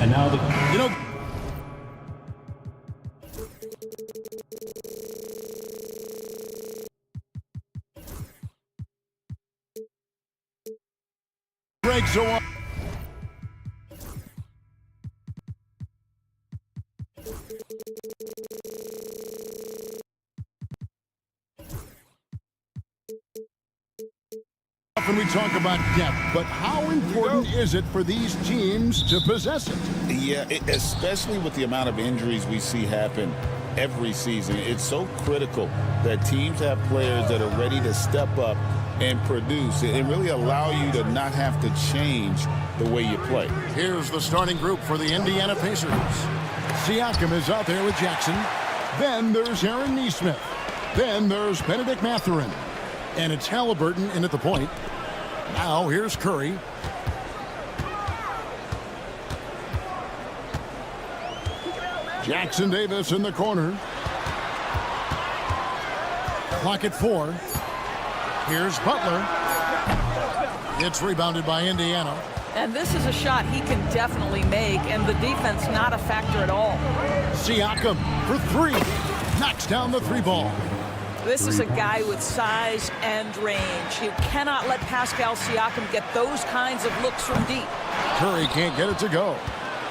And now the... Breaks away. Often we talk about depth, but how important is it for these teams to possess it? Yeah, especially with the amount of injuries we see happen every season. It's so critical that teams have players that are ready to step up and produce and really allow you to not have to change the way you play. Here's the starting group for the Indiana Pacers. Siakam is out there with Jackson. Then there's Aaron Nesmith. Then there's Benedict Mathurin. And it's Halliburton in at the point. Now here's Curry. Jackson Davis in the corner. Clock at 4. Here's Butler. It's rebounded by Indiana. And this is a shot he can definitely make, and the defense not a factor at all. Siakam for 3. Knocks down the 3 ball. This is a guy with size and range. You cannot let Pascal Siakam get those kinds of looks from deep. Curry can't get it to go.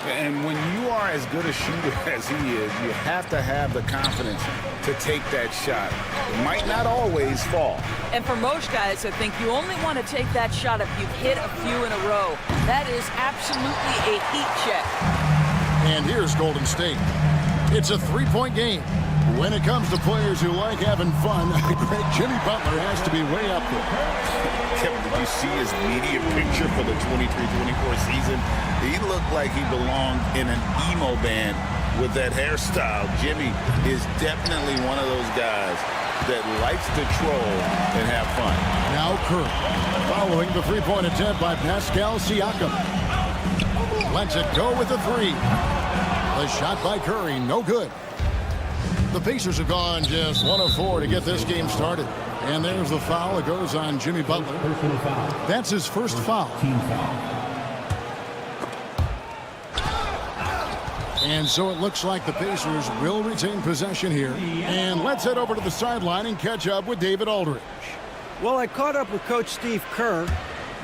And when you are as good a shooter as he is, you have to have the confidence to take that shot. It might not always fall. And for most guys, I think you only want to take that shot if you've hit a few in a row. That is absolutely a heat check. And here's Golden State. It's a 3-point game. When it comes to players who like having fun, great Jimmy Butler has to be way up there. Kevin, did you see his media picture for the 23-24 season? He looked like he belonged in an emo band with that hairstyle. Jimmy is definitely one of those guys that likes to troll and have fun. Now Curry, following the 3-point attempt by Pascal Siakam. Lets it go with the 3. The shot by Curry, no good. The Pacers have gone just 1 of 4 to get this game started. And there's the foul. It goes on Jimmy Butler. That's his first foul. Team foul. And so it looks like the Pacers will retain possession here. And let's head over to the sideline and catch up with David Aldridge. Well, I caught up with Coach Steve Kerr.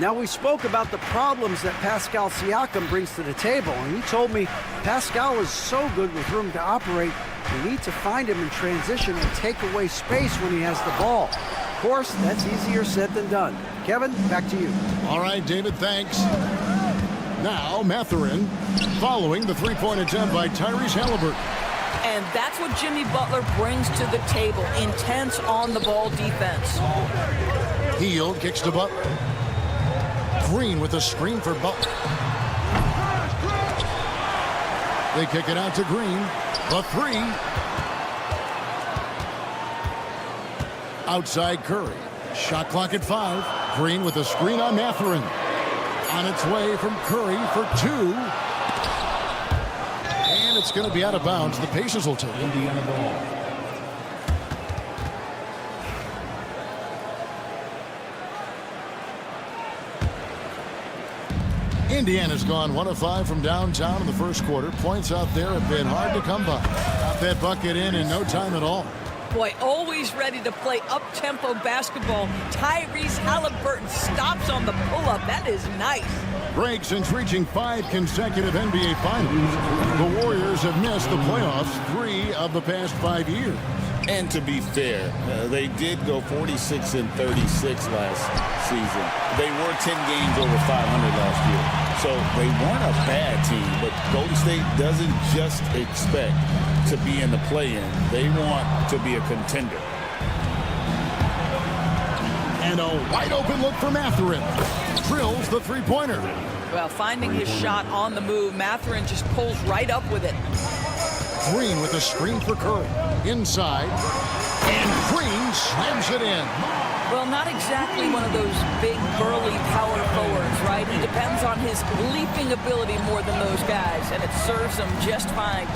Now, we spoke about the problems that Pascal Siakam brings to the table, and he told me Pascal is so good with room to operate, you need to find him in transition and take away space when he has the ball. Of course, that's easier said than done. Kevin, back to you. All right, David, thanks. Now, Mathurin, following the 3-point attempt by Tyrese Halliburton. And that's what Jimmy Butler brings to the table, intense on-the-ball defense. Hield kicks to Butler. Green with a screen for Butler. They kick it out to Green. The 3. Outside Curry. Shot clock at 5. Green with a screen on Mathurin. On its way from Curry for 2. And it's going to be out of bounds. The Pacers will take it. Indiana ball. Indiana's gone 1 of 5 from downtown in the first quarter. Points out there have been hard to come by. Got that bucket in no time at all. Boy, always ready to play up-tempo basketball. Tyrese Halliburton stops on the pull-up. That is nice. Break since reaching 5 consecutive NBA Finals. The Warriors have missed the playoffs 3 of the past 5 years. And to be fair, they did go 46 and 36 last season. They were 10 games over 500 last year. So they weren't a bad team, but Golden State doesn't just expect to be in the play-in. They want to be a contender. And a wide-open look for Mathurin. Drills the 3-pointer. Well, finding his shot on the move, Mathurin just pulls right up with it. Green with a screen for Curry. Inside. And Green slams it in. Well, not exactly one of those big, burly power forwards, right? He depends on his leaping ability more than those guys, and it serves him just fine.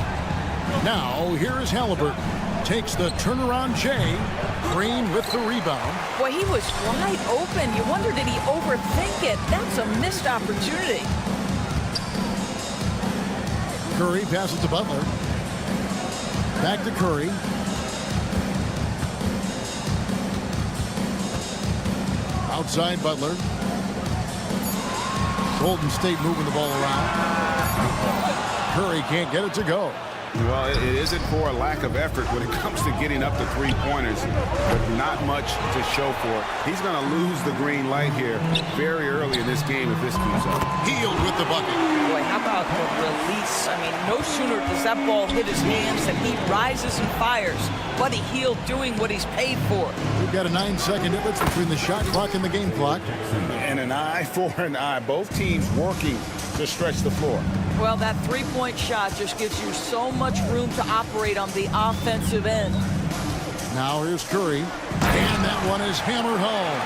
Now, here is Halliburton. Takes the turnaround J. Green with the rebound. Boy, he was wide open. You wonder, did he overthink it? That's a missed opportunity. Curry passes to Butler. Back to Curry. Outside Butler. Golden State moving the ball around. Curry can't get it to go. Well, it isn't for a lack of effort when it comes to getting up to three-pointers, but not much to show for it. He's going to lose the green light here very early in this game if this keeps up. Healed with the bucket. Boy, how about the release? I mean, no sooner does that ball hit his hands than he rises and fires. Buddy Hield doing what he's paid for. We've got a 9-second difference between the shot clock and the game clock. And an eye for an eye. Both teams working to stretch the floor. Well, that three-point shot just gives you so much room to operate on the offensive end. Now here's Curry. And that one is hammered home.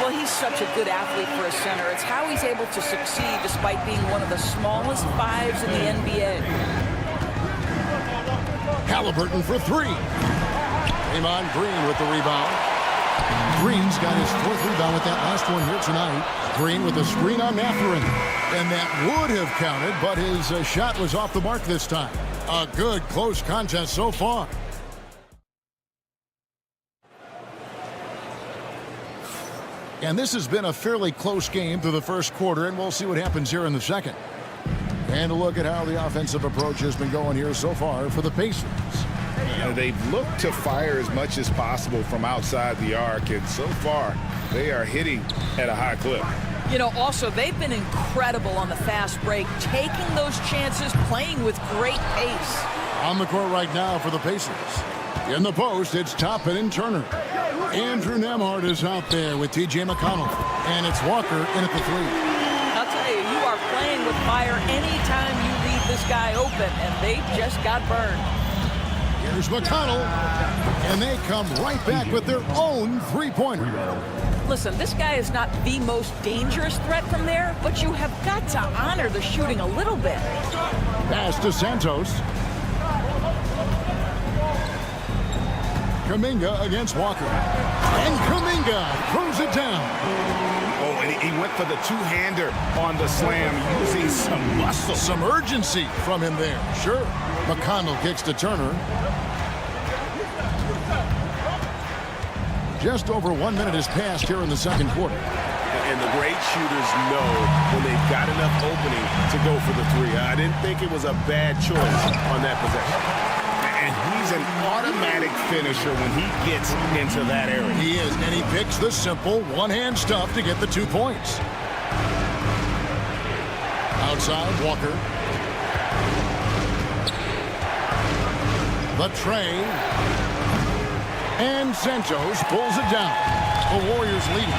Well, he's such a good athlete for a center. It's how he's able to succeed despite being one of the smallest fives in the NBA. Halliburton for three. Draymond Green with the rebound. Green's got his fourth rebound with that last one here tonight. Green with a screen on Mathurin. And that would have counted, but his shot was off the mark this time. A good close contest so far. And this has been a fairly close game through the first quarter, and we'll see what happens here in the second. And a look at how the offensive approach has been going here so far for the Pacers. They've looked to fire as much as possible from outside the arc, and so far they are hitting at a high clip. You know, also, they've been incredible on the fast break, taking those chances, playing with great pace. On the court right now for the Pacers. In the post, it's Toppin and Turner. Andrew Nembhard is out there with T.J. McConnell. And it's Walker in at the three. I'll tell you, you are playing with fire anytime you leave this guy open, and they just got burned. Here's McConnell. And they come right back with their own three-pointer. Listen, this guy is not the most dangerous threat from there, but you have got to honor the shooting a little bit. Pass to Santos. Kuminga against Walker. And Kuminga throws it down. Oh, and he went for the two-hander on the slam, using some muscle. Some urgency from him there. Sure. McConnell kicks to Turner. Just over 1 minute has passed here in the second quarter. And the great shooters know when they've got enough opening to go for the three. I didn't think it was a bad choice on that possession. And he's an automatic finisher when he gets into that area. He is, and he picks the simple one-hand stuff to get the 2 points. Outside, Walker. The tray. And Santos pulls it down. The Warriors leading.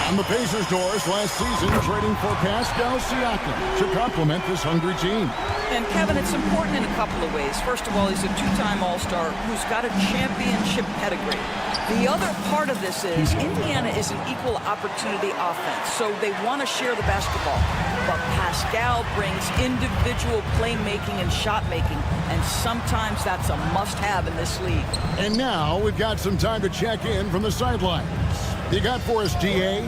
On the Pacers' doors last season, trading for Pascal Siakam to complement this hungry team. And, Kevin, it's important in a couple of ways. First of all, he's a two-time All-Star who's got a championship pedigree. The other part of this is Indiana is an equal opportunity offense, so they want to share the basketball. But Pascal brings individual playmaking and shot-making, and sometimes that's a must-have in this league. And now we've got some time to check in from the sidelines. You got for us, D.A.?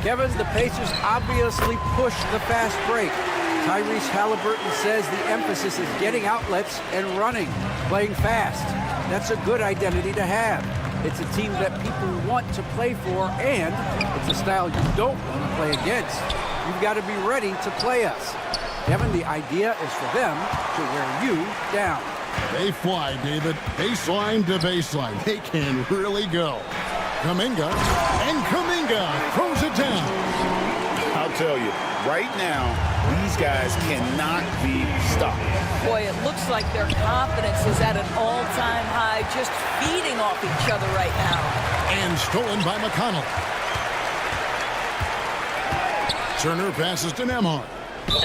Kevin, the Pacers obviously pushed the fast break. Tyrese Halliburton says the emphasis is getting outlets and running, playing fast. That's a good identity to have. It's a team that people want to play for, and it's a style you don't want to play against. You've got to be ready to play us. Kevin, the idea is for them to wear you down. They fly, David. Baseline to baseline. They can really go. Kuminga, and Kuminga throws it down. I'll tell you, right now, these guys cannot be stopped. Boy, it looks like their confidence is at an all-time high, just feeding off each other right now. And stolen by McConnell. Turner passes to Nembhard.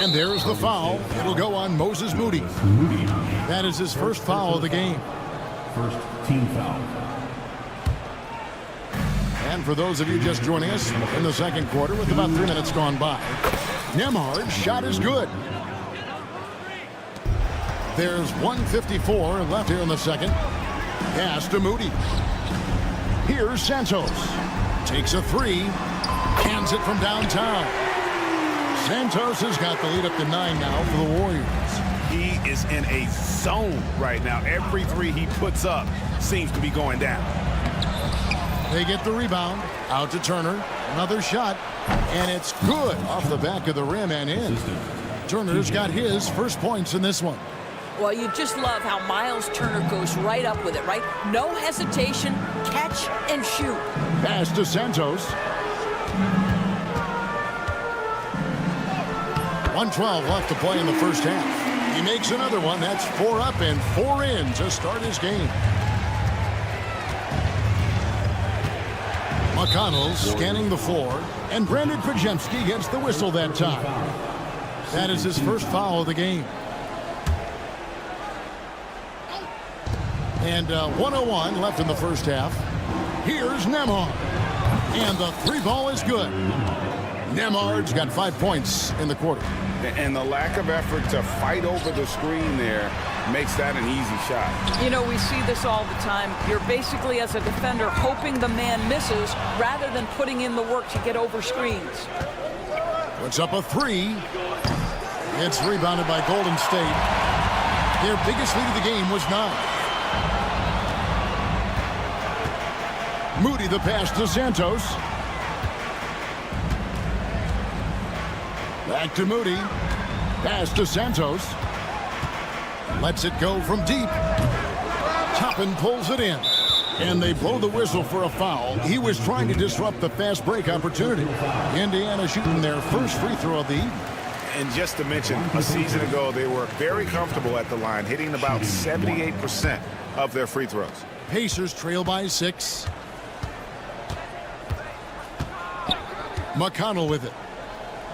And there's the foul. It'll go on Moses Moody. That is his first foul of the game. First team foul. And for those of you just joining us in the second quarter with about 3 minutes gone by, Nembhard's shot is good. There's 1:54 left here in the second. Pass to Moody. Here's Santos. Takes a three. Cans it from downtown. Santos has got the lead up to 9 now for the Warriors. He is in a zone right now. Every three he puts up seems to be going down. They get the rebound. Out to Turner. Another shot. And it's good off the back of the rim and in. Turner's got his first points in this one. Well, you just love how Miles Turner goes right up with it, right? No hesitation, catch and shoot. Pass to Santos. 1:12 left to play in the first half. He makes another one. That's 4 up and 4 in to start his game. McConnell scanning the floor, and Brandon Krajewski gets the whistle that time. That is his first foul of the game. And 1:01 left in the first half. Here's Nembhard. And the three ball is good. Nembhard's got 5 points in the quarter. And the lack of effort to fight over the screen there makes that an easy shot. You know, we see this all the time. You're basically, as a defender, hoping the man misses rather than putting in the work to get over screens. Puts up a three. It's rebounded by Golden State. Their biggest lead of the game was 9. Moody the pass to Santos. Back to Moody. Pass to Santos. Lets it go from deep. Toppin pulls it in. And they blow the whistle for a foul. He was trying to disrupt the fast break opportunity. Indiana shooting their first free throw of the evening. And just to mention, a season ago, they were very comfortable at the line, hitting about 78% of their free throws. Pacers trail by 6. McConnell with it.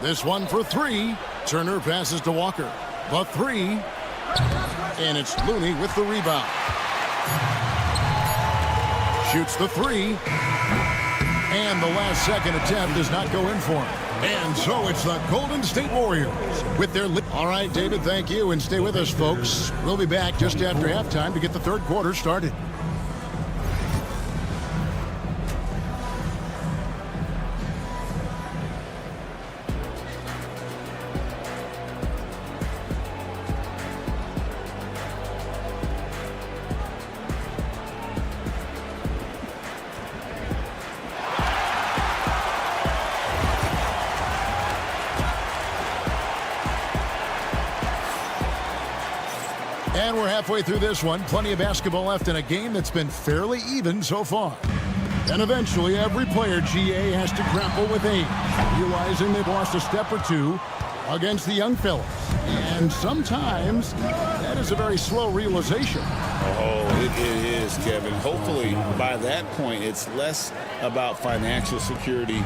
This one for 3. Turner passes to Walker. The 3. And it's Looney with the rebound. Shoots the 3. And the last second attempt does not go in for him. And so it's the Golden State Warriors with their... All right, David, thank you. And stay with us, folks. We'll be back just after halftime to get the third quarter started. And we're halfway through this one. Plenty of basketball left in a game that's been fairly even so far. And eventually, every player, GA, has to grapple with age, realizing they've lost a step or two against the young fellas. And sometimes, that is a very slow realization. Oh, it is, Kevin. Hopefully, by that point, it's less about financial security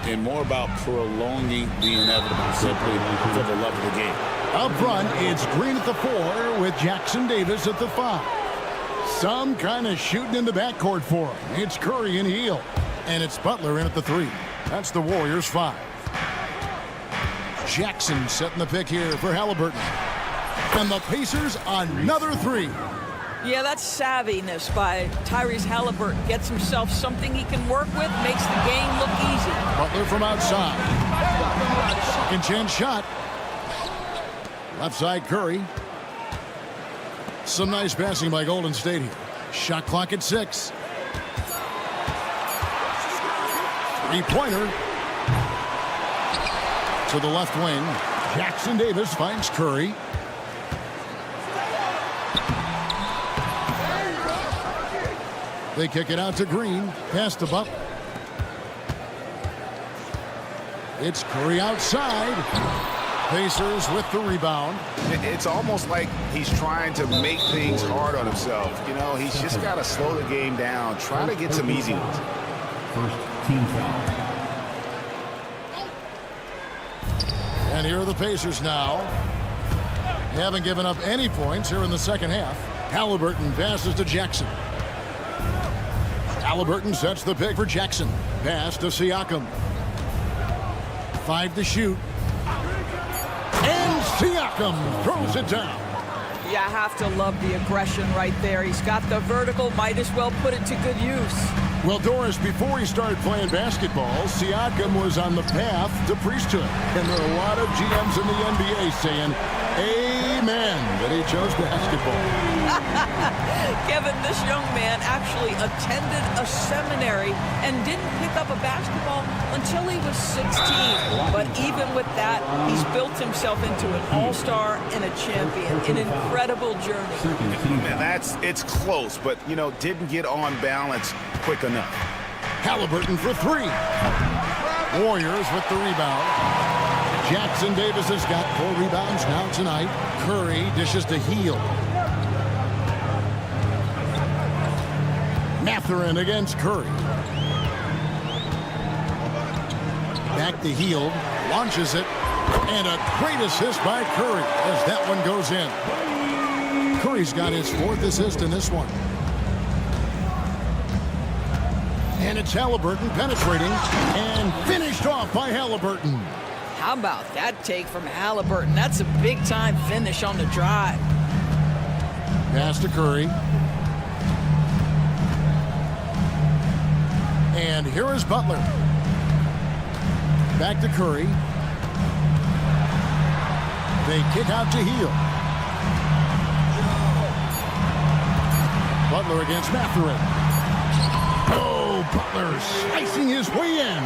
and more about prolonging the inevitable, simply for the love of the game. Up front, it's Green at the 4 with Jackson Davis at the 5. Some kind of shooting in the backcourt for him. It's Curry and Hield. And it's Butler in at the 3. That's the Warriors' 5. Jackson setting the pick here for Halliburton. And the Pacers another 3. Yeah, that's savviness by Tyrese Halliburton. Gets himself something he can work with, makes the game look easy. Butler from outside. Second chance shot. Left side Curry. Some nice passing by Golden State here. Shot clock at 6. Three-pointer. To the left wing. Jackson Davis finds Curry. They kick it out to Green. Pass to Butler. It's Curry outside. Pacers with the rebound. It's almost like he's trying to make things hard on himself. You know, he's just got to slow the game down. Try to get some easy ones. First team foul. And here are the Pacers now. They haven't given up any points here in the second half. Halliburton passes to Jackson. Halliburton sets the pick for Jackson. Pass to Siakam. 5 to shoot. And Siakam throws it down. You have to love the aggression right there. He's got the vertical, might as well put it to good use. Well, Doris, before he started playing basketball, Siakam was on the path to priesthood. And there are a lot of GMs in the NBA saying, amen, that he chose basketball. Kevin, this young man actually attended a seminary and didn't pick up a basketball until he was 16. But even with that, he's built himself into an all-star and a champion. An incredible journey. Man, it's close, but, you know, didn't get on balance quick enough. Halliburton for three. Warriors with the rebound. Jackson Davis has got 4 rebounds now tonight. Curry dishes to Hield. Mathurin against Curry. Back to Hield. Launches it. And a great assist by Curry as that one goes in. Curry's got his 4th assist in this one. And it's Halliburton penetrating and finished off by Halliburton. How about that take from Halliburton? That's a big-time finish on the drive. Pass to Curry. And here is Butler. Back to Curry. They kick out to Hield. Butler against Mathurin. Oh, Butler slicing his way in.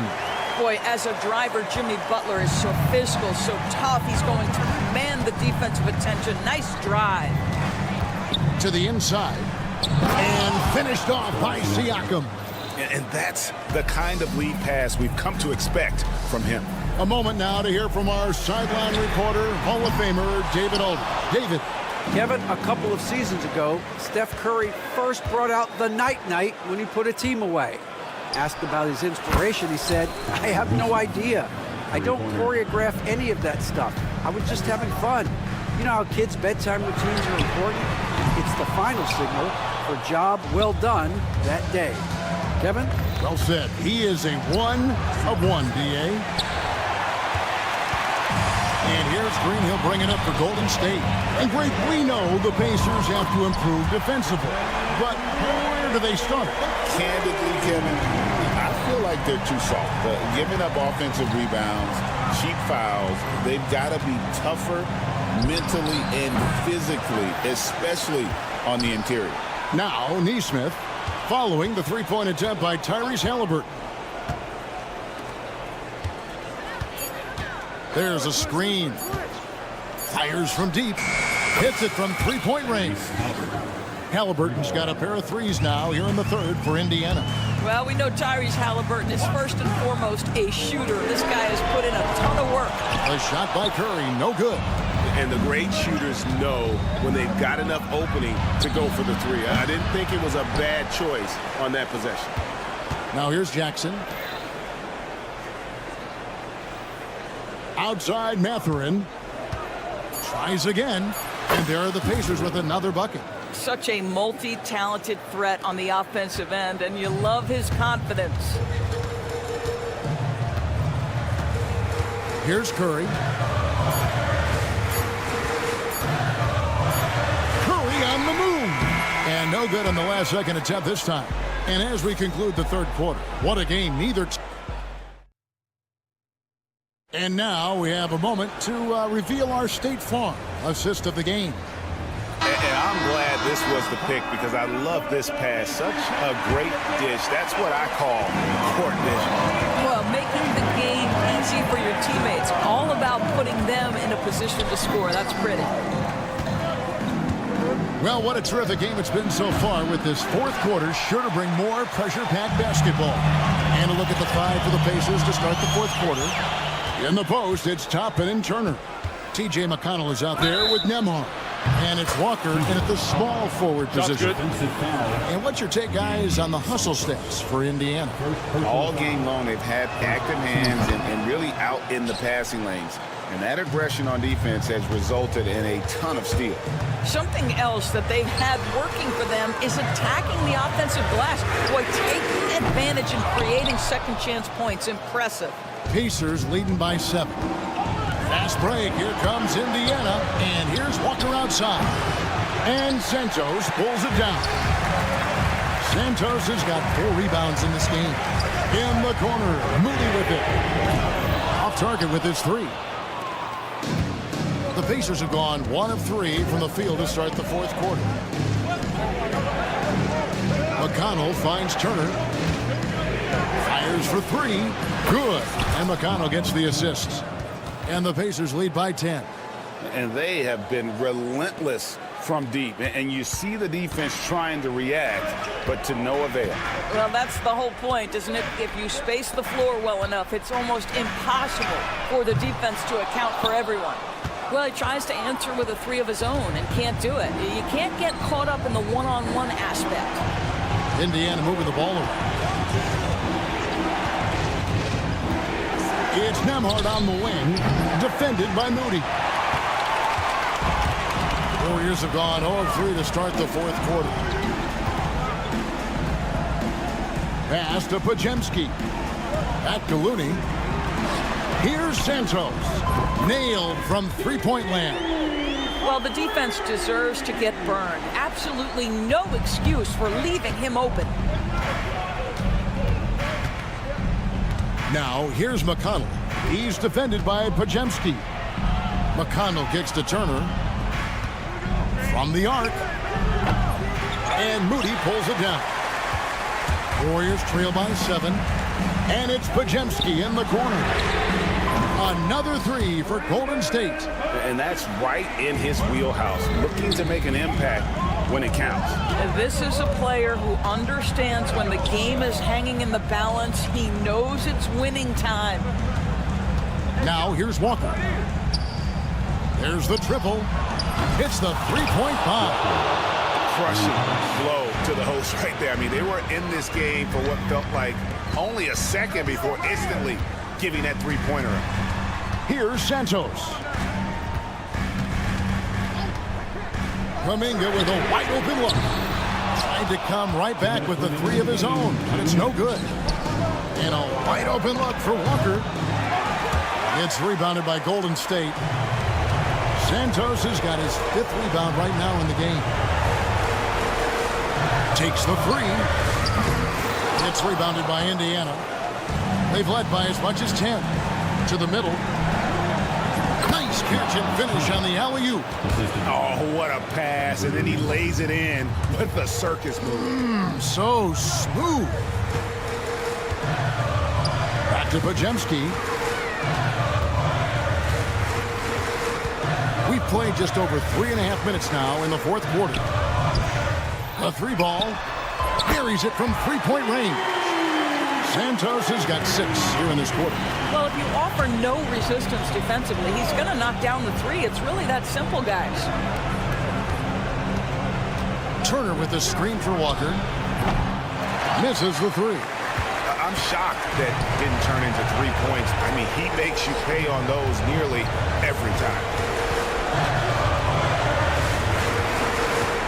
Boy, as a driver, Jimmy Butler is so physical, so tough. He's going to command the defensive attention. Nice drive. To the inside. And finished off by Siakam. And that's the kind of lead pass we've come to expect from him. A moment now to hear from our sideline reporter, Hall of Famer, David Alden. David. Kevin, a couple of seasons ago, Steph Curry first brought out the night-night when he put a team away. Asked about his inspiration, he said, I have no idea. I don't choreograph any of that stuff. I was just having fun. You know how kids' bedtime routines are important? It's the final signal for job well done that day. Kevin? Well said. He is a 1 of 1, D.A. And here's Green. He'll bring it up for Golden State. And Greg, we know the Pacers have to improve defensively. But where do they start? Candidly, Kevin, I feel like they're too soft. Giving up offensive rebounds, cheap fouls, they've got to be tougher mentally and physically, especially on the interior. Now, Nesmith following the three-point attempt by Tyrese Halliburton. There's a screen. Fires from deep. Hits it from three-point range. Halliburton's got a pair of threes now here in the third for Indiana. Well, we know Tyrese Halliburton is first and foremost a shooter. This guy has put in a ton of work. A shot by Curry, no good. And the great shooters know when they've got enough opening to go for the three. I didn't think it was a bad choice on that possession. Now here's Jackson. Outside Mathurin. Tries again. And there are the Pacers with another bucket. Such a multi-talented threat on the offensive end, and you love his confidence. Here's Curry. Curry on the move. And no good on the last second attempt this time. And as we conclude the third quarter, what a game neither. And now we have a moment to reveal our State Farm assist of the game. And I'm glad this was the pick because I love this pass. Such a great dish. That's what I call court vision. Well, making the game easy for your teammates. All about putting them in a position to score. That's pretty. Well, what a terrific game it's been so far with this fourth quarter. Sure to bring more pressure-packed basketball. And a look at the five for the Pacers to start the fourth quarter. In the post, it's Toppin and Turner. T.J. McConnell is out there with Nembhard. And it's Walker in at the small forward position. And what's your take, guys, on the hustle stats for Indiana? All game long, they've had active hands and really out in the passing lanes. And that aggression on defense has resulted in a ton of steals. Something else that they've had working for them is attacking the offensive glass. Boy, taking advantage and creating second chance points. Impressive. Pacers leading by 7. Fast break. Here comes Indiana. And here's Walker outside. And Santos pulls it down. Santos has got 4 rebounds in this game. In the corner, Moody with it. Off target with his 3. The Pacers have gone 1 of 3 from the field to start the 4th quarter. McConnell finds Turner. Fires for 3. Good. And McConnell gets the assists. And the Pacers lead by 10. And they have been relentless from deep. And you see the defense trying to react, but to no avail. Well, that's the whole point, isn't it? If you space the floor well enough, it's almost impossible for the defense to account for everyone. Well, he tries to answer with a 3 of his own and can't do it. You can't get caught up in the one-on-one aspect. Indiana moving the ball around. It's Nembhard on the wing, defended by Moody. Warriors have gone 0-3 to start the 4th quarter. Pass to Pajemski. Back to Looney. Here's Santos. Nailed from three-point land. Well, the defense deserves to get burned. Absolutely no excuse for leaving him open. Now, here's McConnell. He's defended by Pajemski. McConnell kicks to Turner. From the arc. And Moody pulls it down. Warriors trail by 7. And it's Pajemski in the corner. Another 3 for Golden State. And that's right in his wheelhouse, looking to make an impact when it counts. This is a player who understands when the game is hanging in the balance. He knows it's winning time. Now here's Walker. There's the triple. It's the three-point bomb. Crushing blow to the host right there. I mean, they were in this game for what felt like only a second before instantly giving that three-pointer. Here's Santos. Kuminga with a wide open look. Trying to come right back with the 3 of his own, but it's no good. And a wide open look for Walker. It's rebounded by Golden State. Santos has got his 5th rebound right now in the game. Takes the 3. It's rebounded by Indiana. They've led by as much as 10. To the middle. Nice catch and finish on the alley-oop. Oh, what a pass. And then he lays it in with the circus move. So smooth. Back to Pajemski. We've played just over 3.5 minutes now in the 4th quarter. The 3 ball. Buries it from three-point range. Santos has got 6 here in this quarter. Well, if you offer no resistance defensively, he's going to knock down the 3. It's really that simple, guys. Turner with the screen for Walker. Misses the 3. I'm shocked that didn't turn into 3 points. I mean, he makes you pay on those nearly every time.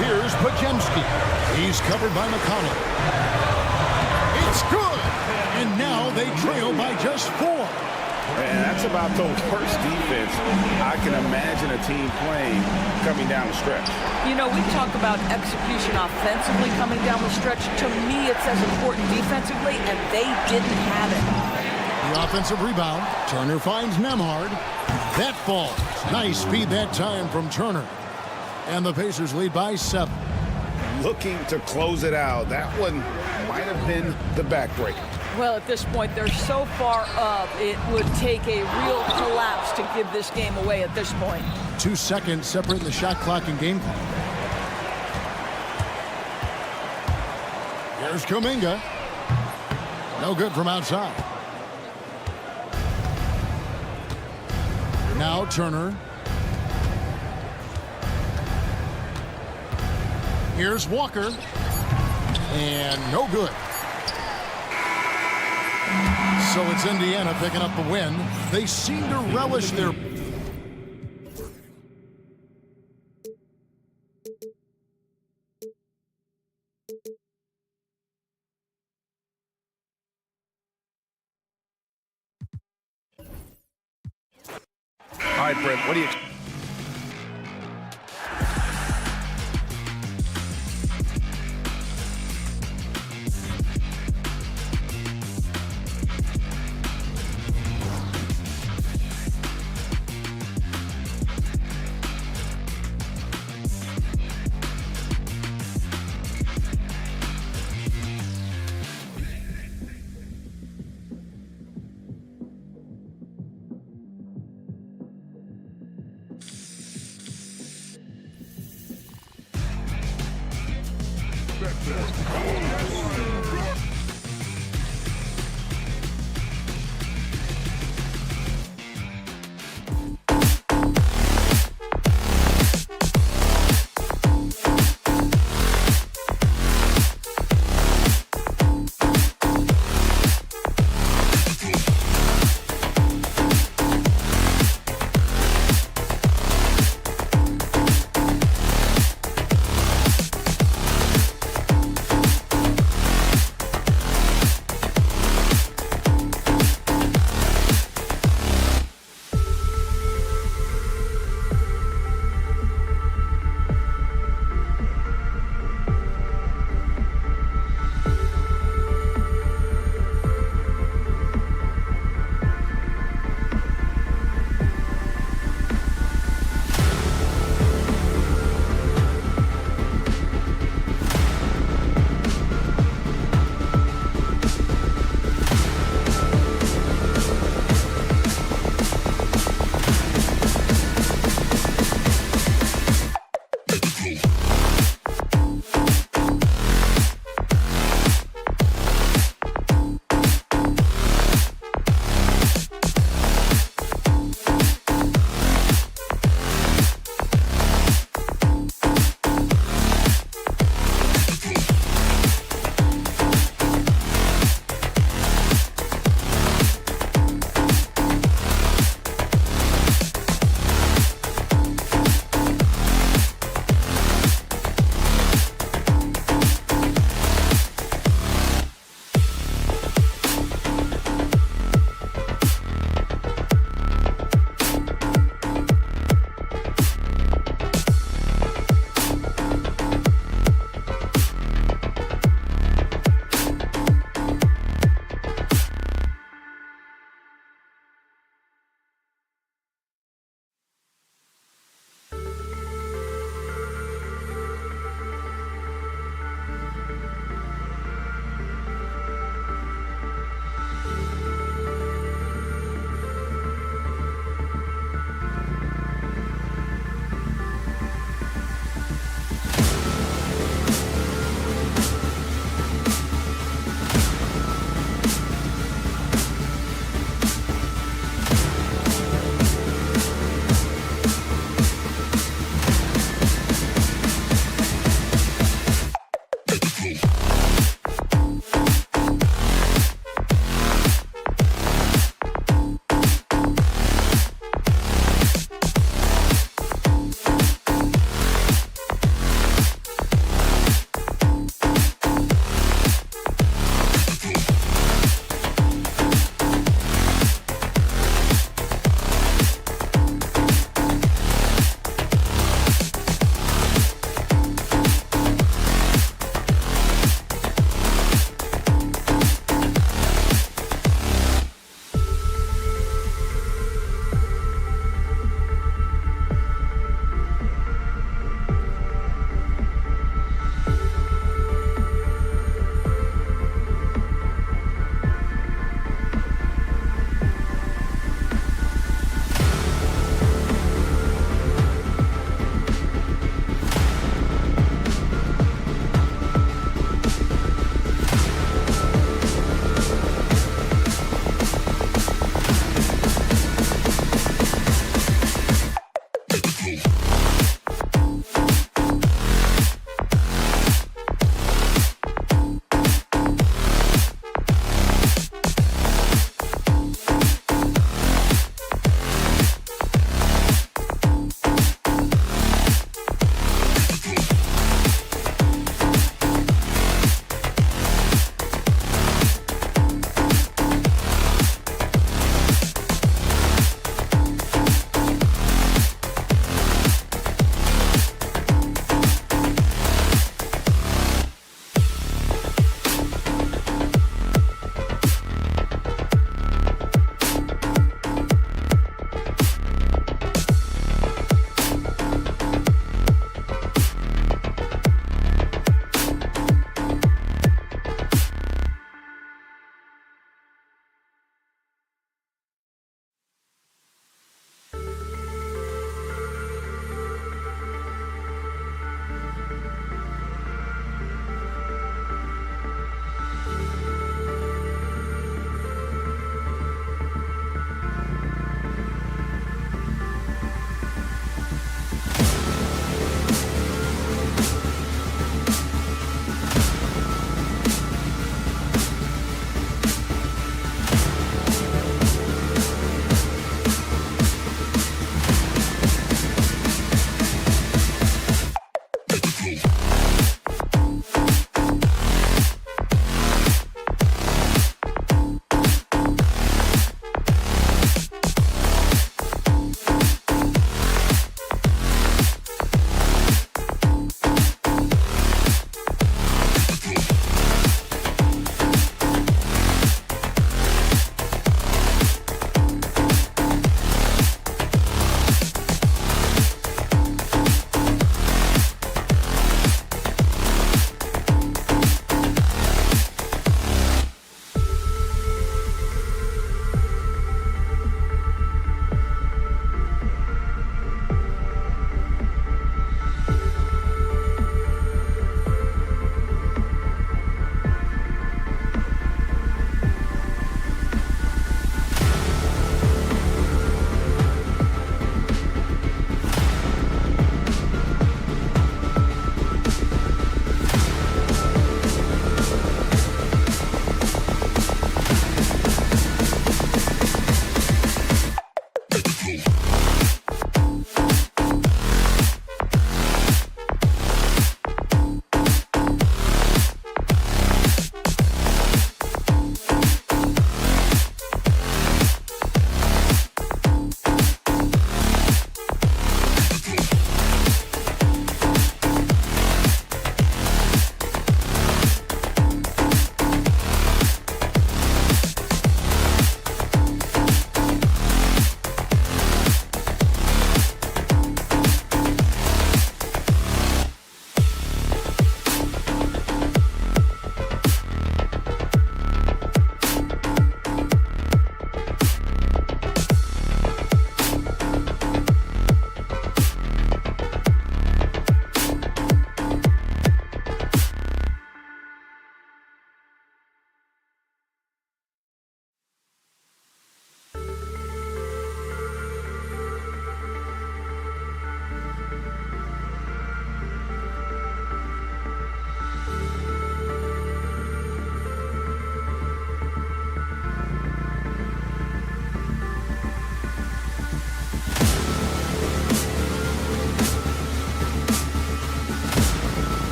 Here's Pajemski. He's covered by McConnell. It's good! And now they trail by just 4. And that's about the worst defense I can imagine a team playing coming down the stretch. You know, we talk about execution offensively coming down the stretch. To me, it's as important defensively, and they didn't have it. The offensive rebound. Turner finds Nembhard. That falls. Nice speed that time from Turner. And the Pacers lead by 7. Looking to close it out. That one might have been the backbreaker. Well, at this point, they're so far up, it would take a real collapse to give this game away at this point. 2 seconds separating the shot clock and game clock. Here's Kuminga. No good from outside. Now Turner. Here's Walker. And no good. So it's Indiana picking up the win. They seem to relish their... All right, Brent, what do you...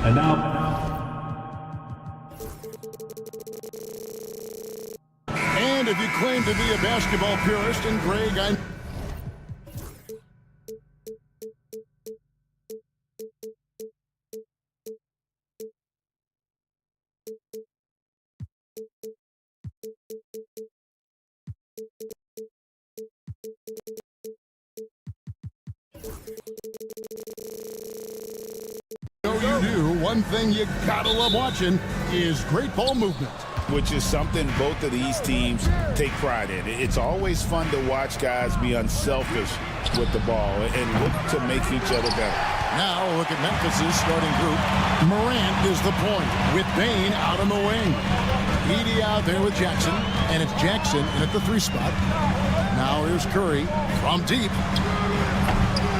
And now, And if you claim to be a basketball purist, and Greg, I... you do, one thing you gotta love watching is great ball movement. Which is something both of these teams take pride in. It's always fun to watch guys be unselfish with the ball and look to make each other better. Now look at Memphis' starting group. Morant is the point with Bane out on the wing. Edey out there with Jackson, and it's Jackson in at the 3 spot. Now here's Curry from deep.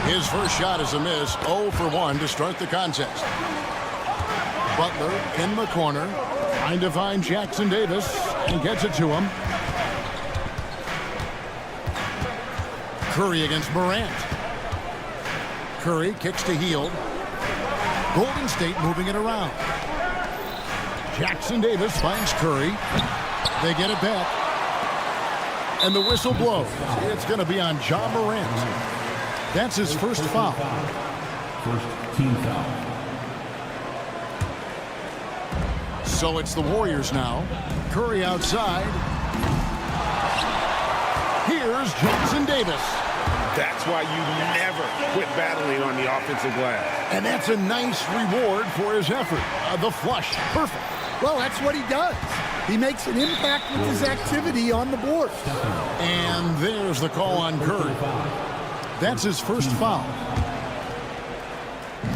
His first shot is a miss, 0 for 1 to start the contest. Butler in the corner, trying to find Jackson Davis, and gets it to him. Curry against Morant. Curry kicks to Hield. Golden State moving it around. Jackson Davis finds Curry. They get it back. And the whistle blows. It's going to be on Ja Morant. That's his first foul. first team foul. So it's the Warriors now. Curry outside. Here's Jackson Davis. That's why you never quit battling on the offensive glass. And that's a nice reward for his effort. The flush. Perfect. Well, that's what he does. He makes an impact with his activity on the board. And there's the call on Curry. That's his first foul.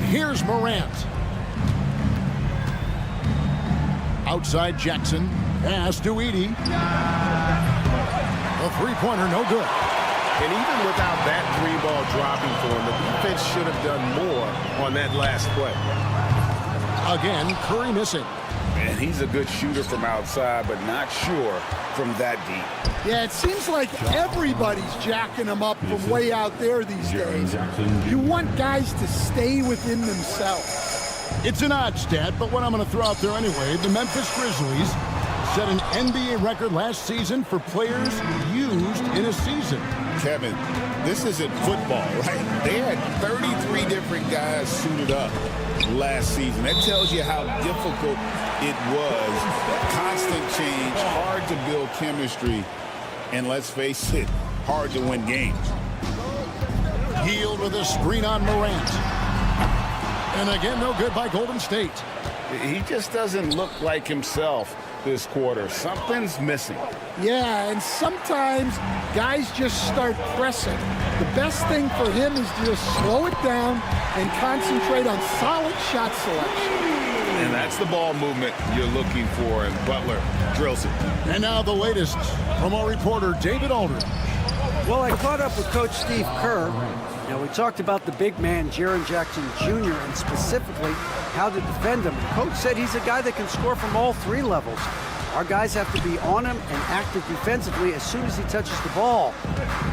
Here's Morant. Outside Jackson. Pass to Edey. A three-pointer, no good. And even without that three ball dropping for him, the defense should have done more on that last play. Again, Curry missing. And he's a good shooter from outside, but not sure from that deep. Yeah, it seems like everybody's jacking him up from way out there these days. You want guys to stay within themselves. It's an odd stat, but what I'm going to throw out there anyway, the Memphis Grizzlies set an NBA record last season for players used in a season. Kevin, this isn't football, right? They had 33 different guys suited up last season. That tells you how difficult it was. Constant change, hard to build chemistry, and let's face it, hard to win games. Hield with a screen on Morant. And again, no good by Golden State. He just doesn't look like himself this quarter. Something's missing. Yeah, and sometimes guys just start pressing. The best thing for him is to just slow it down and concentrate on solid shot selection. And that's the ball movement you're looking for, and Butler drills it. And now the latest from our reporter, David Aldridge. Well, I caught up with Coach Steve Kerr. Now, we talked about the big man, Jaren Jackson Jr., and specifically how to defend him. Coach said he's a guy that can score from all three levels. Our guys have to be on him and active defensively as soon as he touches the ball.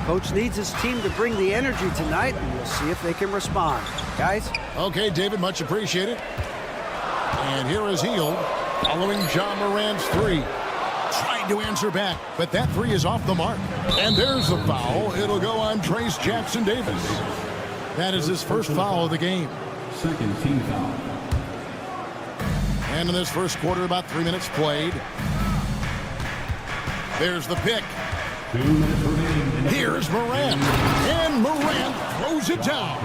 Coach needs his team to bring the energy tonight, and we'll see if they can respond. Guys? Okay, David, much appreciated. And here is Hield following Ja Morant's three. Trying to answer back, but that three is off the mark. And there's the foul. It'll go on Trace Jackson Davis. That is his first foul of the game. Second team foul. And in this first quarter, about 3 minutes played. There's the pick. 2 minutes remaining. Here's Morant. And Morant throws it down.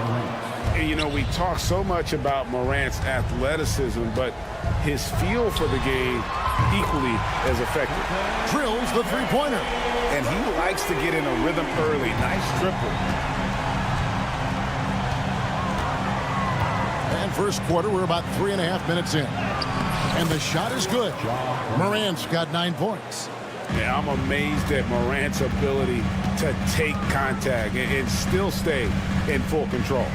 And, you know, we talk so much about Morant's athleticism, but his feel for the game equally as effective. Drills the three-pointer. And he likes to get in a rhythm early. Nice triple. And first quarter, we're about 3.5 minutes in. And the shot is good. Morant's got 9 points. Yeah, I'm amazed at Morant's ability to take contact and still stay in full control.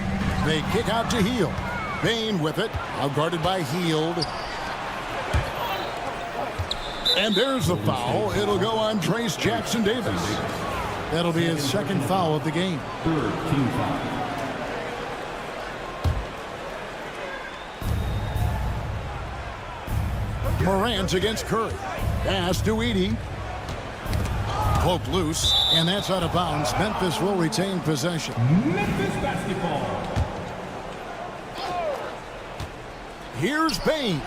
They kick out to Hield. Bane with it, out guarded by Hield. And there's the foul. It'll go on Trace Jackson Davis. That'll be his second foul of the game. Third team foul. Morant against Curry. Pass to Edey. Poke loose, and that's out of bounds. Memphis will retain possession. Memphis basketball. Here's Bain.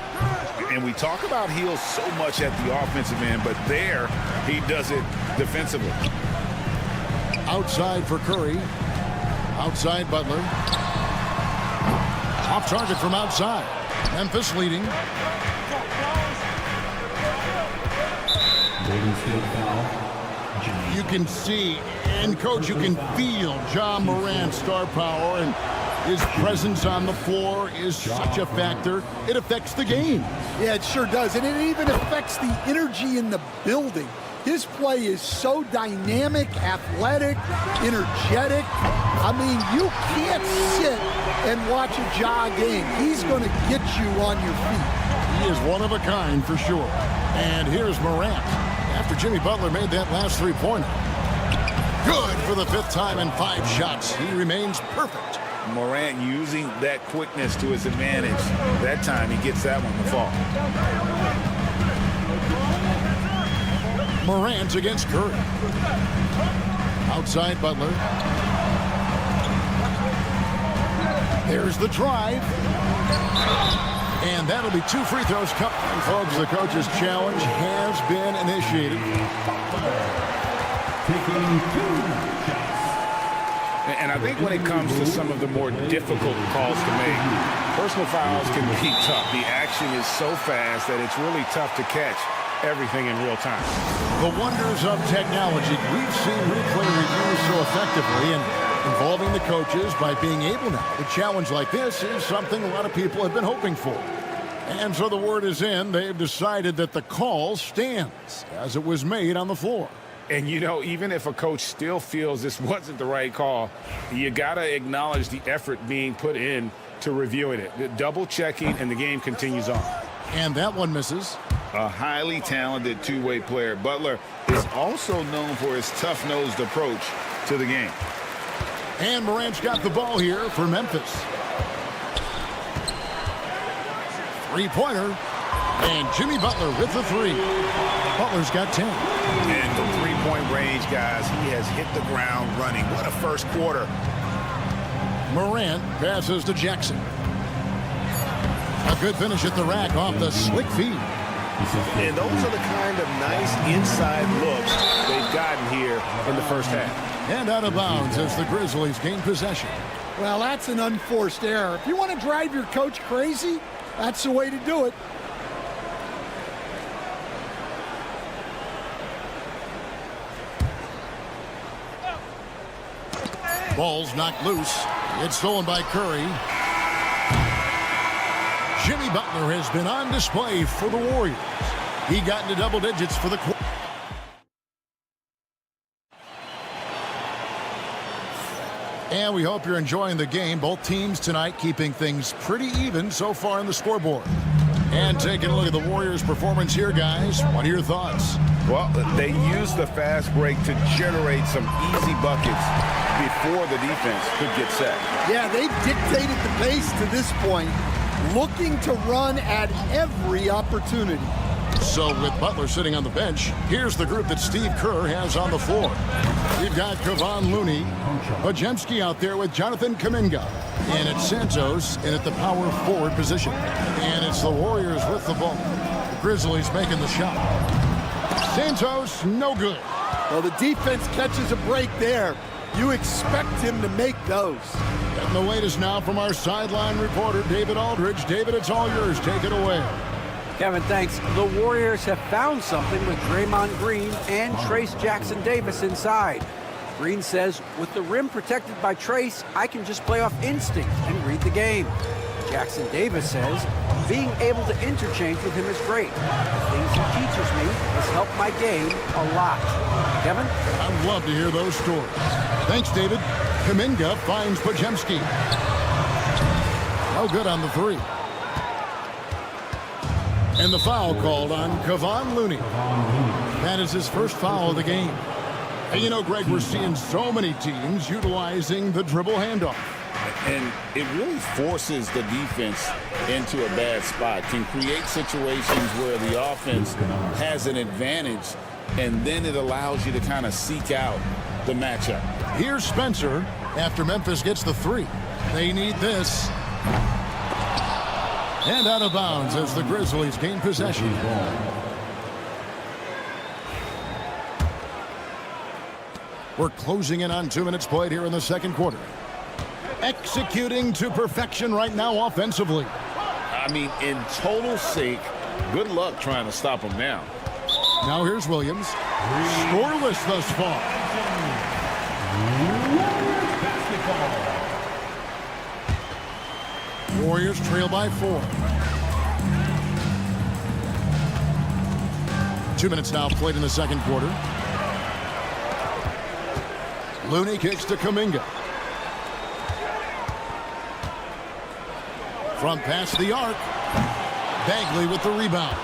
And we talk about Hill so much at the offensive end, but there he does it defensively. Outside for Curry. Outside Butler. Off target from outside. Memphis leading. Golden State foul. You can see, and coach, you can feel John Morant's star power, and his presence on the floor is such a factor. It affects the game. Yeah, it sure does. And it even affects the energy in the building. His play is so dynamic, athletic, energetic. I mean, you can't sit and watch a Ja game. He's going to get you on your feet. He is one of a kind for sure. And here's Morant. After Jimmy Butler made that last three-pointer. Good for the 5th time in 5 shots. He remains perfect. Morant using that quickness to his advantage. That time he gets that one to fall. Morant against Curry. Outside Butler. There's the drive. And that'll be 2 free throws. And folks, the coach's challenge has been initiated. Taking 2 shots. And I think when it comes to some of the more difficult calls to make, personal fouls can be tough. The action is so fast that it's really tough to catch everything in real time. The wonders of technology. We've seen replay reviews so effectively and involving the coaches by being able now. A challenge like this is something a lot of people have been hoping for. And so the word is in. They've decided that the call stands as it was made on the floor. And, you know, even if a coach still feels this wasn't the right call, you got to acknowledge the effort being put in to reviewing it. The double checking, and the game continues on. And that one misses. A highly talented two-way player. Butler is also known for his tough-nosed approach to the game. And Morant's got the ball here for Memphis. Three-pointer. And Jimmy Butler with the 3. Butler's got 10. And from three-point range, guys, he has hit the ground running. What a first quarter. Morant passes to Jackson. A good finish at the rack off the slick feed. And those are the kind of nice inside looks they've gotten here in the first half. And out of bounds as the Grizzlies gain possession. Well, that's an unforced error. If you want to drive your coach crazy, that's the way to do it. Ball's knocked loose. It's stolen by Curry. Jimmy Butler has been on display for the Warriors. He got into double digits for the quarter. And we hope you're enjoying the game. Both teams tonight keeping things pretty even so far in the scoreboard. And taking a look at the Warriors' performance here, guys. What are your thoughts? Well, they used the fast break to generate some easy buckets before the defense could get set. Yeah, they dictated the pace to this point, looking to run at every opportunity. So with Butler sitting on the bench, here's the group that Steve Kerr has on the floor. We've got Kevon Looney, Podziemski out there with Jonathan Kuminga, and it's Santos in at the power forward position. And it's the Warriors with the ball. The Grizzlies making the shot. Santos, no good. Well, the defense catches a break there. You expect him to make those. And the latest now from our sideline reporter, David Aldridge. David, it's all yours. Take it away. Kevin, thanks. The Warriors have found something with Draymond Green and Trace Jackson-Davis inside. Green says, with the rim protected by Trace, I can just play off instinct and read the game. Jackson-Davis says, being able to interchange with him is great. The things he teaches me has helped my game a lot. Kevin? I'd love to hear those stories. Thanks, David. Kuminga finds Podziemski. No good on the 3. And the foul called on Kevon Looney. That is his first foul of the game. And you know, Greg, we're seeing so many teams utilizing the dribble handoff. And it really forces the defense into a bad spot, can create situations where the offense has an advantage, and then it allows you to kind of seek out the matchup. Here's Spencer after Memphis gets the 3. They need this. And out of bounds as the Grizzlies gain possession. We're closing in on 2 minutes played here in the second quarter. Executing to perfection right now offensively. I mean, in total sync, good luck trying to stop him now. Now here's Williams. Scoreless thus far. Warriors trail by 4. 2 minutes now played in the second quarter. Looney kicks to Kuminga. From past the arc. Bagley with the rebound.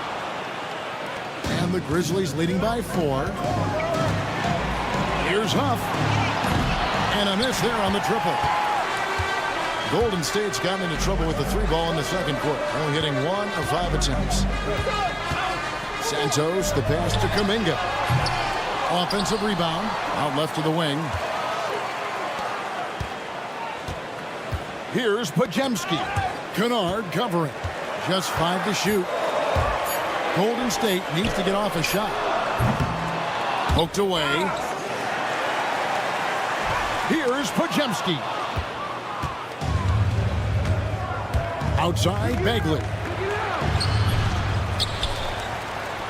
And the Grizzlies leading by 4. Here's Huff. And a miss there on the triple. Golden State's gotten into trouble with the 3-ball in the second quarter. Only hitting 1 of 5 attempts. Santos, the pass to Kuminga. Offensive rebound. Out left to the wing. Here's Podziemski. Kennard covering. Just 5 to shoot. Golden State needs to get off a shot. Poked away. Here's Podziemski. Outside, Bagley.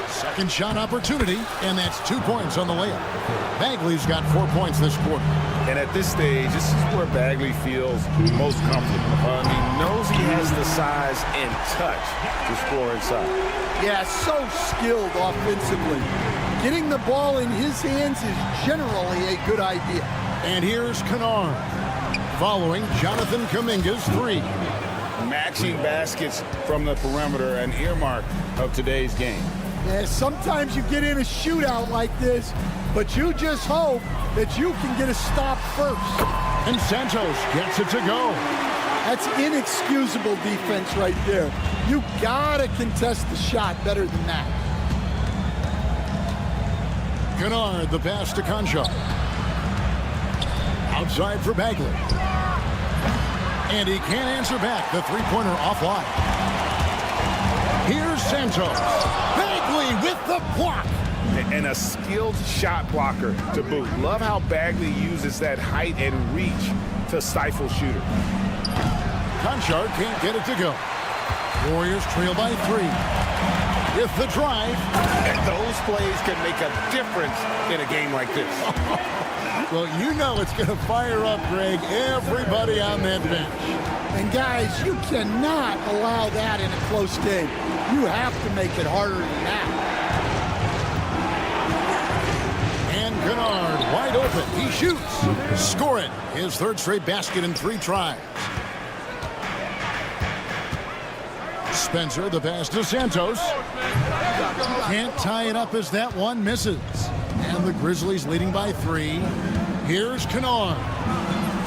Second shot opportunity, and that's 2 points on the layup. Bagley's got 4 points this quarter. And at this stage, this is where Bagley feels most comfortable. He knows he has the size and touch to score inside. Yeah, so skilled offensively. Getting the ball in his hands is generally a good idea. And here's Kennard. Following Jonathan Kuminga's 3. Matching baskets from the perimeter, an earmark of today's game. Yeah, sometimes you get in a shootout like this, but you just hope that you can get a stop first. And Santos gets it to go. That's inexcusable defense right there. You gotta contest the shot better than that. Kennard, the pass to Concha. Outside for Bagley. And he can't answer back. The 3-pointer offline. Here's Santos. Bagley with the block. And a skilled shot blocker to boot. Love how Bagley uses that height and reach to stifle shooters. Conchar can't get it to go. Warriors trail by 3. With the drive. And those plays can make a difference in a game like this. Well, you know it's going to fire up, Greg, everybody on that bench. And guys, you cannot allow that in a close game. You have to make it harder than that. And Kennard wide open. He shoots. Score it. His 3rd straight basket in 3 tries. Spencer, the pass to Santos. Can't tie it up as that one misses. And the Grizzlies leading by 3. Here's Kennard.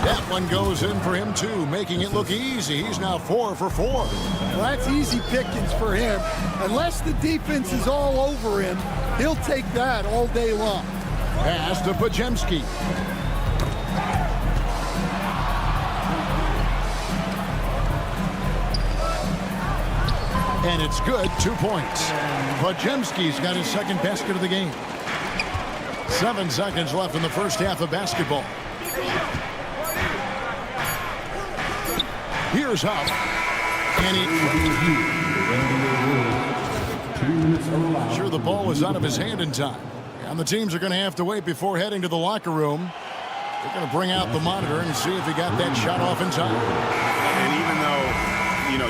That one goes in for him, too, making it look easy. He's now 4 for 4. Well, that's easy pickings for him. Unless the defense is all over him, he'll take that all day long. Pass to Podziemski. And it's good, 2 points. Podziemski's got his 2nd basket of the game. 7 seconds left in the first half of basketball. Here's Huff. And he... Sure, the ball was out of his hand in time. And the teams are going to have to wait before heading to the locker room. They're going to bring out the monitor and see if he got that shot off in time. And even though,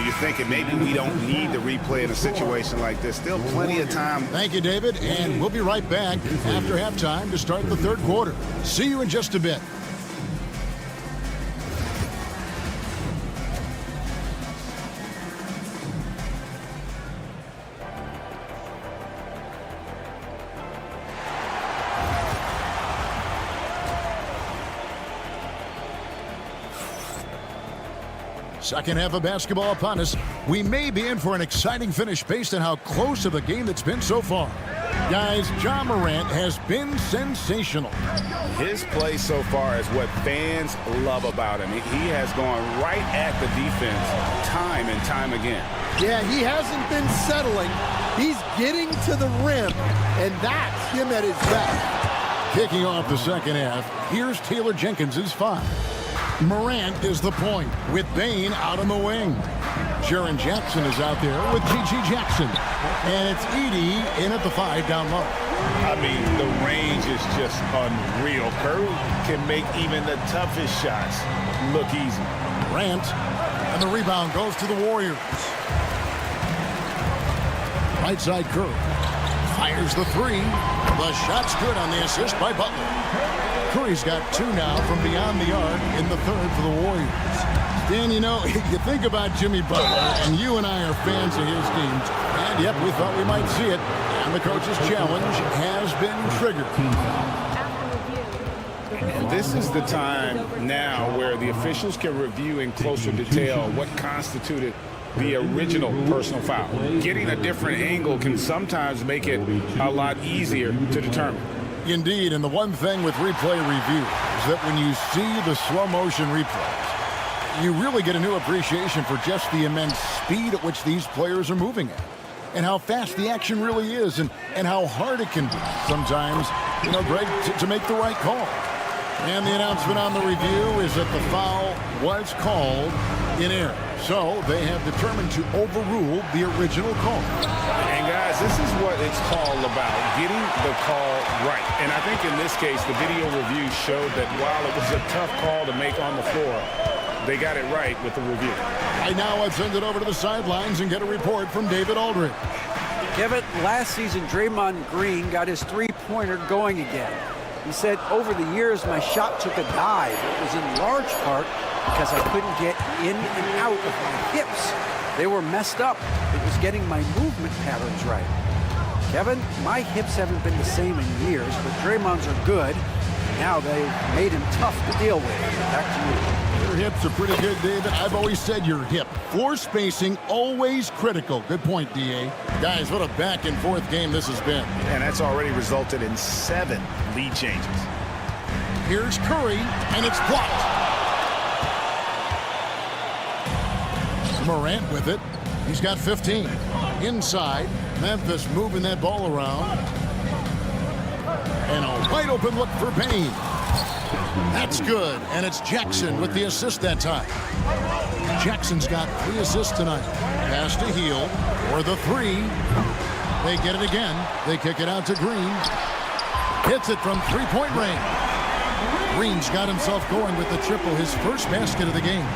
you're thinking maybe we don't need to replay in a situation like this, still plenty of time. Thank you, David. And we'll be right back after halftime to start the 3rd quarter. See you in just a bit. Second half of basketball upon us. We may be in for an exciting finish based on how close of a game it's been so far. Guys, Ja Morant has been sensational. His play so far is what fans love about him. He has gone right at the defense time and time again. Yeah, he hasn't been settling. He's getting to the rim, and that's him at his best. Kicking off the second half, here's Taylor Jenkins' 5. Morant is the point with Bane out on the wing. Jaren Jackson is out there with G.G. Jackson. And it's Edey in at the 5 down low. I mean, the range is just unreal. Curry can make even the toughest shots look easy. Morant, and the rebound goes to the Warriors. Right side Curry. Fires the 3. The shot's good on the assist by Butler. Curry's got 2 now from beyond the arc in the 3rd for the Warriors. Dan, you know, you think about Jimmy Butler, and you and I are fans of his teams. And, yep, we thought we might see it. And the coach's challenge has been triggered. And this is the time now where the officials can review in closer detail what constituted the original personal foul. Getting a different angle can sometimes make it a lot easier to determine. Indeed, and the one thing with replay review is that when you see the slow motion replays, you really get a new appreciation for just the immense speed at which these players are moving at, and how fast the action really is, and how hard it can be sometimes, you know, Greg, to make the right call. And the announcement on the review is that the foul was called in error. So they have determined to overrule the original call. And guys, this is what it's all about, getting the call right. And I think in this case, the video review showed that while it was a tough call to make on the floor, they got it right with the review. Right now, let's send it over to the sidelines and get a report from David Aldridge. Kevin, last season, Draymond Green got his three-pointer going again. He said, over the years, my shot took a dive. It was in large part because I couldn't get in and out of my hips. They were messed up. It was getting my movement patterns right. Kevin, my hips haven't been the same in years, but Draymond's are good. Now they've made him tough to deal with. Back to you. Your hips are pretty good, David. I've always said your hip. Floor spacing, always critical. Good point, D.A. Guys, what a back-and-forth game this has been. And that's already resulted in 7 lead changes. Here's Curry, and it's blocked. Morant with it. He's got 15. Inside, Memphis moving that ball around. And a wide open look for Bane. That's good, and it's Jackson with the assist that time. Jackson's got 3 assists tonight. Pass to Heel for the 3. They get it again. They kick it out to Green. Hits it from three-point range. Green's got himself going with the triple, his first basket of the game.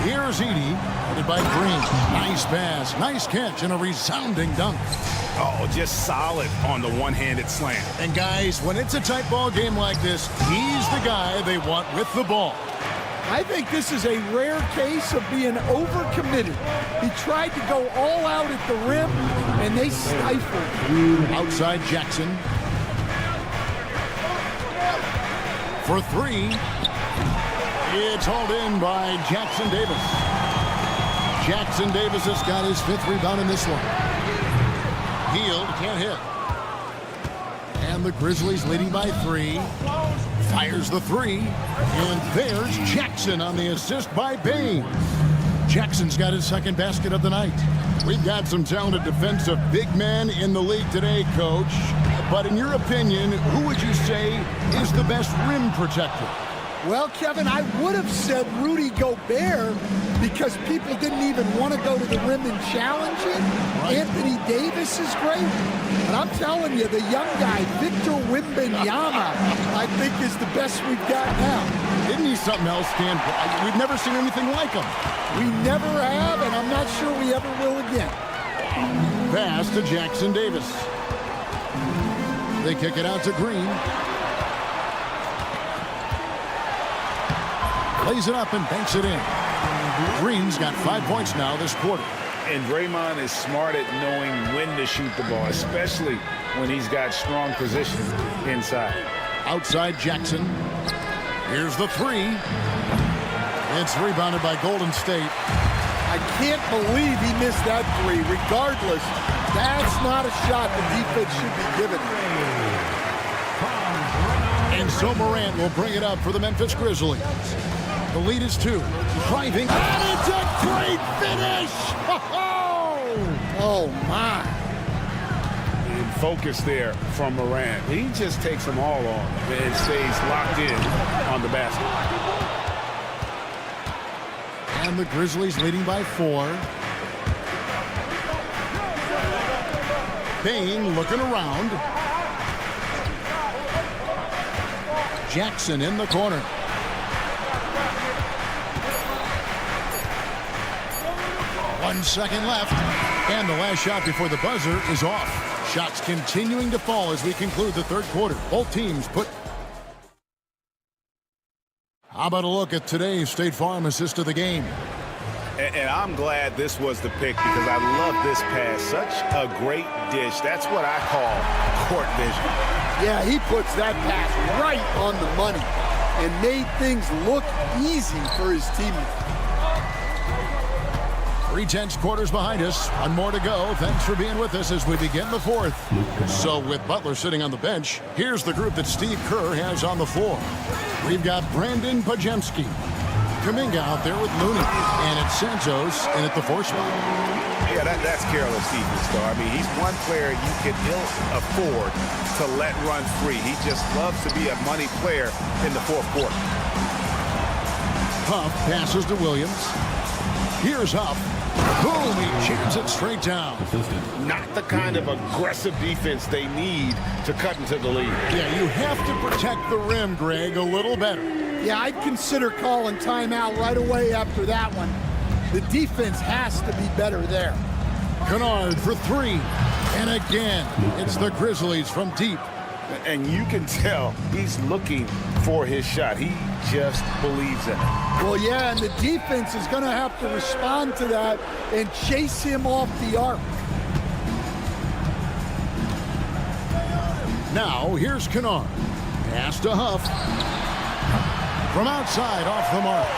Here's Edey, headed by Green. Nice pass, nice catch, and a resounding dunk. Oh, just solid on the one-handed slam. And guys, when it's a tight ball game like this, he's the guy they want with the ball. I think this is a rare case of being overcommitted. He tried to go all out at the rim, and they stifled. Outside Jackson. For 3. It's hauled in by Jackson Davis. Jackson Davis has got his 5th rebound in this one. Healed, can't hit. And the Grizzlies leading by 3. Fires the 3. And there's Jackson on the assist by Bane. Jackson's got his 2nd basket of the night. We've got some talented defensive big men in the league today, Coach. But in your opinion, who would you say is the best rim protector? Well, Kevin, I would have said Rudy Gobert because people didn't even want to go to the rim and challenge it. Right. Anthony Davis is great. But I'm telling you, the young guy, Victor Wembanyama, I think is the best we've got now. Isn't he something else, Dan? We've never seen anything like him. We never have, and I'm not sure we ever will again. Pass to Jackson Davis. They kick it out to Green. Lays it up and banks it in. Green's got 5 points now this quarter. And Draymond is smart at knowing when to shoot the ball, especially when he's got strong position inside. Outside Jackson. Here's the 3. It's rebounded by Golden State. I can't believe he missed that three. Regardless, that's not a shot the defense should be given. And so Morant will bring it up for the Memphis Grizzlies. The lead is 2. Driving. And it's a great finish! Oh, my. And focus there from Morant. He just takes them all on and stays locked in on the basket. And the Grizzlies leading by 4. Bain looking around. Jackson in the corner. One second left. And the last shot before the buzzer is off. Shots continuing to fall as we conclude the third quarter. Both teams put... How about a look at today's State Farm assist of the game? And I'm glad this was the pick because I love this pass. Such a great dish. That's what I call court vision. Yeah, he puts that pass right on the money and made things look easy for his teammates. 3/10 quarters behind us. One more to go. Thanks for being with us as we begin the fourth. So with Butler sitting on the bench, here's the group that Steve Kerr has on the floor. We've got Brandon Pajemski. Kuminga out there with Looney. And it's Santos in at the 4 spot. Yeah, that's careless defense, though. I mean, he's one player you can ill afford to let run free. He just loves to be a money player in the fourth quarter. Huff passes to Williams. Here's Huff. Boom, he jams it straight down. Not the kind of aggressive defense they need to cut into the lead. Yeah, you have to protect the rim, Greg, a little better. Yeah, I'd consider calling timeout right away after that one. The defense has to be better there. Kennard for 3. And again, it's the Grizzlies from deep. And you can tell he's looking for his shot. He just believes in it. Well, yeah, and the defense is going to have to respond to that and chase him off the arc. Now, here's Kennard. Pass to Huff. From outside, off the mark.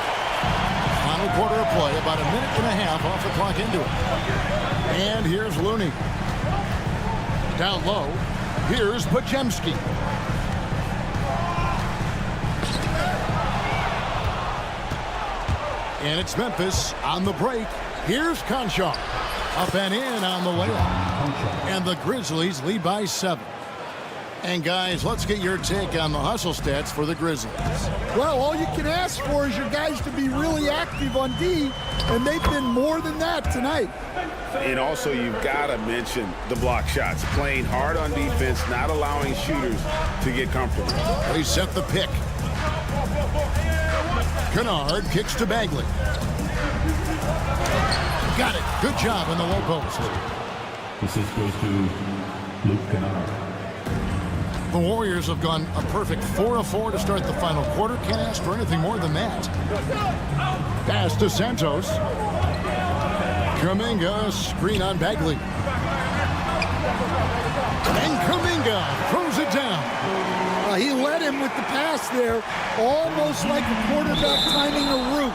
Final quarter of play, about a minute and a half off the clock into it. And here's Looney. Down low, here's Pajemski. And it's Memphis on the break. Here's Conchar. Up and in on the layup. And the Grizzlies lead by 7. And guys, let's get your take on the hustle stats for the Grizzlies. Well, all you can ask for is your guys to be really active on D, and they've been more than that tonight. And also, you've got to mention the block shots. Playing hard on defense, not allowing shooters to get comfortable. They set the pick. Kennard kicks to Bagley. Got it. Good job in the low post. Assist goes to Luke Kennard. The Warriors have gone a perfect 4 of 4 to start the final quarter. Can't ask for anything more than that. Pass to Santos. Kuminga, screen on Bagley. And Kuminga throws it down. He led him with the pass there, almost like a quarterback timing a route.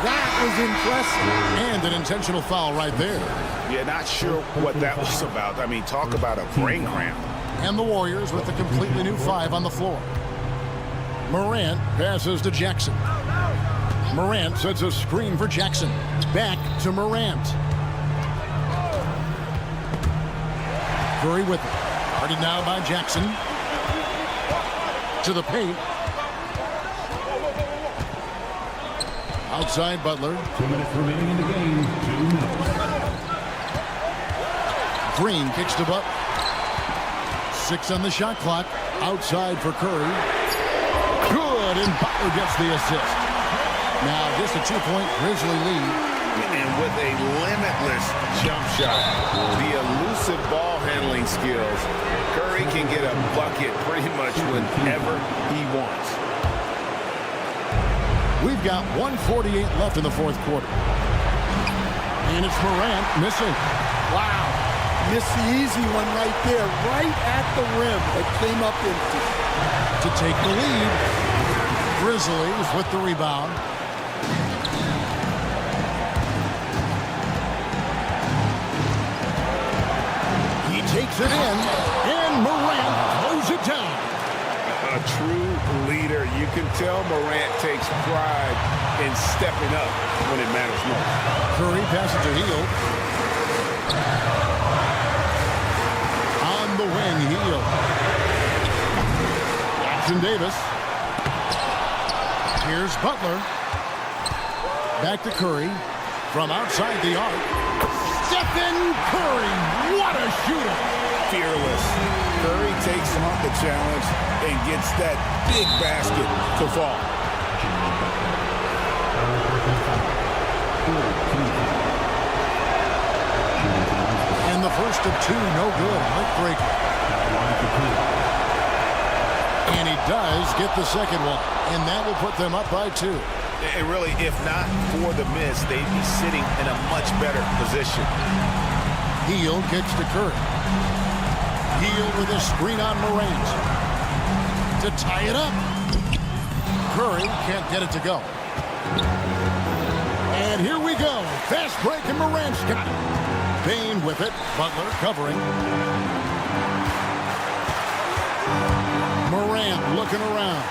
That was impressive. And an intentional foul right there. Yeah, not sure what that was about. I mean, talk about a brain cramp. And the Warriors with a completely new 5 on the floor. Morant passes to Jackson. Morant sets a screen for Jackson. Back to Morant. Curry with it. Guarded now by Jackson. To the paint. Outside Butler. 2 minutes remaining in the game. 2 minutes. Green kicks to Butler. 6 on the shot clock. Outside for Curry. Good, and Butler gets the assist. Now just a 2-point Grizzly lead. And with a limitless jump shot, the elusive ball handling skills, Curry can get a bucket pretty much whenever he wants. We've got 1:48 left in the fourth quarter. And it's Morant missing. Wow. Missed the easy one right there, right at the rim, but came up empty. To take the lead. Grizzlies with the rebound. You can tell Morant takes pride in stepping up when it matters most. Curry passes to Hield. On the wing, Hield. Jackson Davis. Here's Butler. Back to Curry. From outside the arc. Stephen Curry. What a shooter. Fearless. Curry takes on the challenge and gets that big basket to fall. And the first of two, no good. Heartbreaker. And he does get the second one. And that will put them up by 2. And really, if not for the miss, they'd be sitting in a much better position. Hield kicks to Curry. Hield with a screen on Morant. To tie it up. Curry can't get it to go. And here we go. Fast break and Morant's got it. Payne with it. Butler covering. Morant looking around.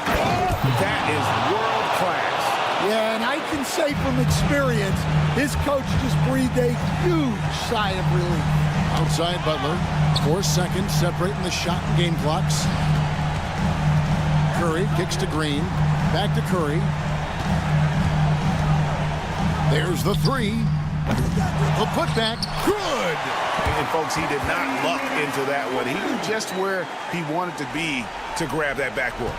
That is world class. Yeah, and I can say from experience, his coach just breathed a huge sigh of relief. Outside Butler. 4 seconds separating the shot and game clocks. Curry kicks to Green. Back to Curry. There's the 3. The putback. Good. And folks, he did not luck into that one. He knew just where he wanted to be to grab that backboard.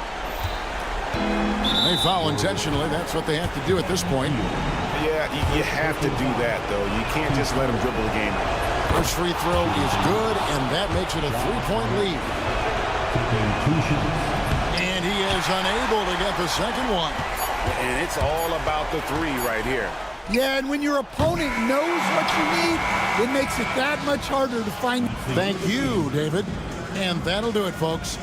They foul intentionally. That's what they have to do at this point. Yeah, you have to do that, though. You can't just let him dribble the game. First free throw is good, and that makes it a 3-point lead. And he is unable to get the second one. And it's all about the 3 right here. Yeah, and when your opponent knows what you need, it makes it that much harder to find. Thank you, David. And that'll do it, folks.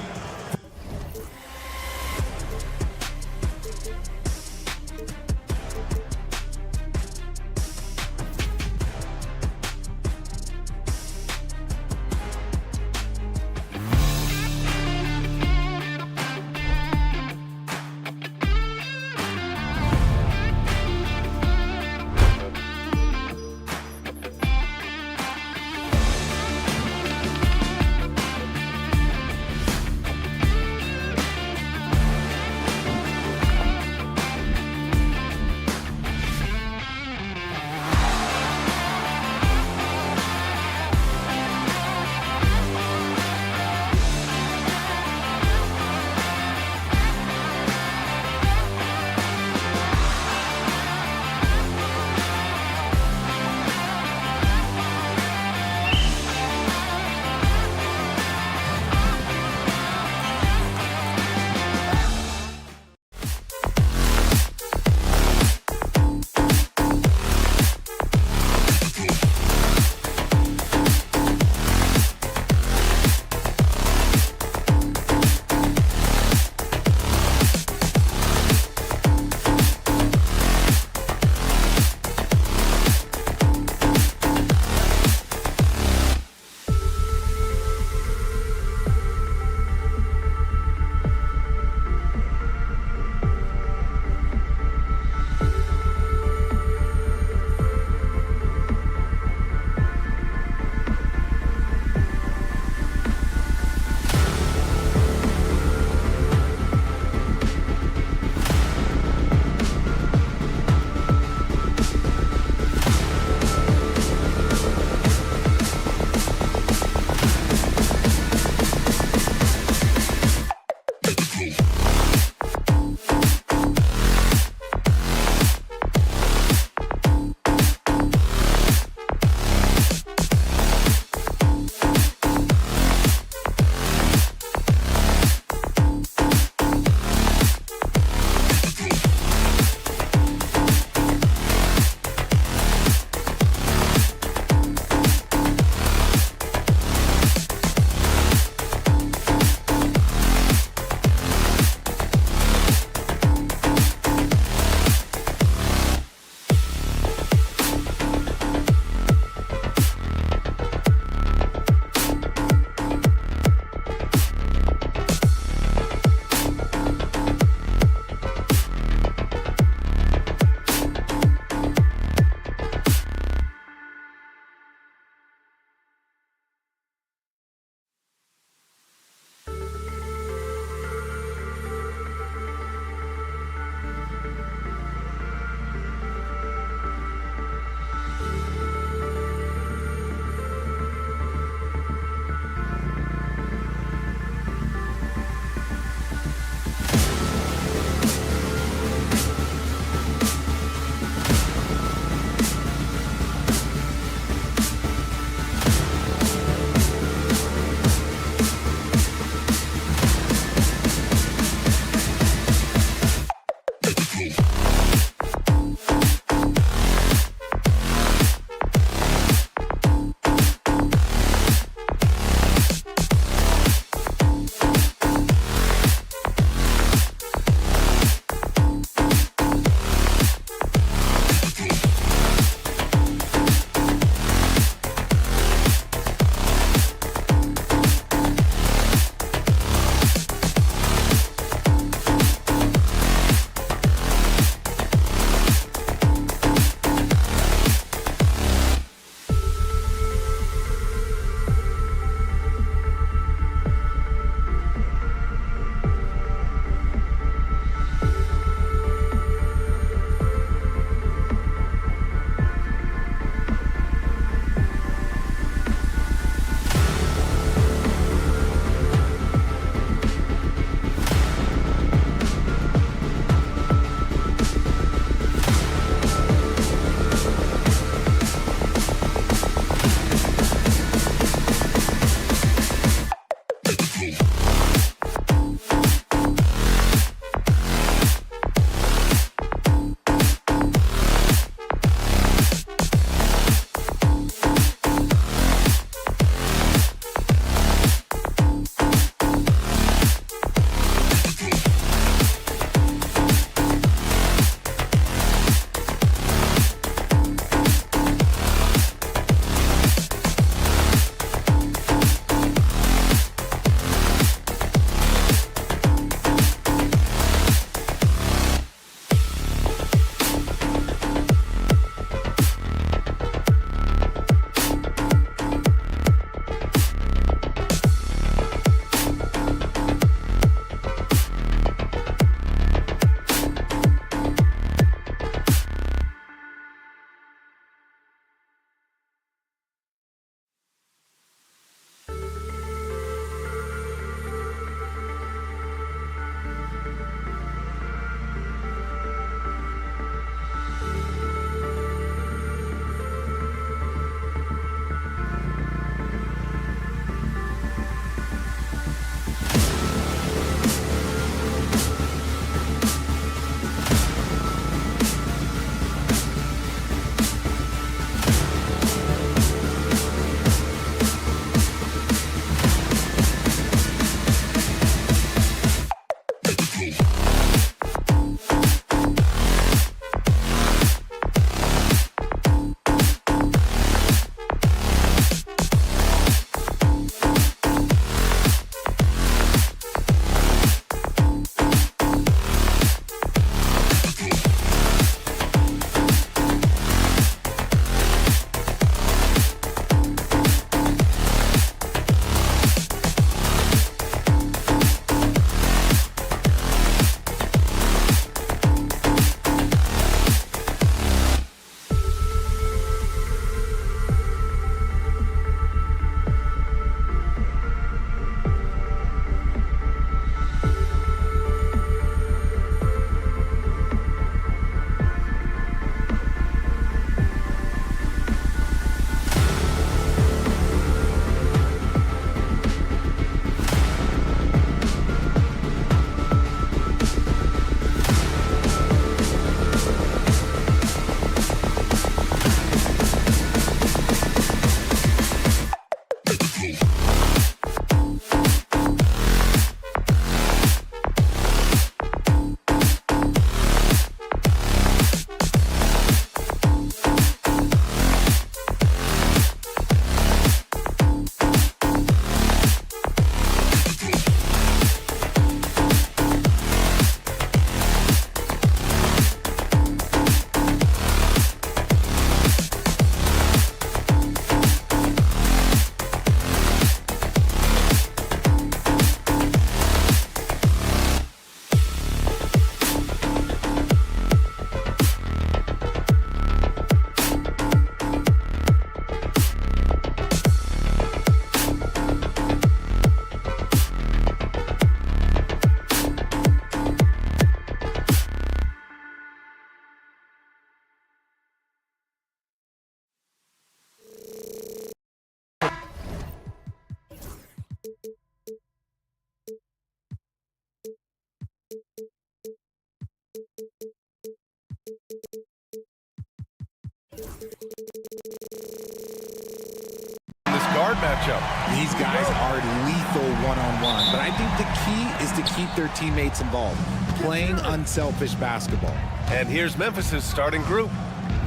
This guard matchup. These guys are lethal one-on-one, but I think the key is to keep their teammates involved, playing unselfish basketball. And here's Memphis's starting group.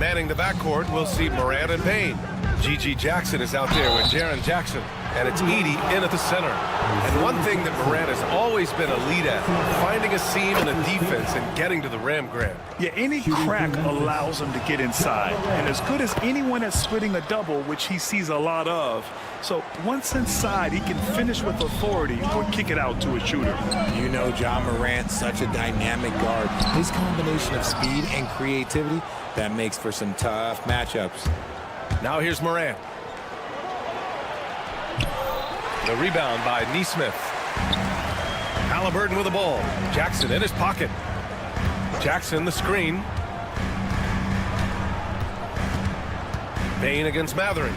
Manning the backcourt, we'll see Morant and Payne. G.G. Jackson is out there with Jaren Jackson, and it's Edey in at the center. And one thing that Morant has always been elite at, finding a seam in a defense and getting to the rim, Grant. Yeah, any crack allows him to get inside. And as good as anyone at splitting a double, which he sees a lot of. So once inside, he can finish with authority or kick it out to a shooter. You know John Morant, such a dynamic guard. His combination of speed and creativity, that makes for some tough matchups. Now here's Morant. The rebound by Nesmith. Halliburton with the ball. Jackson in his pocket. Jackson the screen. Payne against Matherin.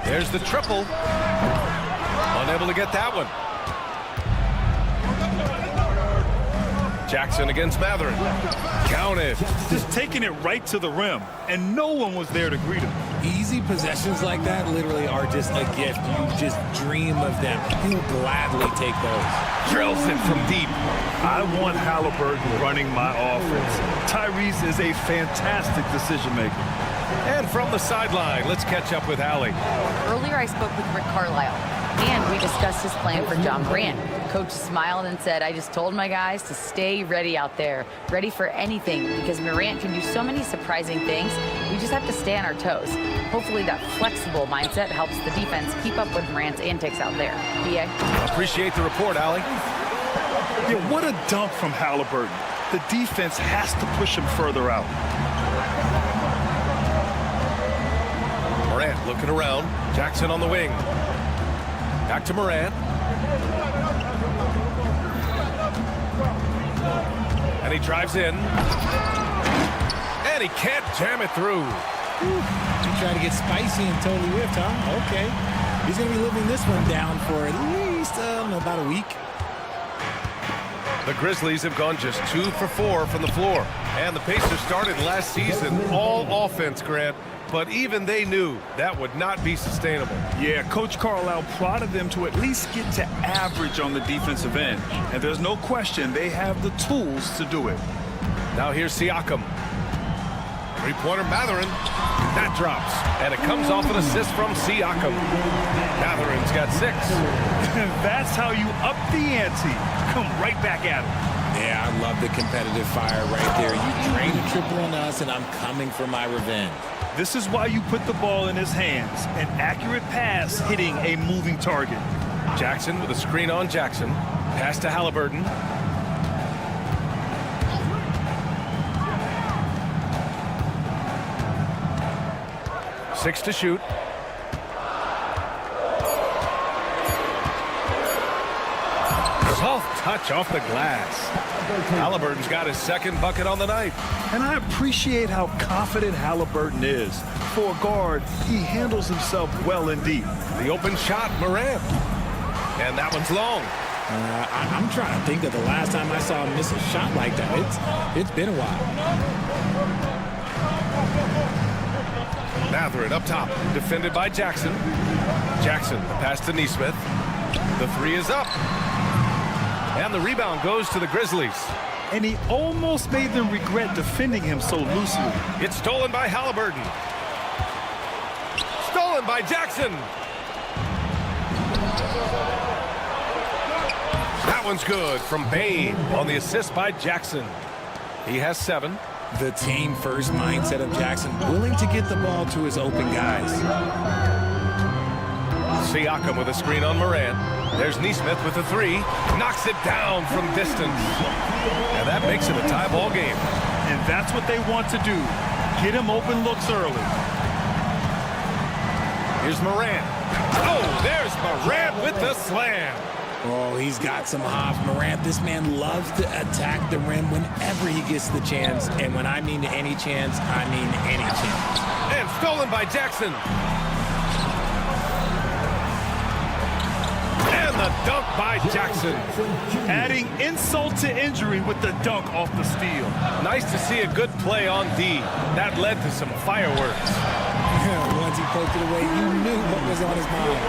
There's the triple. Unable to get that one. Jackson against Matherin. Counted. Just taking it right to the rim, and no one was there to greet him. Easy possessions like that literally are just a gift. You just dream of them. He'll gladly take those. Drills it from deep. I want Halliburton running my offense. Tyrese is a fantastic decision maker. And from the sideline, let's catch up with Allie. Earlier, I spoke with Rick Carlisle, and we discussed his plan for John Morant. Coach smiled and said, I just told my guys to stay ready out there, ready for anything, because Morant can do so many surprising things. We just have to stay on our toes. Hopefully that flexible mindset helps the defense keep up with Morant's antics out there. B.A. Appreciate the report, Allie. Yeah, what a dunk from Halliburton. The defense has to push him further out. Morant looking around. Jackson on the wing. Back to Morant. And he drives in. And he can't jam it through. He tried to get spicy and totally whiffed, huh? Okay. He's going to be living this one down for at least, about a week. The Grizzlies have gone just 2 for 4 from the floor. And the Pacers started last season all offense, Grant. But even they knew that would not be sustainable. Yeah, Coach Carlisle prodded them to at least get to average on the defensive end. And there's no question they have the tools to do it. Now here's Siakam. Three-pointer Matherin. That drops. And it comes off an assist from Siakam. Matherin's got 6. That's how you up the ante. Come right back at him. Yeah, I love the competitive fire right there. You drain a triple on us, and I'm coming for my revenge. This is why you put the ball in his hands. An accurate pass hitting a moving target. Jackson with a screen on Jackson. Pass to Halliburton. Six to shoot. Soft touch off the glass. Halliburton's got his second bucket on the night. And I appreciate how confident Halliburton is. For a guard, he handles himself well and deep. The open shot, Morant. And that one's long. I'm trying to think of the last time I saw him miss a shot like that. It's been a while. Matherin up top, defended by Jackson. Jackson, the pass to Nesmith. The three is up. And the rebound goes to the Grizzlies. And he almost made them regret defending him so loosely. It's stolen by Halliburton. Stolen by Jackson. That one's good from Payne on the assist by Jackson. He has 7. The team-first mindset of Jackson, willing to get the ball to his open guys. Siakam with a screen on Morant. There's Nesmith with a 3. Knocks it down from distance. And that makes it a tie ball game. And that's what they want to do. Get him open looks early. Here's Morant. Oh, there's Morant with the slam. Oh, he's got some hops. Morant, this man loves to attack the rim whenever he gets the chance. And when I mean any chance, I mean any chance. And stolen by Jackson. And And the dunk by Jackson. Adding insult to injury with the dunk off the steal. Nice to see a good play on D. That led to some fireworks. Once he poked it away, you knew what was on his mind.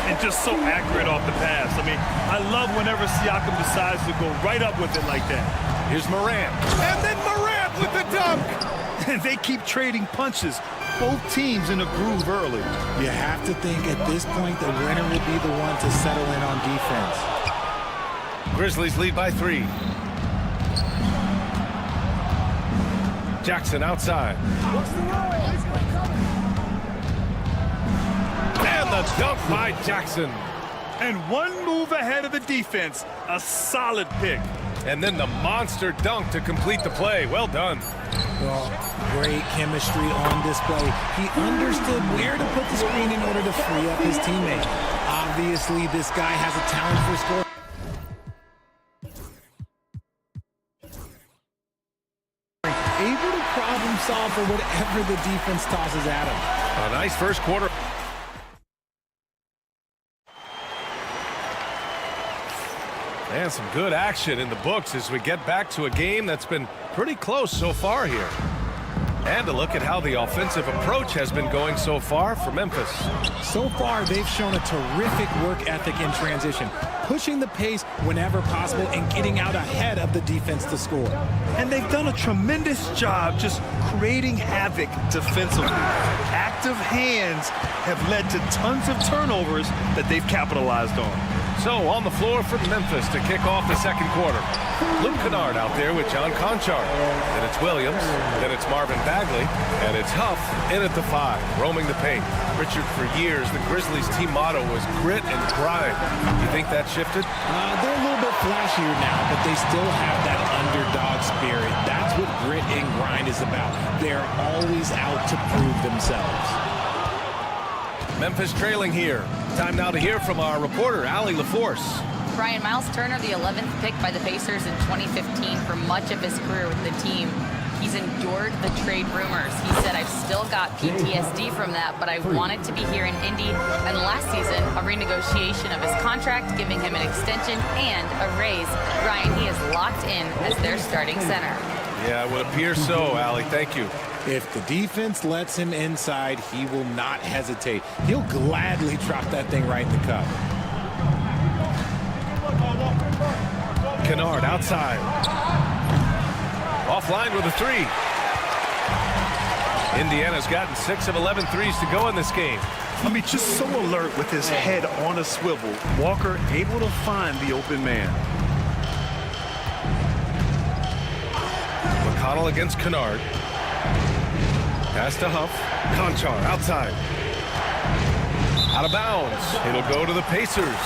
And just so accurate off the pass. I mean, I love whenever Siakam decides to go right up with it like that. Here's Morant. And then Morant with the dunk. And they keep trading punches. Both teams in a groove early. You have to think at this point the winner will be the one to settle in on defense. Grizzlies lead by 3. Jackson outside. And the dunk by Jackson. And one move ahead of the defense. A solid pick. And then the monster dunk to complete the play. Well done. Well, great chemistry on display. He understood where to put the screen in order to free up his teammate. Obviously, this guy has a talent for scoring. Able to problem solve for whatever the defense tosses at him. A nice first quarter. And some good action in the books as we get back to a game that's been pretty close so far here. And a look at how the offensive approach has been going so far for Memphis. So far, they've shown a terrific work ethic in transition, pushing the pace whenever possible and getting out ahead of the defense to score. And they've done a tremendous job just creating havoc defensively. Active hands have led to tons of turnovers that they've capitalized on. So on the floor for Memphis to kick off the second quarter. Luke Kennard out there with John Conchar. Then it's Williams. Then it's Marvin Bagley. And it's Huff in at the 5, roaming the paint. Richard, for years, the Grizzlies team motto was grit and grind. You think that shifted? They're a little bit flashier now, but they still have that underdog spirit. That's what grit and grind is about. They're always out to prove themselves. Memphis trailing here. Time now to hear from our reporter, Allie LaForce. Brian, Miles Turner, the 11th pick by the Pacers in 2015 for much of his career with the team. He's endured the trade rumors. He said, I've still got PTSD from that, but I wanted to be here in Indy. And last season, a renegotiation of his contract, giving him an extension and a raise. Brian, he is locked in as their starting center. Yeah, it would appear so, Allie. Thank you. If the defense lets him inside, he will not hesitate. He'll gladly drop that thing right in the cup. Kennard outside. Offline with a 3. Indiana's gotten 6 of 11 threes to go in this game. I mean, just so alert with his head on a swivel. Walker able to find the open man. McConnell against Kennard. Pass to Huff. Conchar outside. Out of bounds. It'll go to the Pacers.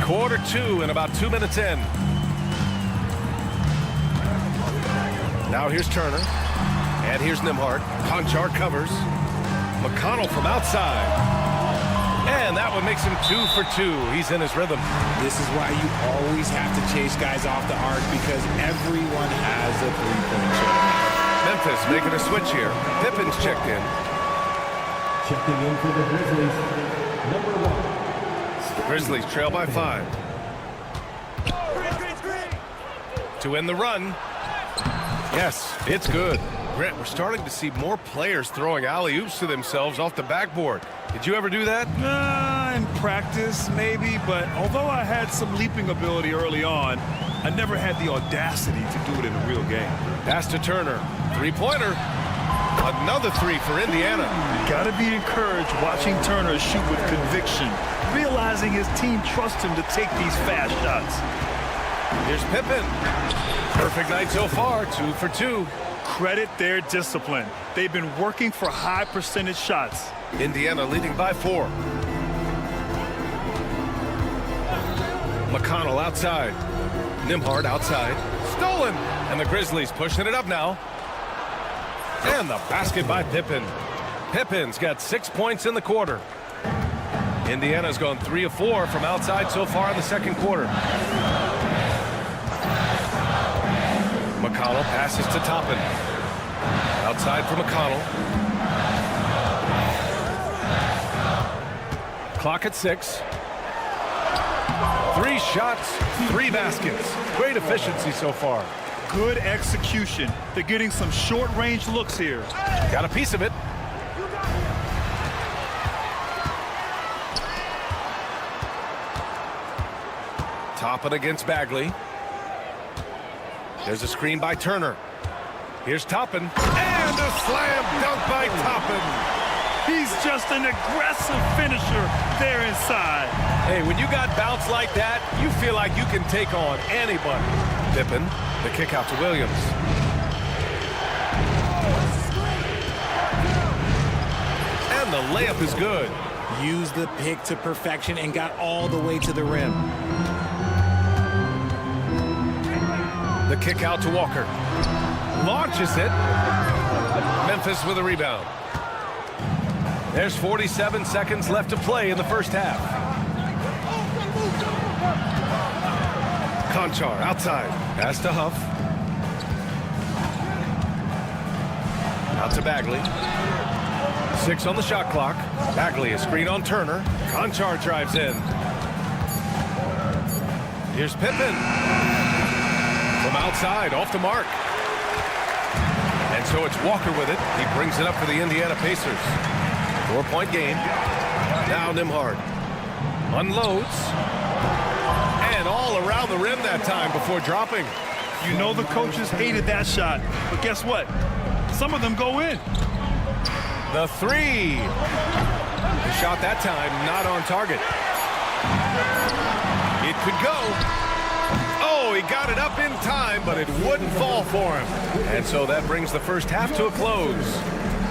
Quarter 2 and about 2 minutes in. Now here's Turner. And here's Nembhard. Conchar covers. McConnell from outside. And that one makes him 2 for 2. He's in his rhythm. This is why you always have to chase guys off the arc, because everyone has a three-point shot. Memphis making a switch here. Pippen's checked in. Checking in for the Grizzlies, number 1. Grizzlies trail by 5. To end the run. Yes, it's good. Grant, we're starting to see more players throwing alley-oops to themselves off the backboard. Did you ever do that? In practice, maybe, but although I had some leaping ability early on, I never had the audacity to do it in a real game. Pass to Turner. Three-pointer. Another 3 for Indiana. Got to be encouraged watching Turner shoot with conviction, realizing his team trusts him to take these fast shots. Here's Pippen. Perfect night so far, 2 for 2. Credit their discipline. They've been working for high percentage shots. Indiana leading by 4. McConnell outside. Nembhard outside. Stolen. And the Grizzlies pushing it up now. And the basket by Pippen. Pippen's got 6 points in the quarter. Indiana's gone 3 of 4 from outside so far in the second quarter. McConnell passes to Toppin. Outside for McConnell. Clock at 6. 3 shots, 3 baskets. Great efficiency so far. Good execution. They're getting some short-range looks here. Got a piece of it. Toppin against Bagley. There's a screen by Turner. Here's Toppin. And a slam dunk by Toppin. He's just an aggressive finisher there inside. Hey, when you got bounce like that, you feel like you can take on anybody. Pippen, the kick out to Williams. And the layup is good. Used the pick to perfection and got all the way to the rim. The kick out to Walker. Launches it. Memphis with a rebound. There's 47 seconds left to play in the first half. Conchar outside. Pass to Huff. Out to Bagley. 6 on the shot clock. Bagley, a screen on Turner. Conchar drives in. Here's Pippen. From outside, off the mark. And so it's Walker with it. He brings it up for the Indiana Pacers. 4-point game. Now Nembhard unloads. And all around the rim that time before dropping. You know the coaches hated that shot. But guess what? Some of them go in. The 3. The shot that time not on target. It could go. Oh, he got it up in time, but it wouldn't fall for him. And so that brings the first half to a close.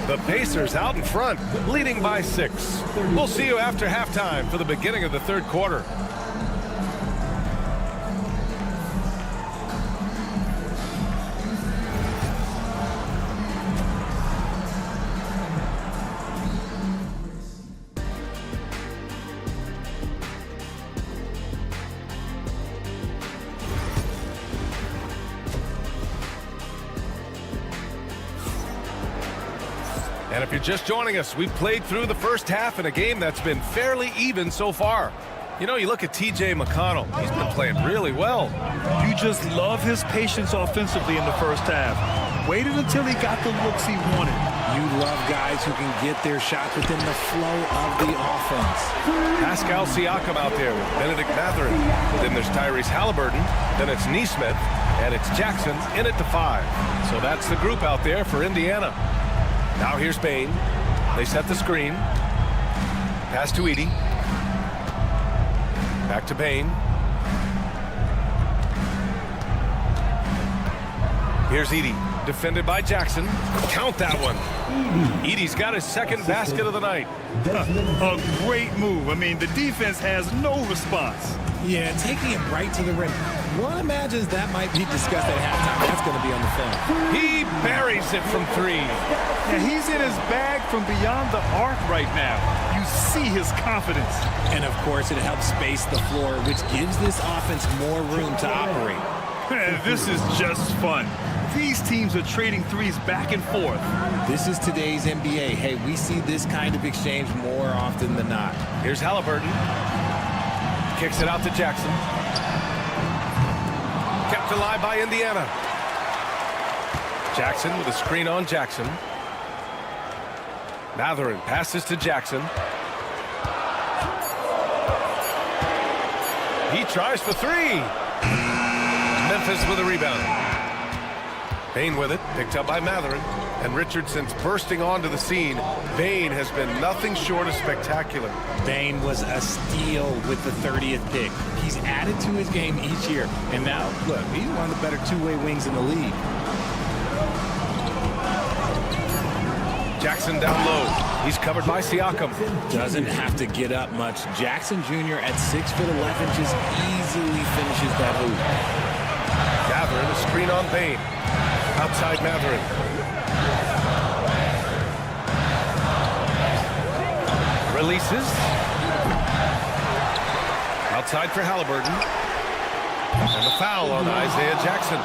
The Pacers out in front, leading by 6. We'll see you after halftime for the beginning of the third quarter. And if you're just joining us, we've played through the first half in a game that's been fairly even so far. You know, you look at T.J. McConnell. He's been playing really well. You just love his patience offensively in the first half. Waited until he got the looks he wanted. You love guys who can get their shots within the flow of the offense. Pascal Siakam out there with Benedict Mathurin. Then there's Tyrese Halliburton. Then it's Nesmith. And it's Jackson in at the 5. So that's the group out there for Indiana. Now here's Bane. They set the screen. Pass to Edey. Back to Bane. Here's Edey. Defended by Jackson. Count that one. Edey's got his second basket of the night. A great move. I mean, the defense has no response. Yeah, taking it right to the rim. One imagines that might be discussed at halftime. That's going to be on the film. He buries it from 3. Yeah, he's in his bag from beyond the arc right now. You see his confidence. And, of course, it helps space the floor, which gives this offense more room to operate. This is just fun. These teams are trading threes back and forth. This is today's NBA. Hey, we see this kind of exchange more often than not. Here's Halliburton. Kicks it out to Jackson. Kept alive by Indiana. Jackson with a screen on Jackson. Mathurin passes to Jackson. He tries for 3. Memphis with a rebound. Bane with it, picked up by Mathurin. And Richardson's bursting onto the scene. Bane has been nothing short of spectacular. Bane was a steal with the 30th pick. He's added to his game each year. And now, look, he's one of the better two-way wings in the league. Jackson down low. He's covered by Siakam. Doesn't have to get up much. Jackson Jr. at 6'11" just easily finishes that hoop. Mathurin, a screen on Bane. Outside Mathurin. Releases. Outside for Halliburton. And a foul on Isaiah Jackson.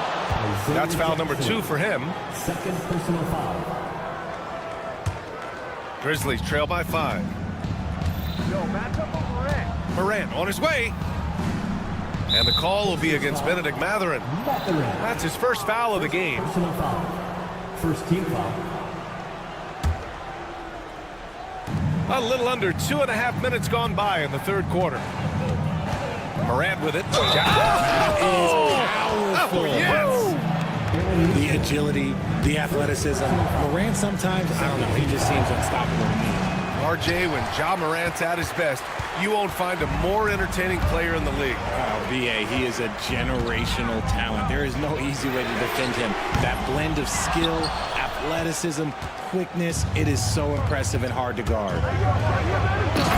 That's foul number 2 for him. Second personal foul. Grizzlies trail by 5. Morant on his way. And the call will be against Benedict Mathurin. That's his first foul of the game. Personal foul. First team foul. A little under 2.5 minutes gone by in the third quarter. Morant with it. Powerful. Yes. The agility, the athleticism. Morant sometimes, I don't know, he just seems unstoppable to me. RJ, when Ja Morant's at his best, you won't find a more entertaining player in the league. Oh, BA, he is a generational talent. There is no easy way to defend him. That blend of skill, athleticism, quickness, it is so impressive and hard to guard.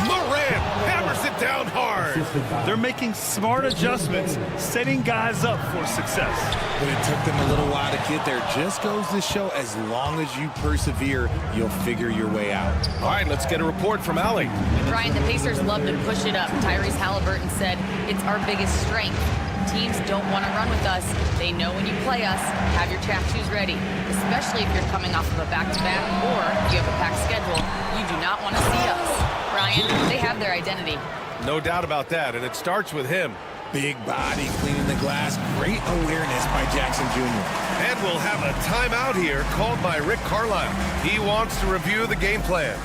Morant hammers it down hard. They're making smart adjustments, setting guys up for success. But it took them a little while to get there. Just goes to show, as long as you persevere, you'll figure your way out. All right, let's get a report from Allie. Brian, the Pacers love to push it up. Tyrese Halliburton said, it's our biggest strength. Teams don't want to run with us. They know when you play us, have your track shoes ready, especially if you're coming off of a back-to-back or if you have a packed schedule. You do not want to see us. Brian, they have their identity. No doubt about that, and it starts with him. Big body, cleaning the glass, great awareness by Jackson Jr. And we'll have a timeout here called by Rick Carlisle. He wants to review the game plan.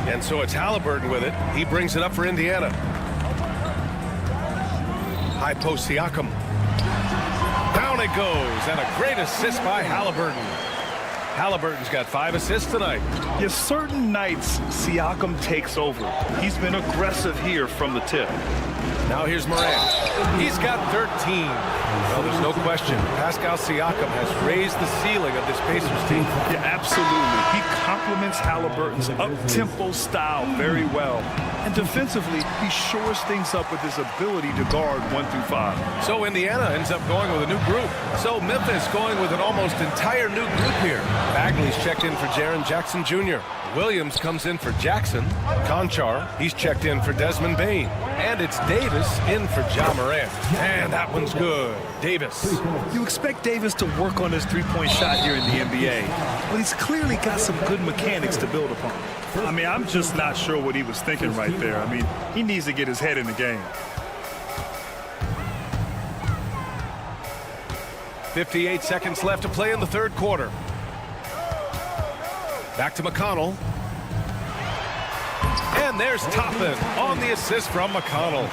And so it's Halliburton with it. He brings it up for Indiana. High post Siakam. Down it goes, and a great assist by Halliburton. Halliburton's got 5 assists tonight. Yes, certain nights, Siakam takes over. He's been aggressive here from the tip. Now here's Morant. He's got 13. Well, there's no question. Pascal Siakam has raised the ceiling of this Pacers team. Yeah, absolutely. He complements Halliburton's up-tempo style very well. And defensively, he shores things up with his ability to guard 1 through 5. So Indiana ends up going with a new group. So Memphis going with an almost entire new group here. Bagley's checked in for Jaren Jackson Jr. Williams comes in for Jackson. Conchar, he's checked in for Desmond Bane. And it's Davis in for Ja Morant. And that one's good. Davis. You expect Davis to work on his three-point shot here in the NBA, but he's clearly got some good mechanics to build upon. I mean, I'm just not sure what he was thinking right there. I mean, he needs to get his head in the game. 58 seconds left to play in the third quarter. Back to McConnell. And there's Toppin on the assist from McConnell.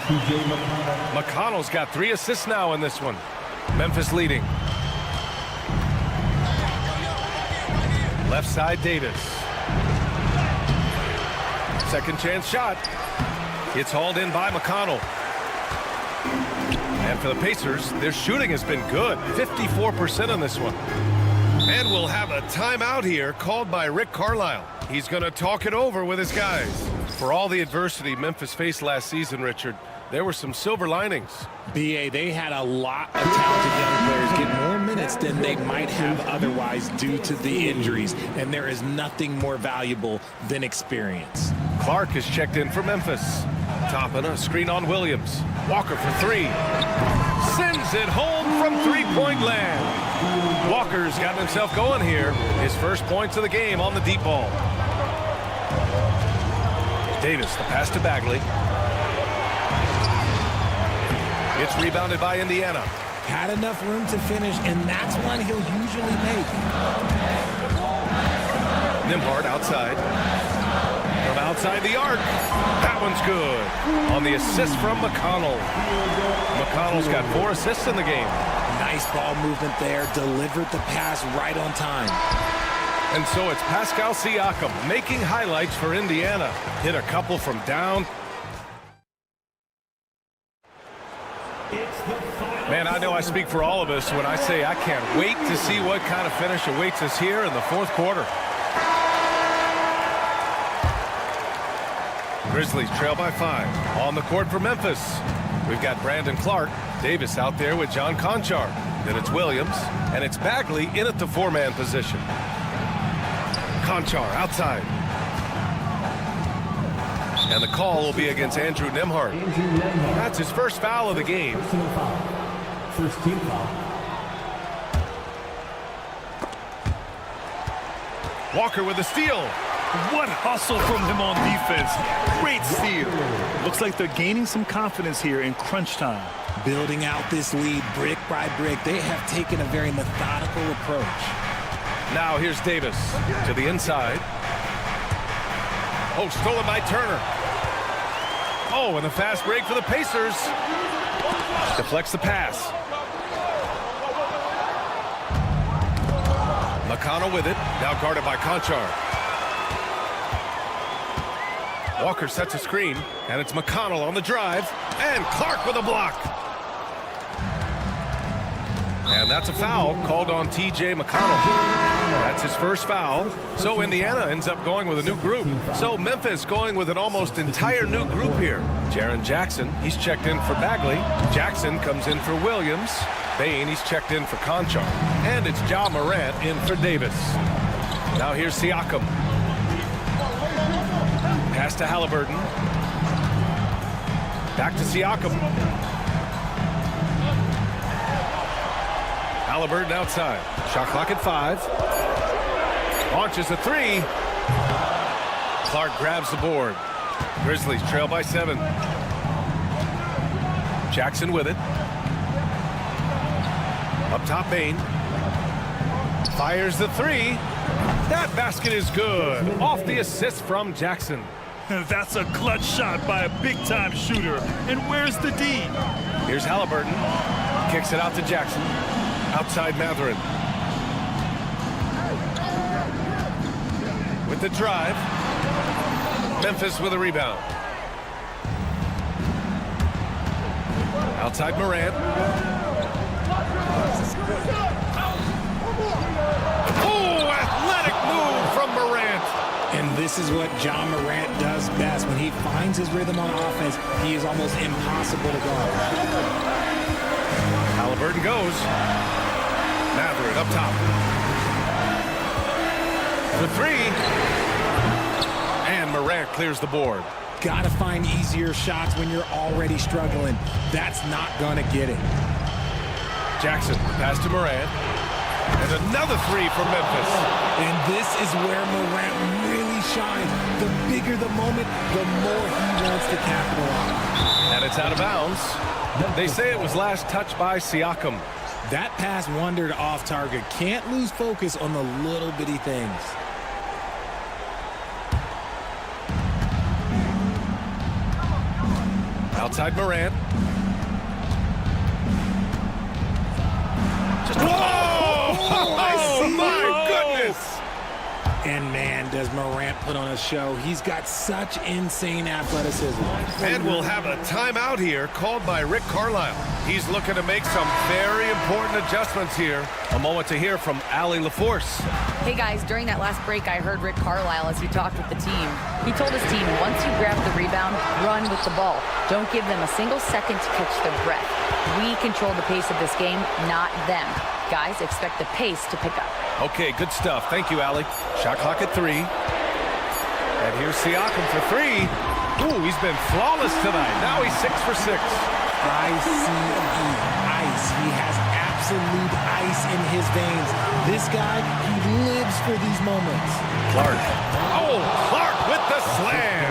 McConnell's got 3 assists now in this one. Memphis leading. Left side, Davis. Second chance shot. It's hauled in by McConnell. And for the Pacers, their shooting has been good. 54% on this one. And we'll have a timeout here called by Rick Carlisle. He's going to talk it over with his guys. For all the adversity Memphis faced last season, Richard, there were some silver linings. BA, they had a lot of talented young players get more minutes than they might have otherwise due to the injuries. And there is nothing more valuable than experience. Clark is checked in for Memphis. Toppin, a screen on Williams. Walker for 3. Sends it home from three-point land. Walker's gotten himself going here. His first points of the game on the deep ball. Davis, the pass to Bagley. It's rebounded by Indiana. Had enough room to finish, and that's one he'll usually make. Nembhard outside. From outside the arc. That one's good. On the assist from McConnell. McConnell's got 4 assists in the game. Nice ball movement there. Delivered the pass right on time. And so it's Pascal Siakam making highlights for Indiana. Hit a couple from down. Man, I know I speak for all of us when I say I can't wait to see what kind of finish awaits us here in the fourth quarter. Grizzlies trail by 5. On the court for Memphis. We've got Brandon Clark. Davis out there with John Conchar. Then it's Williams. And it's Bagley in at the 4-man position. Conchar outside. And the call will be against Andrew Nembhard. That's his first foul of the game. Personal foul. First team foul. Walker with a steal. What hustle from him on defense. Great steal. Looks like they're gaining some confidence here in crunch time. Building out this lead brick by brick. They have taken a very methodical approach. Now here's Davis to the inside. Oh, stolen by Turner. Oh, and the fast break for the Pacers. Deflects the pass. McConnell with it. Now guarded by Conchar. Walker sets a screen, and it's McConnell on the drive. And Clark with a block. And that's a foul called on T.J. McConnell. That's his first foul. So Indiana ends up going with a new group. So Memphis going with an almost entire new group here. Jaren Jackson, he's checked in for Bagley. Jackson comes in for Williams. Bain, he's checked in for Conchar. And it's Ja Morant in for Davis. Now here's Siakam. Pass to Halliburton. Back to Siakam. Halliburton outside. Shot clock at 5. Launches a 3. Clark grabs the board. Grizzlies trail by 7. Jackson with it. Up top, Bain. Fires the 3. That basket is good. Off the assist from Jackson. That's a clutch shot by a big-time shooter. And where's the D? Here's Halliburton. Kicks it out to Jackson. Outside Mathurin. With the drive. Memphis with a rebound. Outside Morant. Oh, athletic move from Morant. And this is what Ja Morant does best. When he finds his rhythm on offense, he is almost impossible to guard. Halliburton goes. Mathurin up top. The 3. And Morant clears the board. Gotta find easier shots when you're already struggling. That's not gonna get it. Jackson, pass to Morant. And another 3 for Memphis. And this is where Morant really shines. The bigger the moment, the more he wants to capitalize. And it's out of bounds. They say it was last touched by Siakam. That pass wandered off target. Can't lose focus on the little bitty things. Outside Morant. Just oh my goodness! And man, does Morant put on a show. He's got such insane athleticism. And we'll have a timeout here called by Rick Carlisle. He's looking to make some very important adjustments here. A moment to hear from Allie LaForce. Hey guys, during that last break, I heard Rick Carlisle as he talked with the team. He told his team, once you grab the rebound, run with the ball. Don't give them a single second to catch their breath. We control the pace of this game, not them. Guys, expect the pace to pick up. Okay, good stuff. Thank you, Allie. Shot clock at 3. And here's Siakam for 3. Ooh, he's been flawless tonight. Now he's 6 for 6. I-C-E, ice. He has absolute ice in his veins. This guy, he lives for these moments. Clark. Oh, Clark with the slam.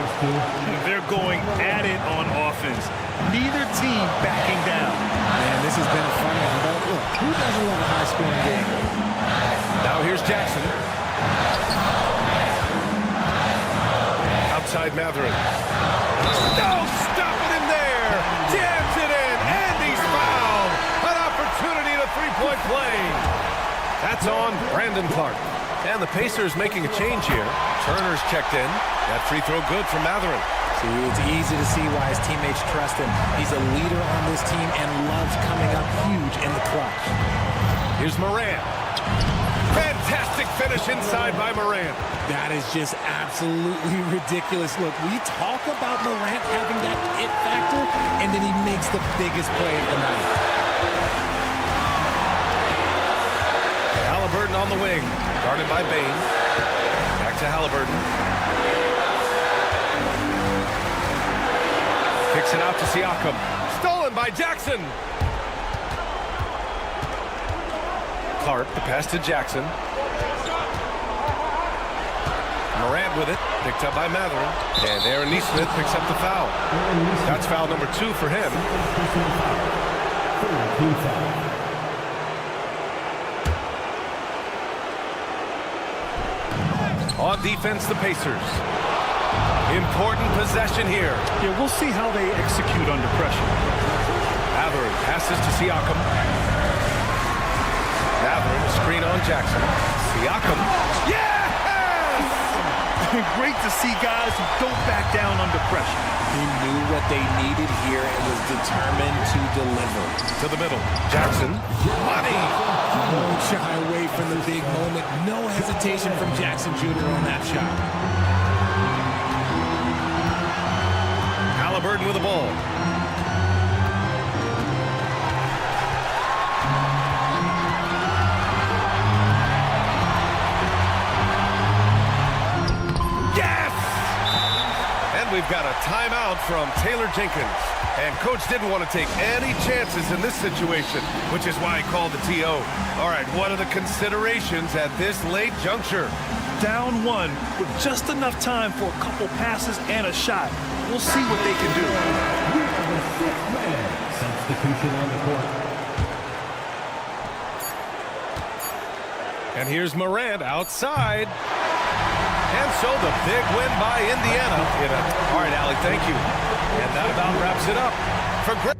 They're going at it on offense. Neither team backing down. Man, this has been a fun one. But look, who doesn't love a high-scoring game? Now here's Jackson. Outside Mathurin. No, stopping him there. Jams it in, and he's fouled. An opportunity to three-point play. That's on Brandon Clark. And the Pacers making a change here. Turner's checked in. That free throw good for Mathurin. See, it's easy to see why his teammates trust him. He's a leader on this team and loves coming up huge in the clutch. Here's Morant. Fantastic finish inside by Morant. That is just absolutely ridiculous. Look, we talk about Morant having that it factor, and then he makes the biggest play of the night. Halliburton on the wing, guarded by Bain. Back to Halliburton. Kicks it out to Siakam. Stolen by Jackson. Clark, the pass to Jackson. Morant with it, picked up by Mathurin, and Aaron Nesmith picks up the foul. That's foul number 2 for him. On defense, the Pacers. Important possession here. Yeah, we'll see how they execute under pressure. Mathurin passes to Siakam. Mathurin, a screen on Jackson. Siakam. Yes! Great to see guys who don't back down under pressure. He knew what they needed here and was determined to deliver. To the middle. Jackson. Money! Won't shy away from the big moment. No hesitation from Jackson Jr. on that shot. Halliburton with the ball. Yes! And we've got a timeout from Taylor Jenkins. And Coach didn't want to take any chances in this situation, which is why he called the TO. All right, what are the considerations at this late juncture? Down 1 with just enough time for a couple passes and a shot. We'll see what they can do. We have a 6-man substitution on the court. And here's Morant outside. And so the big win by Indiana. All right, Allie, thank you. And that about wraps it up for Grizzlies.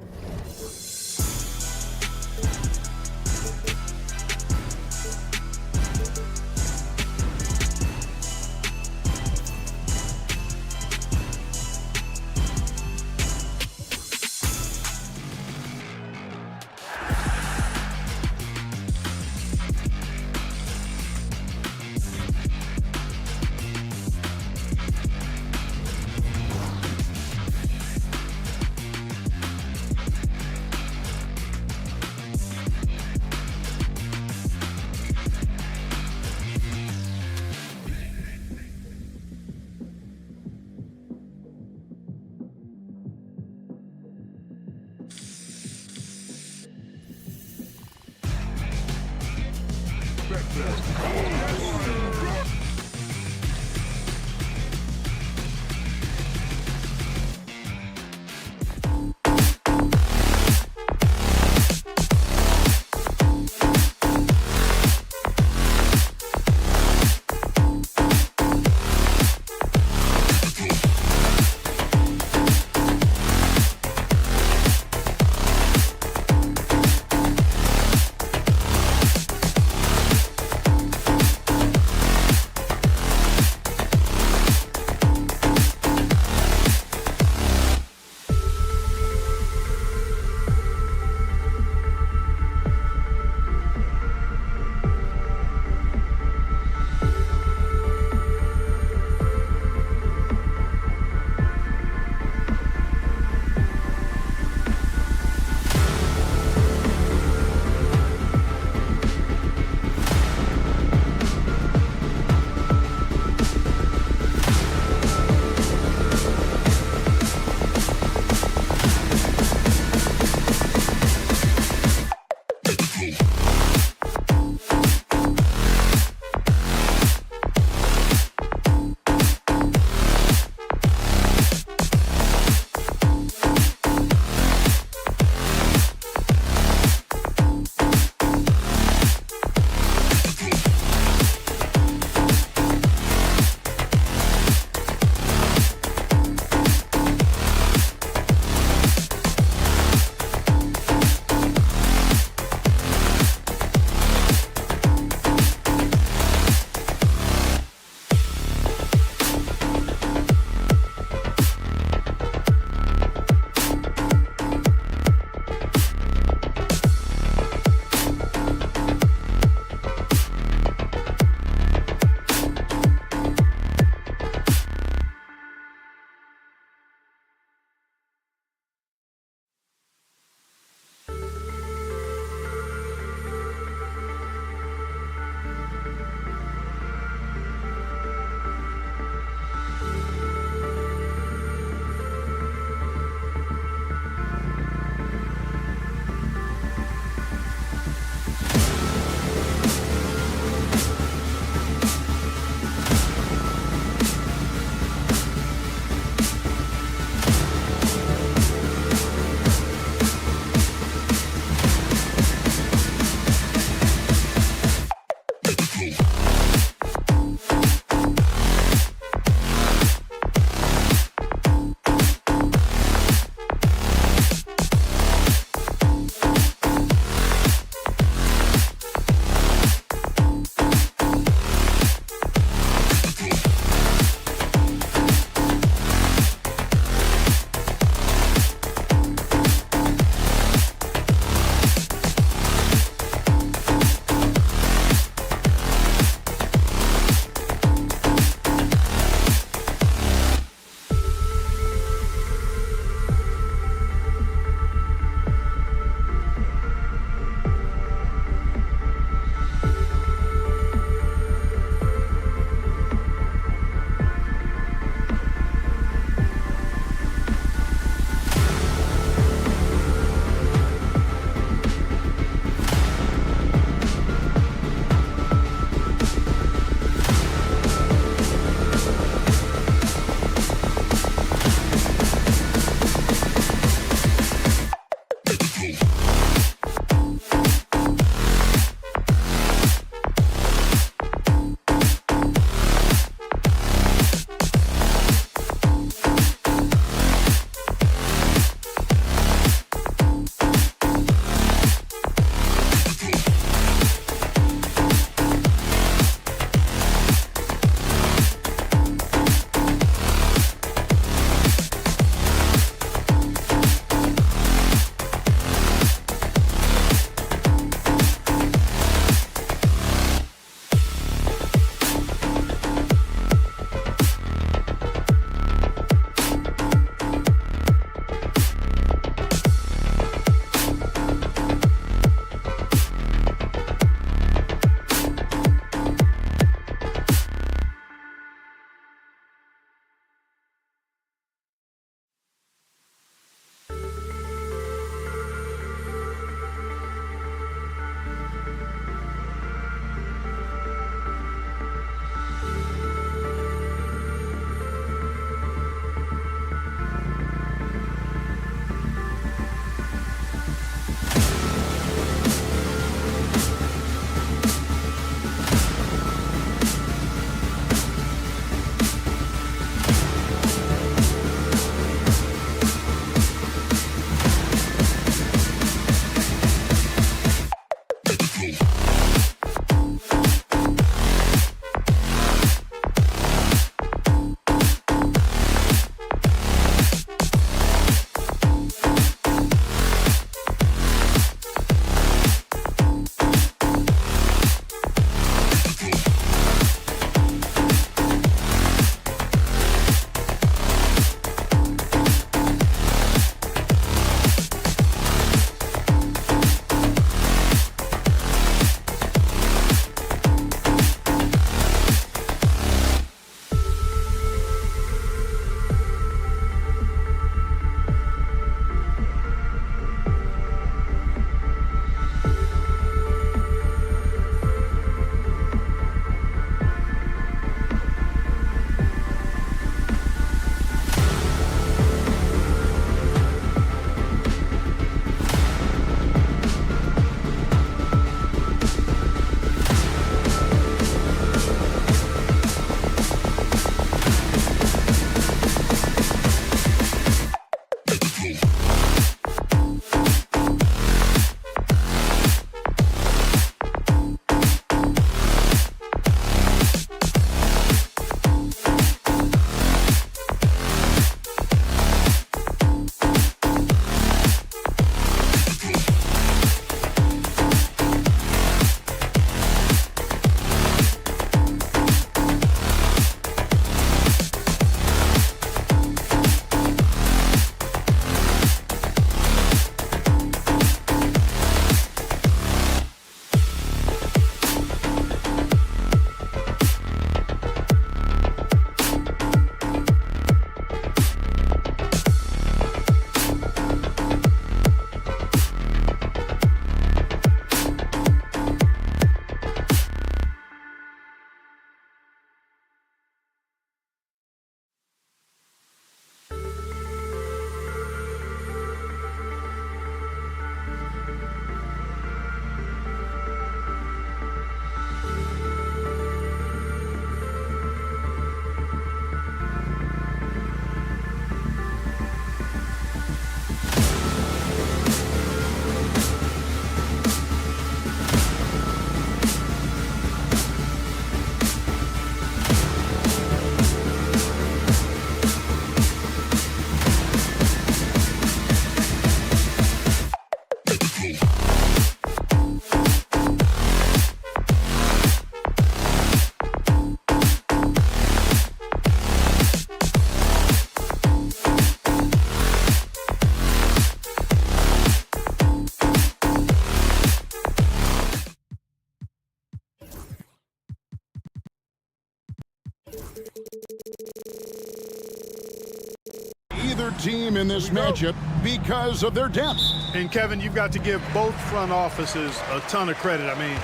Either team in this matchup because of their depth. And Kevin, you've got to give both front offices a ton of credit. I mean,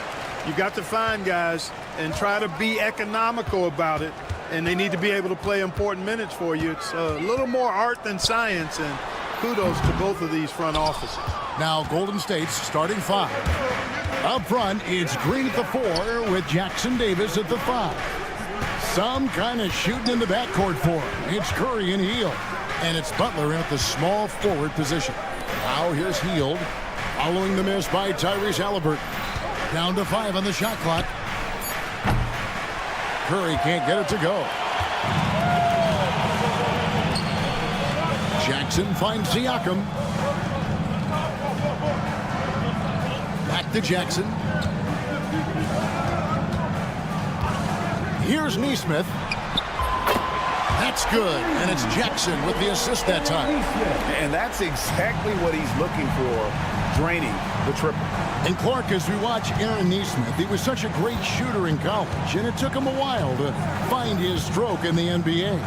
you've got to find guys and try to be economical about it, and they need to be able to play important minutes for you. It's a little more art than science, and kudos to both of these front offices. Now Golden State's starting 5. Up front, it's Green at the 4 with Jackson Davis at the 5. Some kind of shooting in the backcourt for him. It's Curry and Hield. And it's Butler at the small forward position. Now here's Hield, following the miss by Tyrese Halliburton. Down to 5 on the shot clock. Curry can't get it to go. Jackson finds Siakam. Back to Jackson. Here's Nesmith. That's good, and it's Jackson with the assist that time. And that's exactly what he's looking for, draining the triple. And Clark, as we watch Aaron Nesmith, he was such a great shooter in college, and it took him a while to find his stroke in the NBA.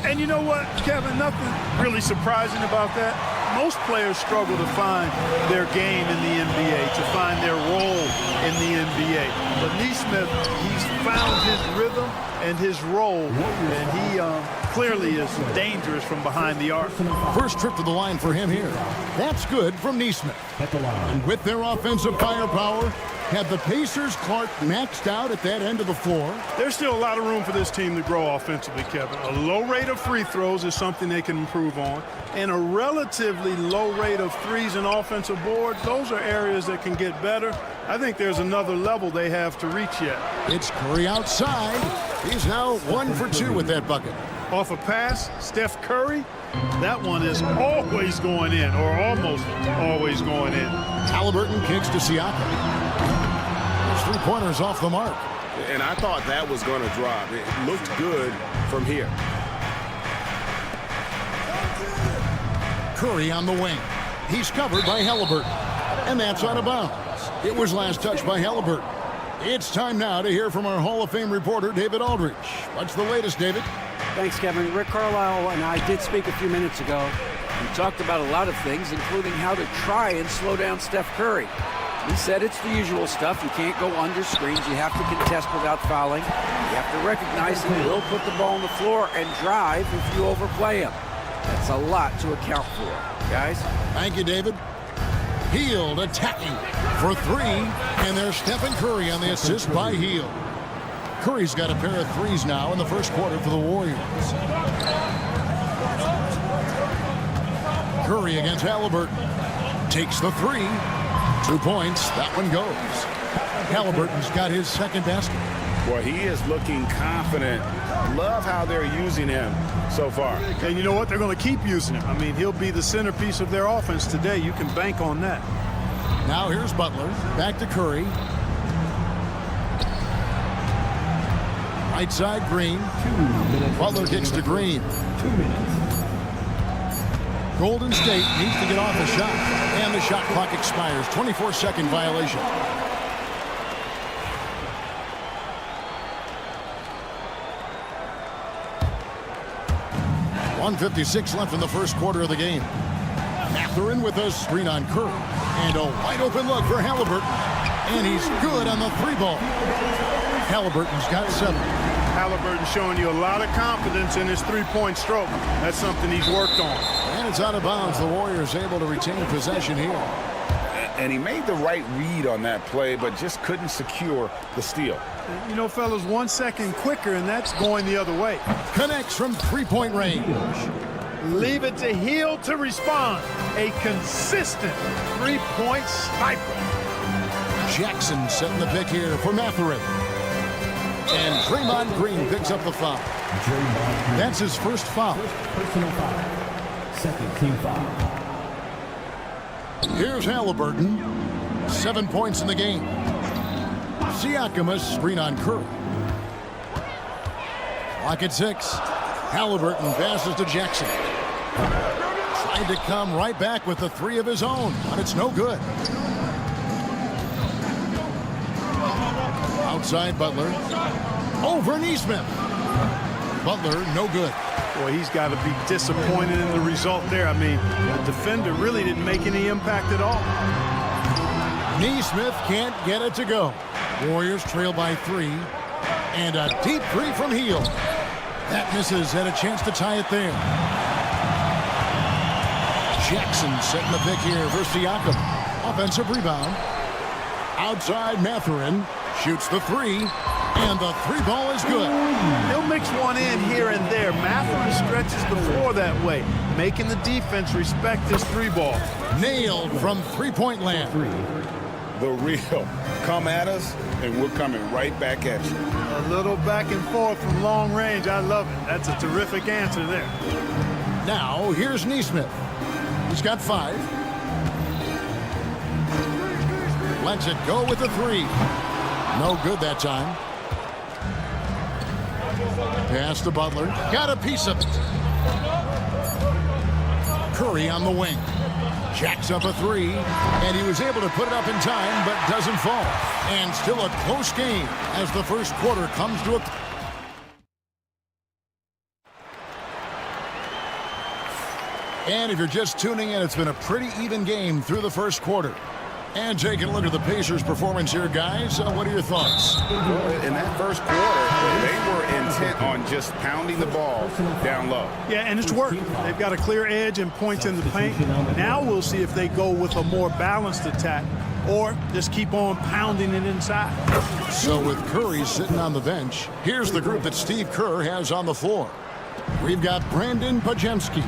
And you know what, Kevin, nothing really surprising about that. Most players struggle to find their game in the NBA, to find their role in the NBA. But Nesmith, he's found his rhythm and his role, and he clearly is dangerous from behind the arc. First trip to the line for him here. That's good from Nesmith. And with their offensive firepower, have the Pacers, Clark, maxed out at that end of the floor? There's still a lot of room for this team to grow offensively, Kevin. A low rate of free throws is something they can improve on, and a relatively low rate of threes and offensive boards. Those are areas that can get better. I think there's another level they have to reach yet. It's Curry outside. He's now 1 for 2 with that bucket. Off a pass, Steph Curry, that one is always going in, or almost always going in. Halliburton kicks to Siakam. His three-pointers off the mark. And I thought that was going to drop. It looked good from here. Curry on the wing. He's covered by Halliburton. And that's out of bounds. It was last touched by Halliburton. It's time now to hear from our Hall of Fame reporter, David Aldridge. What's the latest, David? Thanks, Kevin. Rick Carlisle and I did speak a few minutes ago. We talked about a lot of things, including how to try and slow down Steph Curry. He said it's the usual stuff. You can't go under screens. You have to contest without fouling. You have to recognize he will put the ball on the floor and drive if you overplay him. That's a lot to account for, guys. Thank you, David. Hield attacking for 3, and there's Stephen Curry on the assist by Hield. Curry's got a pair of threes now in the first quarter for the Warriors. Curry against Halliburton. Takes the 3. 2 points. That one goes. Halliburton's got his second basket. Well, he is looking confident. Love how they're using him so far. And you know what? They're going to keep using him. I mean, he'll be the centerpiece of their offense today. You can bank on that. Now here's Butler. Back to Curry. Right side, Green. Butler kicks to Green. 2 minutes. Golden State needs to get off the shot. And the shot clock expires. 24-second violation. .156 left in the first quarter of the game. Mathurin with a screen on Curry. And a wide open look for Halliburton. And he's good on the 3-ball. Halliburton's got 7. Halliburton showing you a lot of confidence in his three-point stroke. That's something he's worked on. And it's out of bounds. The Warriors able to retain possession here. And he made the right read on that play, but just couldn't secure the steal. You know, fellas, 1 second quicker, and that's going the other way. Connects from 3-point range. Leave it to Hield to respond. A consistent three-point sniper. Jackson setting the pick here for Mathurin. And Draymond Green picks up the foul. That's his first foul. Personal foul. Second team foul. Here's Halliburton. 7 points in the game. Siakam a screen on Curry. Clock at 6. Halliburton passes to Jackson. Tried to come right back with the 3 of his own, but it's no good. Outside Butler. Over Neesmith. Butler, no good. Boy, he's got to be disappointed in the result there. I mean, the defender really didn't make any impact at all. Neesmith can't get it to go. Warriors trail by 3. And a deep 3 from Hield. That misses, and a chance to tie it there. Jackson setting the pick here for Siakam. Offensive rebound. Outside Mathurin. Shoots the 3. And the 3 ball is good. He'll mix one in here and there. Mathurin stretches the floor that way, making the defense respect his 3 ball. Nailed from three-point land. The real. Come at us, and we're coming right back at you. A little back and forth from long range. I love it. That's a terrific answer there. Now, here's Neesmith. He's got 5. Lets it go with the 3. No good that time. Pass to Butler. Got a piece of it. Curry on the wing. Jacks up a 3. And he was able to put it up in time, but doesn't fall. And still a close game as the first quarter comes to a... And if you're just tuning in, it's been a pretty even game through the first quarter. And taking a look at the Pacers' performance here, guys. What are your thoughts? In that first quarter, they were intent on just pounding the ball down low. Yeah, and it's worked. They've got a clear edge and points in the paint. Now we'll see if they go with a more balanced attack or just keep on pounding it inside. So with Curry sitting on the bench, here's the group that Steve Kerr has on the floor. We've got Brandon Pajemski.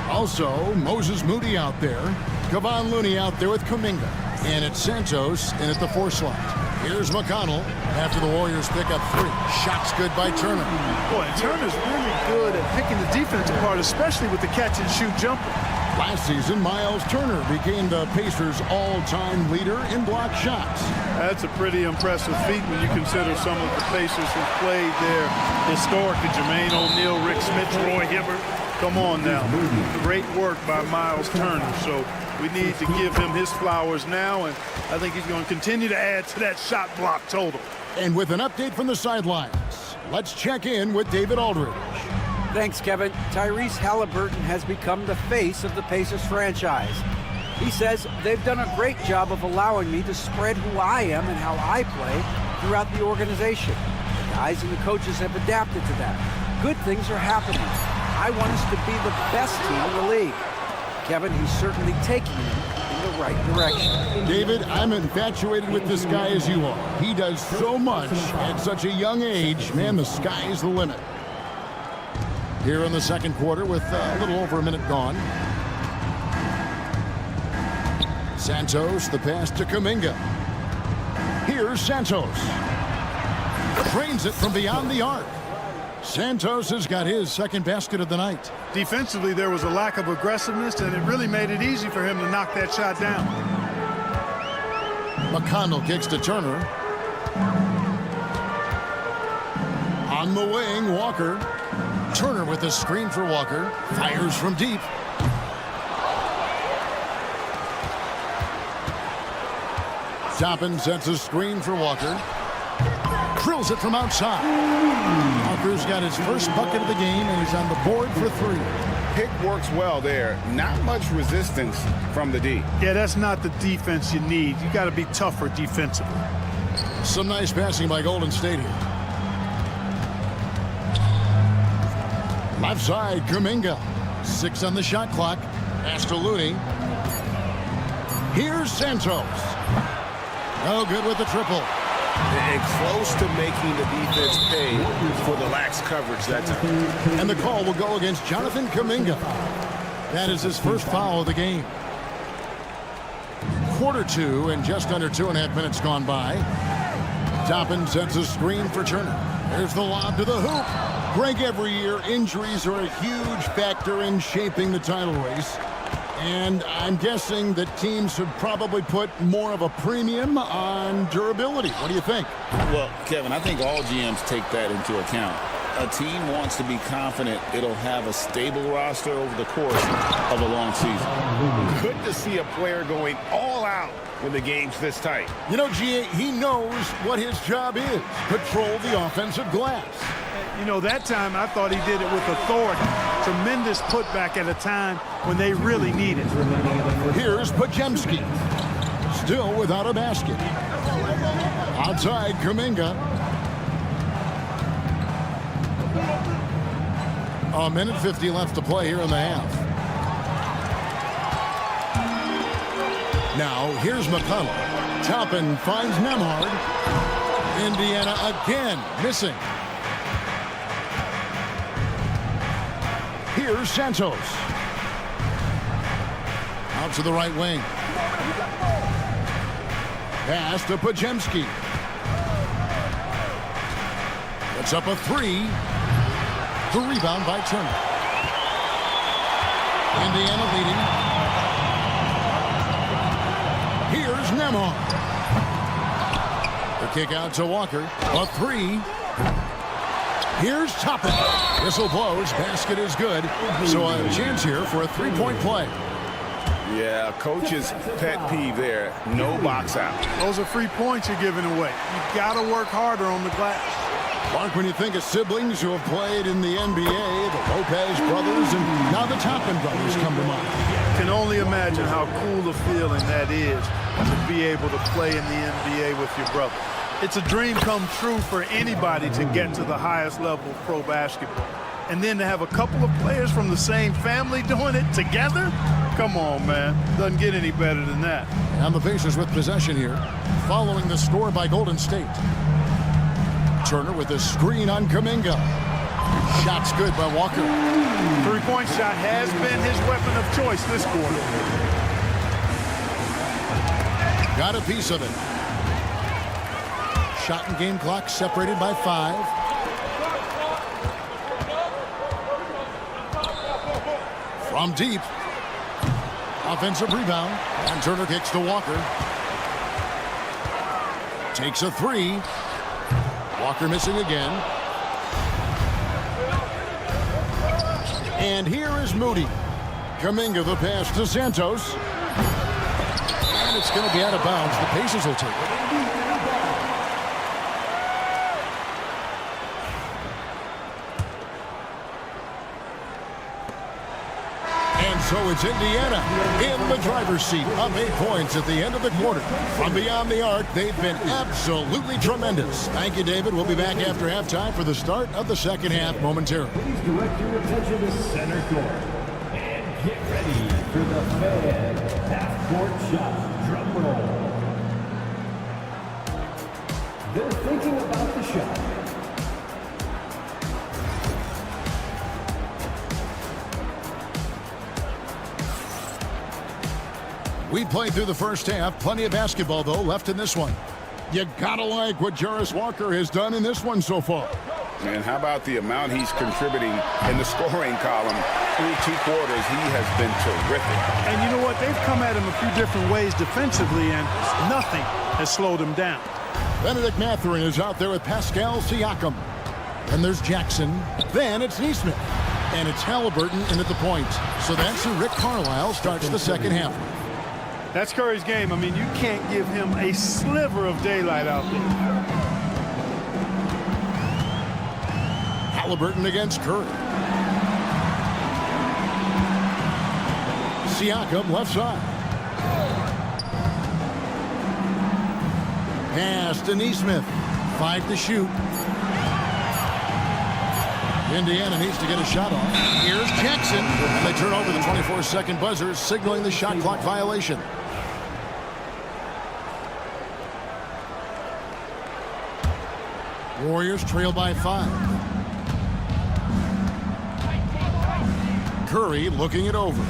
Also, Moses Moody out there. Kevon Looney out there with Kuminga. And it's Santos in at the 4 slot. Here's McConnell after the Warriors pick up 3. Shots good by Turner. Boy, Turner's really good at picking the defense apart, especially with the catch-and-shoot jumper. Last season, Miles Turner became the Pacers' all-time leader in block shots. That's a pretty impressive feat when you consider some of the Pacers who played there historically. Jermaine O'Neal, Rick Smith, Roy Hibbert. Come on now. Great work by Miles Turner. So we need to give him his flowers now, and I think he's going to continue to add to that shot block total. And with an update from the sidelines, let's check in with David Aldridge. Thanks, Kevin. Tyrese Halliburton has become the face of the Pacers franchise. He says they've done a great job of allowing me to spread who I am and how I play throughout the organization. The guys and the coaches have adapted to that. Good things are happening. I want us to be the best team in the league. Kevin, he's certainly taking them in the right direction. David, I'm infatuated with this guy as you are. He does so much at such a young age. Man, the sky's the limit. Here in the second quarter with a little over a minute gone. Santos, the pass to Kuminga. Here's Santos. Trains it from beyond the arc. Santos has got his second basket of the night. Defensively, there was a lack of aggressiveness, and it really made it easy for him to knock that shot down. McConnell kicks to Turner. On the wing, Walker. Turner with the screen for Walker. Fires from deep. Toppin sets a screen for Walker. Drills it from outside. Walker's got his first bucket of the game, and he's on the board for 3. Pick works well there. Not much resistance from the D. Yeah, that's not the defense you need. You got to be tougher defensively. Some nice passing by Golden State here. Left side, Kuminga. 6 on the shot clock. Pass to Looney. Here's Santos. No good with the triple. And close to making the defense pay for the lax coverage that time. And the call will go against Jonathan Kuminga. That is his first foul of the game. Quarter 2 and just under 2.5 minutes gone by. Toppin sets a screen for Turner. There's the lob to the hoop. Greg, every year injuries are a huge factor in shaping the title race. And I'm guessing that teams should probably put more of a premium on durability. What do you think? Well, Kevin, I think all GMs take that into account. A team wants to be confident it'll have a stable roster over the course of a long season. Good to see a player going all out when the game's this tight. You know, G.A., he knows what his job is. Control the offensive glass. You know, that time I thought he did it with authority. Tremendous putback at a time when they really need it. Here's Podziemski. Still without a basket. Outside, Kuminga. A minute 50 left to play here in the half. Now, here's McConnell. Toppin finds Nemhard. Indiana again missing. Here's Santos. Out to the right wing. Pass to Podziemski. Puts up a three. The rebound by Turner. Indiana leading. Here's Nemhard. The kick out to Walker. A three. Here's Toppin. Whistle blows. Basket is good. So a chance here for a three-point play. Yeah, coach's pet peeve there. No box out. Those are free points you're giving away. You've got to work harder on the glass. Mark, when you think of siblings who have played in the NBA, the Lopez brothers, and now the Toppin brothers come to mind. Can only imagine how cool a feeling that is to be able to play in the NBA with your brother. It's a dream come true for anybody to get to the highest level of pro basketball. And then to have a couple of players from the same family doing it together? Come on, man. Doesn't get any better than that. And the Pacers with possession here, following the score by Golden State. Turner with a screen on Kuminga. Shot's good by Walker. Three-point shot has been his weapon of choice this quarter. Got a piece of it. Shot and game clock separated by 5. From deep. Offensive rebound. And Turner kicks to Walker. Takes a three. Walker missing again. And here is Moody. Kuminga the pass to Santos. And it's going to be out of bounds. The Pacers will take it. And so it's Indiana in the driver's seat, up 8 points at the end of the quarter. From beyond the arc, they've been absolutely tremendous. Thank you, David. We'll be back after halftime for the start of the second half momentarily. Please direct your attention to center court. And get ready for the Fed half-court shot drum roll. They're thinking about the shot. We played through the first half. Plenty of basketball, though, left in this one. You gotta like what Jarris Walker has done in this one so far. And how about the amount he's contributing in the scoring column through 2 quarters? He has been terrific. And you know what? They've come at him a few different ways defensively, and nothing has slowed him down. Benedict Mathurin is out there with Pascal Siakam. Then there's Jackson. Then it's Neesmith. And it's Halliburton in at the point. So that's who Rick Carlisle starts the second half. That's Curry's game. I mean, you can't give him a sliver of daylight out there. Halliburton against Curry. Siakam left side. Pass to Neesmith. 5 to shoot. Indiana needs to get a shot off. Here's Jackson. And they turn over the 24-second buzzer, signaling the shot clock violation. Warriors trail by 5. Curry looking it over.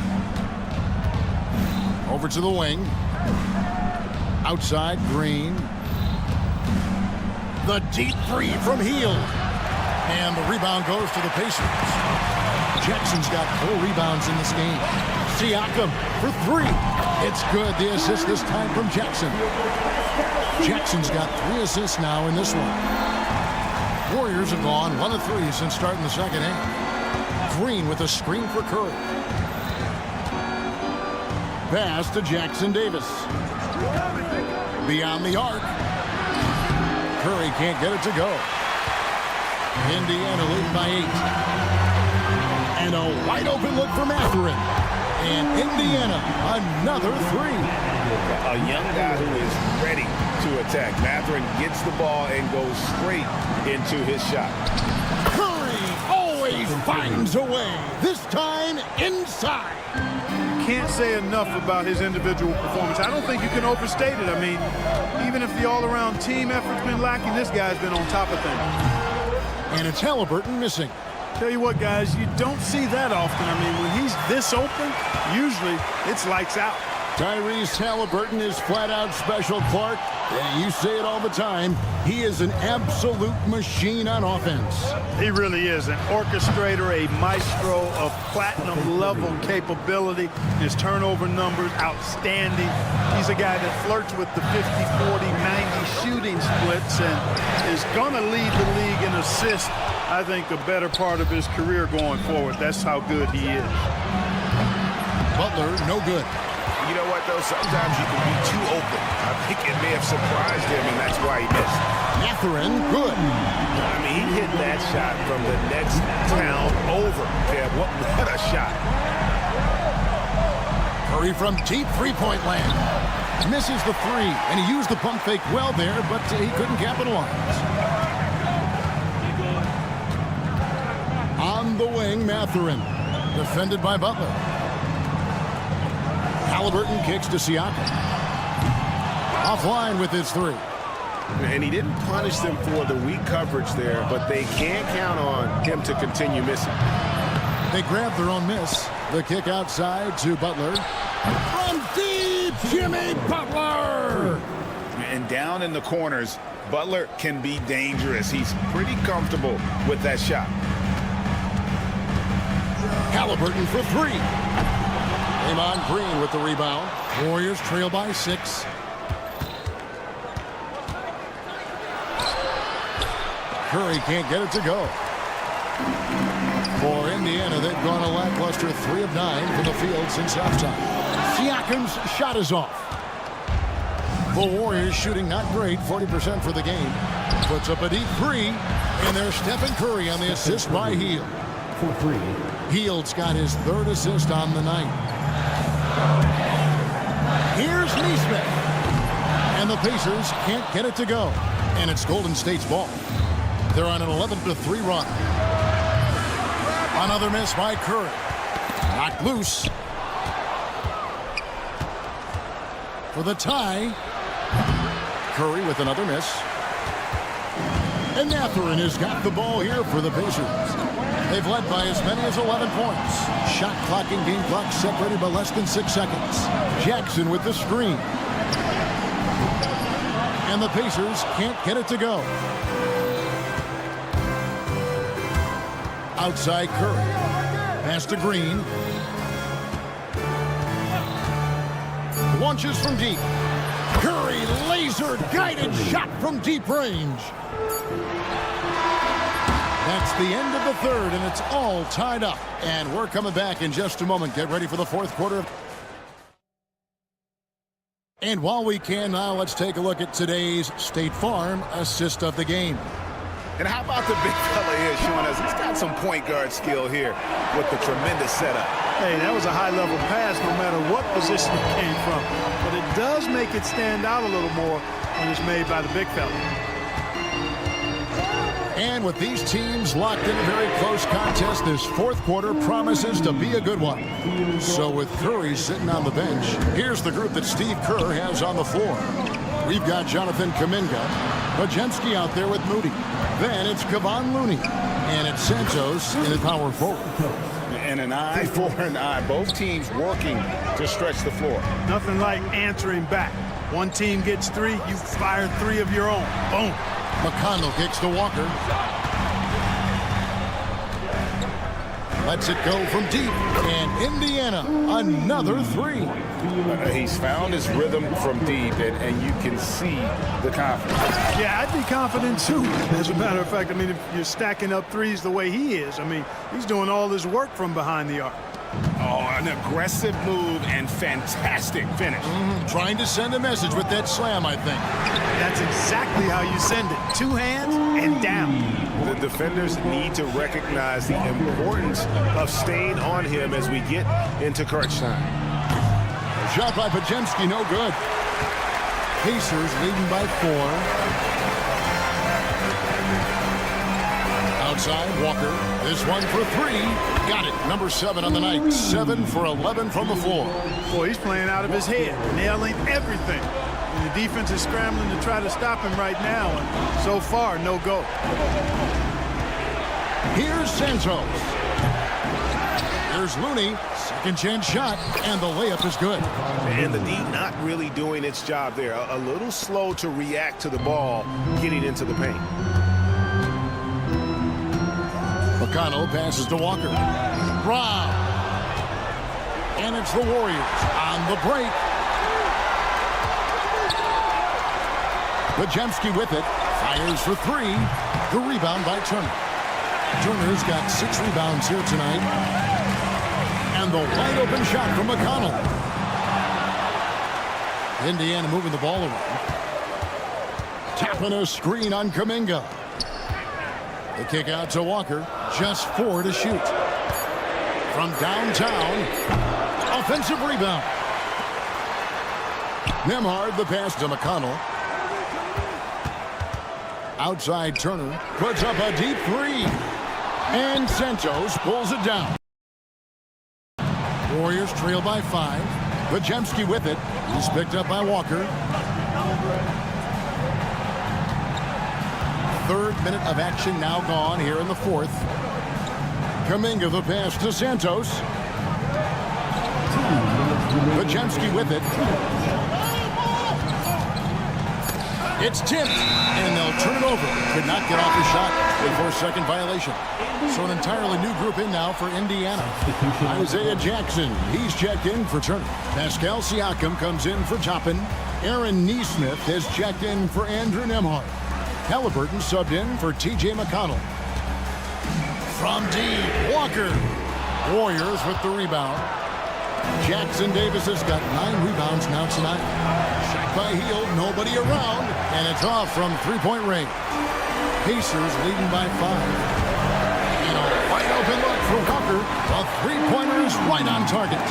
Over to the wing. Outside, Green. The deep three from Hield. And the rebound goes to the Pacers. Jackson's got 4 rebounds in this game. Siakam for three. It's good. The assist this time from Jackson. Jackson's got 3 assists now in this one. Warriors have gone 1 of 3 since starting the second half. Green with a screen for Curry. Pass to Jackson Davis. Beyond the arc. Curry can't get it to go. Indiana lead by 8. And a wide open look for Mathurin. And Indiana, another 3. A young guy who is ready to attack. Mathurin gets the ball and goes straight into his shot. Curry always finds a way. This time inside. Can't say enough about his individual performance. I don't think you can overstate it. I mean, even if the all-around team effort's been lacking, this guy's been on top of things. And it's Halliburton missing. Tell you what, guys, you don't see that often. I mean, when he's this open, usually it's lights out. Tyrese Halliburton is flat-out special, Clark. And you say it all the time. He is an absolute machine on offense. He really is an orchestrator, a maestro of platinum-level capability. His turnover numbers, outstanding. He's a guy that flirts with the 50-40-90 shooting splits and is going to lead the league in assists, I think, a better part of his career going forward. That's how good he is. Butler, no good. You know what, though? Sometimes you can be too open. I think it may have surprised him, and that's why he missed. Mathurin, good. I mean, he hit that shot from the next town over. Kev, what a shot. Curry from deep three-point land. Misses the 3, and he used the pump fake well there, but he couldn't capitalize. On the wing, Mathurin. Defended by Butler. Halliburton kicks to Siakam. Offline with his 3. And he didn't punish them for the weak coverage there, but they can't count on him to continue missing. They grab their own miss. The kick outside to Butler. From deep, Jimmy Butler! And down in the corners, Butler can be dangerous. He's pretty comfortable with that shot. Halliburton for 3. Draymond Green with the rebound. Warriors trail by 6. Curry can't get it to go. For Indiana, they've gone a lackluster 3 of 9 from the field since halftime. Siakam's shot is off. The Warriors shooting not great, 40% for the game. Puts up a deep 3, and there's Stephen Curry on the assist by Hield. For 3. Hield's got his 3rd assist on the night. Here's Nesmith. And the Pacers can't get it to go. And it's Golden State's ball. They're on an 11-3 run. Another miss by Curry. Knocked loose. For the tie. Curry with another miss. And Mathurin has got the ball here for the Pacers. They've led by as many as 11 points. Shot clock and game clock separated by less than 6 seconds. Jackson with the screen. And the Pacers can't get it to go. Outside Curry. Pass to Green. Launches from deep. Curry laser guided shot from deep range. That's the end of the 3rd, and it's all tied up. And we're coming back in just a moment. Get ready for the 4th quarter. And while we can now, let's take a look at today's State Farm assist of the game. And how about the big fella here showing us he's got some point guard skill here with the tremendous setup. Hey, that was a high-level pass no matter what position it came from. But it does make it stand out a little more when it's made by the big fella. And with these teams locked in a very close contest, this 4th quarter promises to be a good one. So with Curry sitting on the bench, here's the group that Steve Kerr has on the floor. We've got Jonathan Kuminga, Bajemski out there with Moody. Then it's Kevon Looney, and it's Santos in the power forward. And an eye for an eye. Both teams working to stretch the floor. Nothing like answering back. One team gets 3, you fire 3 of your own. Boom. McConnell kicks to Walker. Lets it go from deep. And Indiana, another three. He's found his rhythm from deep, and you can see the confidence. Yeah, I'd be confident too. As a matter of fact, I mean, if you're stacking up threes the way he is, I mean, he's doing all this work from behind the arc. Oh, an aggressive move and fantastic finish. Trying to send a message with that slam, I think. That's exactly how you send it. Two hands and down. The defenders need to recognize the importance of staying on him as we get into crunch time. Shot by Podziemski, no good. Pacers leading by 4. Outside, Walker. This one for 3. Got it. Number 7 on the night. 7 for 11 from the floor. Boy, he's playing out of his head, nailing everything. And the defense is scrambling to try to stop him right now. And so far, no go. Here's Santos. Here's Looney. Second chance shot. And the layup is good. And the D not really doing its job there. A little slow to react to the ball getting into the paint. McConnell passes to Walker. Brown. And it's the Warriors on the break. Podziemski with it. Fires for 3. The rebound by Turner. Turner's got 6 rebounds here tonight. And the wide open shot from McConnell. Indiana moving the ball around. Tapping a screen on Kuminga. The kick out to Walker. Just 4 to shoot. From downtown. Offensive rebound. Nembhard the pass to McConnell. Outside Turner. Puts up a deep 3. And Santos pulls it down. Warriors trail by 5. Podziemski with it. He's picked up by Walker. 3rd minute of action now gone here in the 4th. Kuminga the pass to Santos. Podziemski with it. It's tipped, and they'll turn it over. Could not get off the shot. A 4-second violation. So an entirely new group in now for Indiana. Isaiah Jackson, he's checked in for Turner. Pascal Siakam comes in for Toppin. Aaron Nesmith has checked in for Andrew Nembhard. Halliburton subbed in for T.J. McConnell. From deep, Walker. Warriors with the rebound. Jackson Davis has got 9 rebounds now tonight. Shot by Hield, nobody around, and it's off from 3-point range. Pacers leading by 5. And a wide open look for Walker. The 3-pointer is right on target.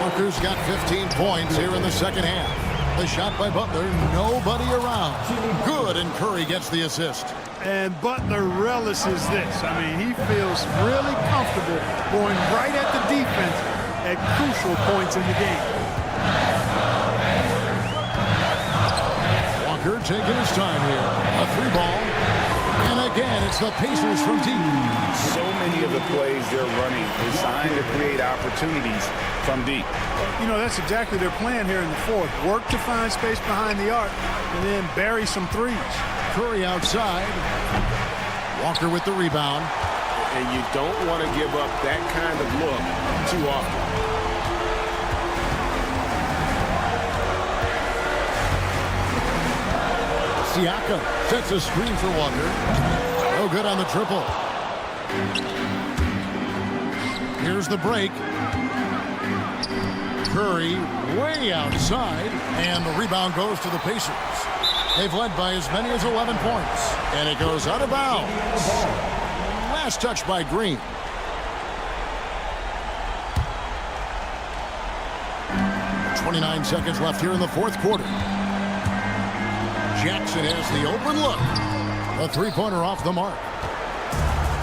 Walker's got 15 points here in the second half. The shot by Butler, nobody around. Good, and Curry gets the assist. And Butler relishes this. I mean, he feels really comfortable going right at the defense at crucial points in the game. Walker taking his time here. A 3-ball. And again, it's the Pacers from deep. So many of the plays they're running designed to create opportunities from deep. You know, that's exactly their plan here in the 4th. Work to find space behind the arc and then bury some threes. Curry outside. Walker with the rebound. And you don't want to give up that kind of look too often. Siakam sets a screen for Walker. No good on the triple. Here's the break. Curry way outside, and the rebound goes to the Pacers. They've led by as many as 11 points, and it goes out of bounds. Last touch by Green. .29 seconds left here in the 4th quarter. Jackson has the open look. A 3-pointer off the mark.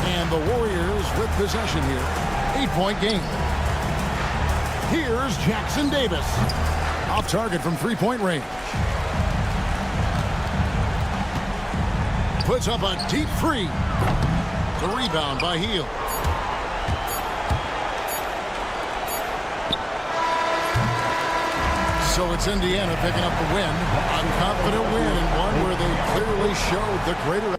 And the Warriors with possession here. 8-point game. Here's Jackson Davis. Off target from 3-point range. Puts up a deep 3. The rebound by Hield. So it's Indiana picking up the win. A confident win, and one where they clearly showed the greater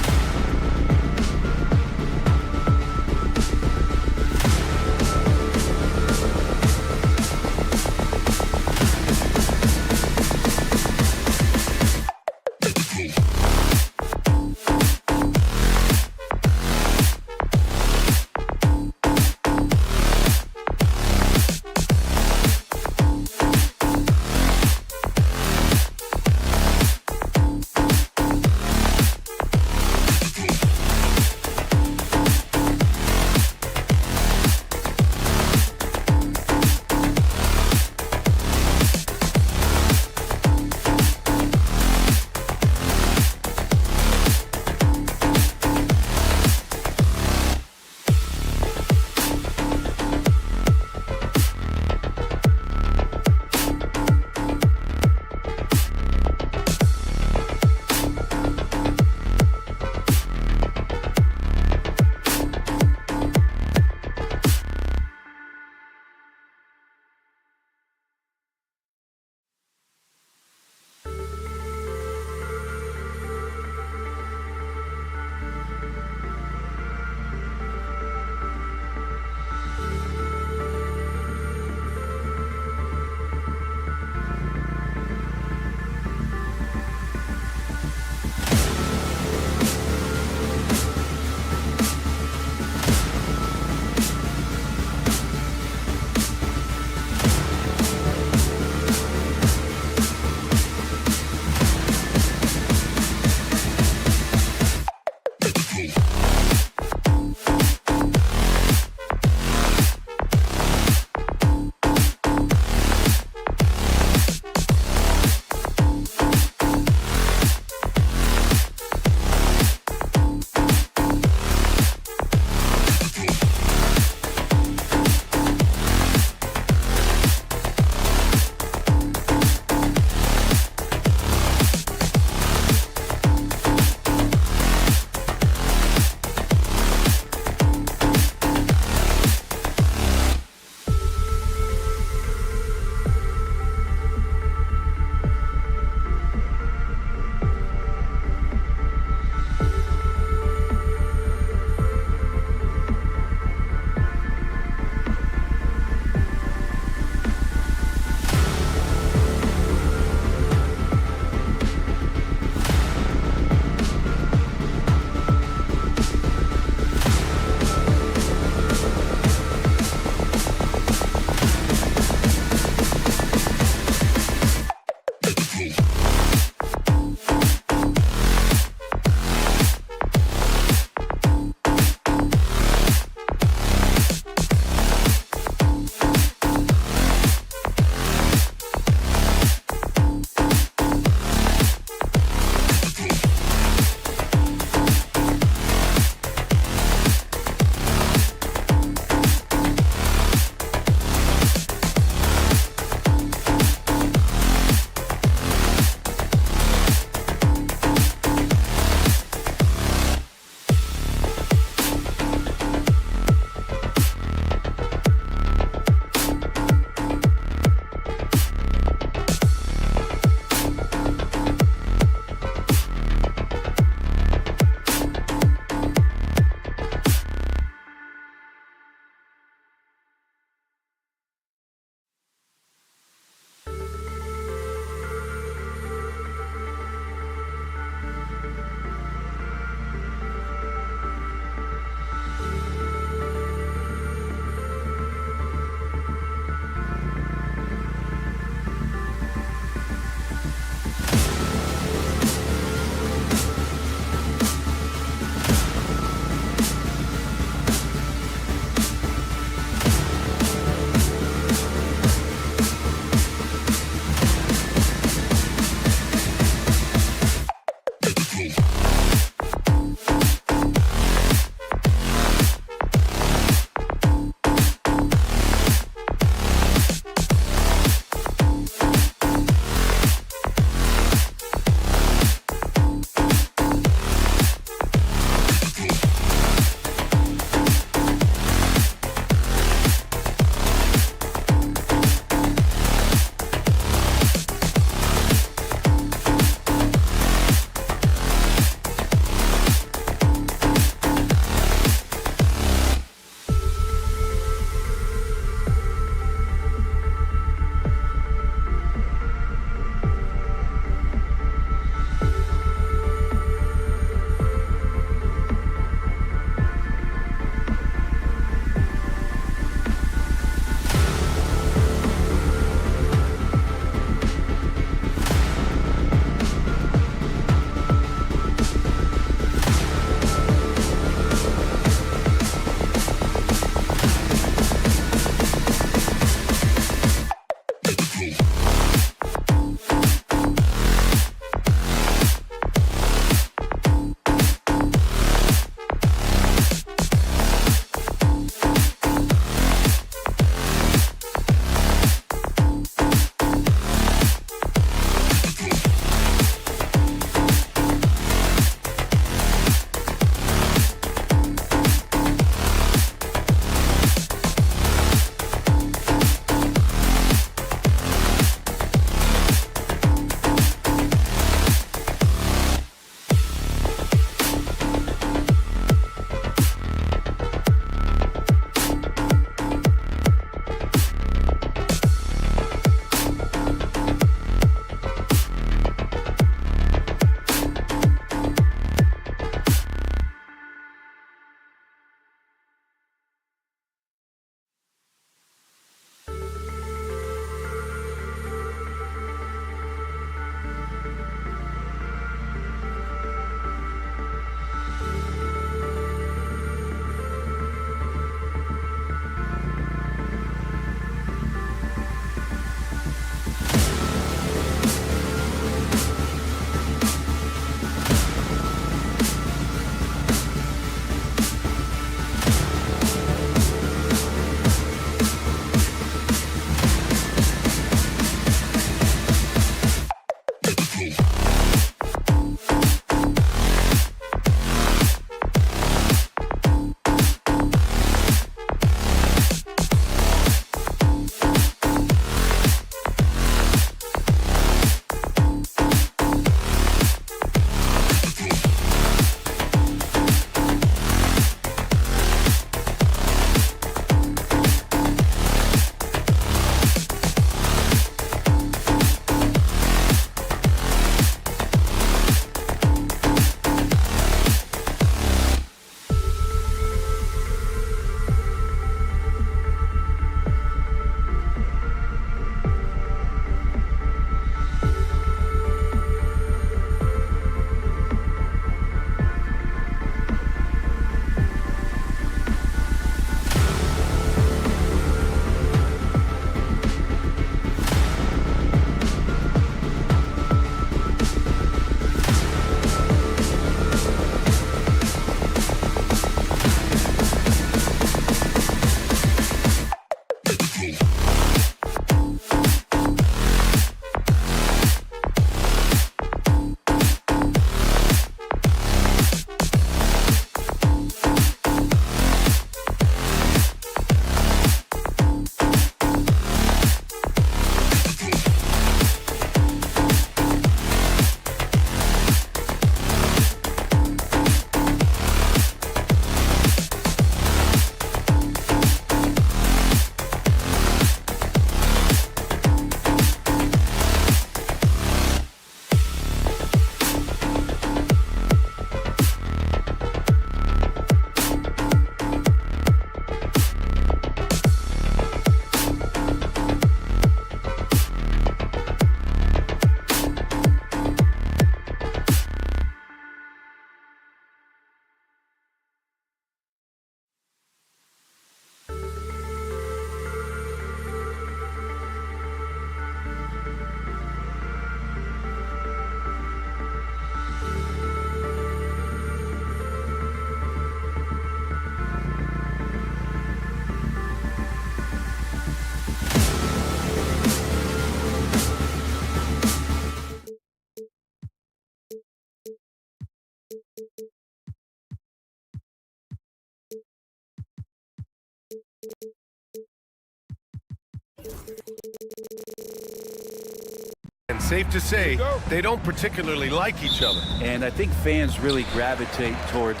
safe to say they don't particularly like each other. And I think fans really gravitate towards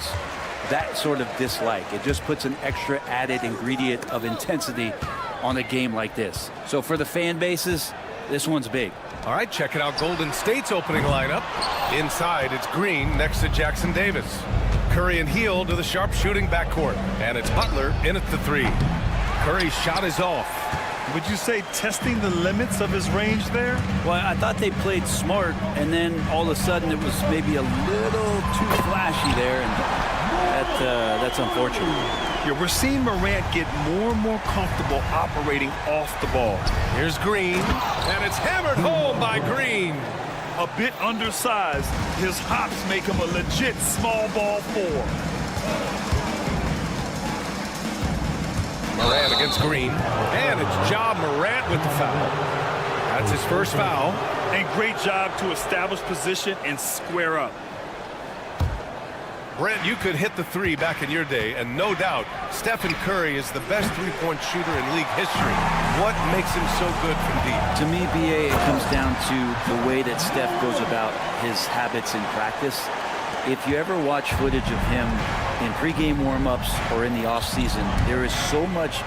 that sort of dislike. It just puts an extra added ingredient of intensity on a game like this. So for the fan bases, this one's big. All right, check it out. Golden State's opening lineup. Inside, it's Green next to Jackson Davis. Curry and Hield to the sharp-shooting backcourt. And it's Butler in at the 3. Curry's shot is off. Would you say testing the limits of his range there? Well, I thought they played smart, and then all of a sudden it was maybe a little too flashy there, and that's unfortunate. Yeah, we're seeing Morant get more and more comfortable operating off the ball. Here's Green, and it's hammered home by Green. A bit undersized, his hops make him a legit small ball 4. Morant against Green, and it's Ja Morant with the foul. That's his first foul. And great job to establish position and square up. Brent, you could hit the 3 back in your day, and no doubt, Stephen Curry is the best three-point shooter in league history. What makes him so good from deep? To me, BA, it comes down to the way that Steph goes about his habits in practice. If you ever watch footage of him in pregame warm-ups or in the off-season, there is so much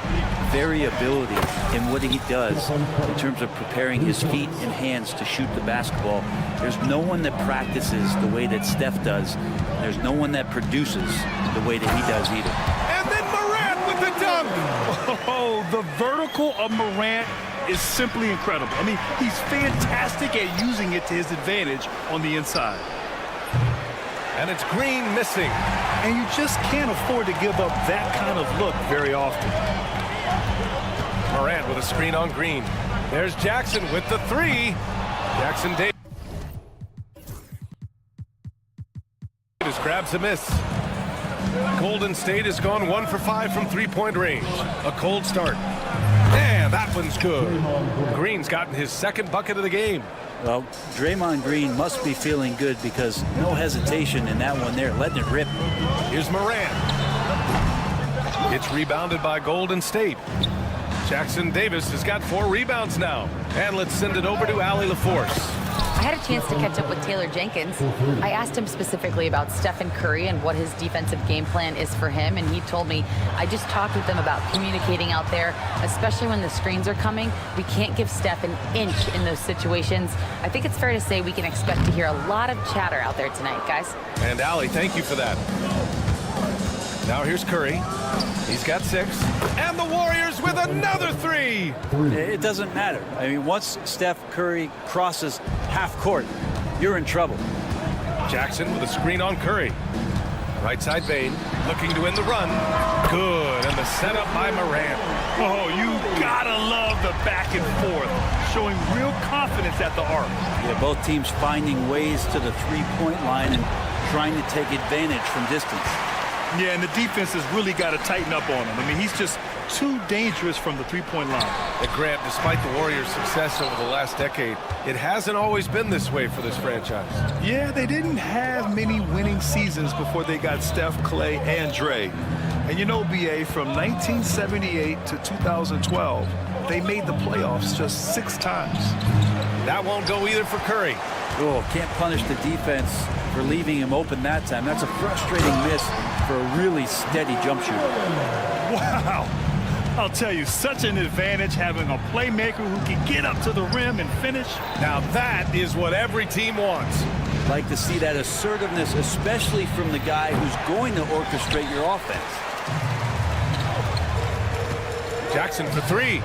variability in what he does in terms of preparing his feet and hands to shoot the basketball. There's no one that practices the way that Steph does. There's no one that produces the way that he does either. And then Morant with the dunk! Oh, the vertical of Morant is simply incredible. I mean, he's fantastic at using it to his advantage on the inside. And it's Green missing. And you just can't afford to give up that kind of look very often. Morant with a screen on Green. There's Jackson with the 3. Jackson Davis grabs a miss. Golden State has gone 1 for 5 from three-point range. A cold start. And that one's good. Green's gotten his second bucket of the game. Well, Draymond Green must be feeling good because no hesitation in that one there, letting it rip. Here's Morant. It's rebounded by Golden State. Jackson Davis has got 4 rebounds now. And let's send it over to Allie LaForce. I had a chance to catch up with Taylor Jenkins. I asked him specifically about Stephen Curry and what his defensive game plan is for him, and he told me, I just talked with them about communicating out there, especially when the screens are coming. We can't give Steph an inch in those situations. I think it's fair to say we can expect to hear a lot of chatter out there tonight, guys. And Allie, thank you for that. Now here's Curry. He's got 6. And the Warriors with another 3. It doesn't matter. I mean, once Steph Curry crosses half court, you're in trouble. Jackson with a screen on Curry. Right side Bane looking to win the run. Good. And the setup by Morant. Oh, you gotta love the back and forth. Showing real confidence at the arc. Yeah, both teams finding ways to the three-point line and trying to take advantage from distance. Yeah, and the defense has really got to tighten up on him. I mean, he's just too dangerous from the three-point line. And Grant, despite the Warriors' success over the last decade, it hasn't always been this way for this franchise. Yeah, they didn't have many winning seasons before they got Steph, Clay, and Dre. And you know, BA, from 1978 to 2012, they made the playoffs just 6 times. That won't go either for Curry. Oh, can't punish the defense for leaving him open that time. That's a frustrating miss for a really steady jump shooter. Wow. I'll tell you, such an advantage having a playmaker who can get up to the rim and finish. Now that is what every team wants. Like to see that assertiveness, especially from the guy who's going to orchestrate your offense. Jackson for 3.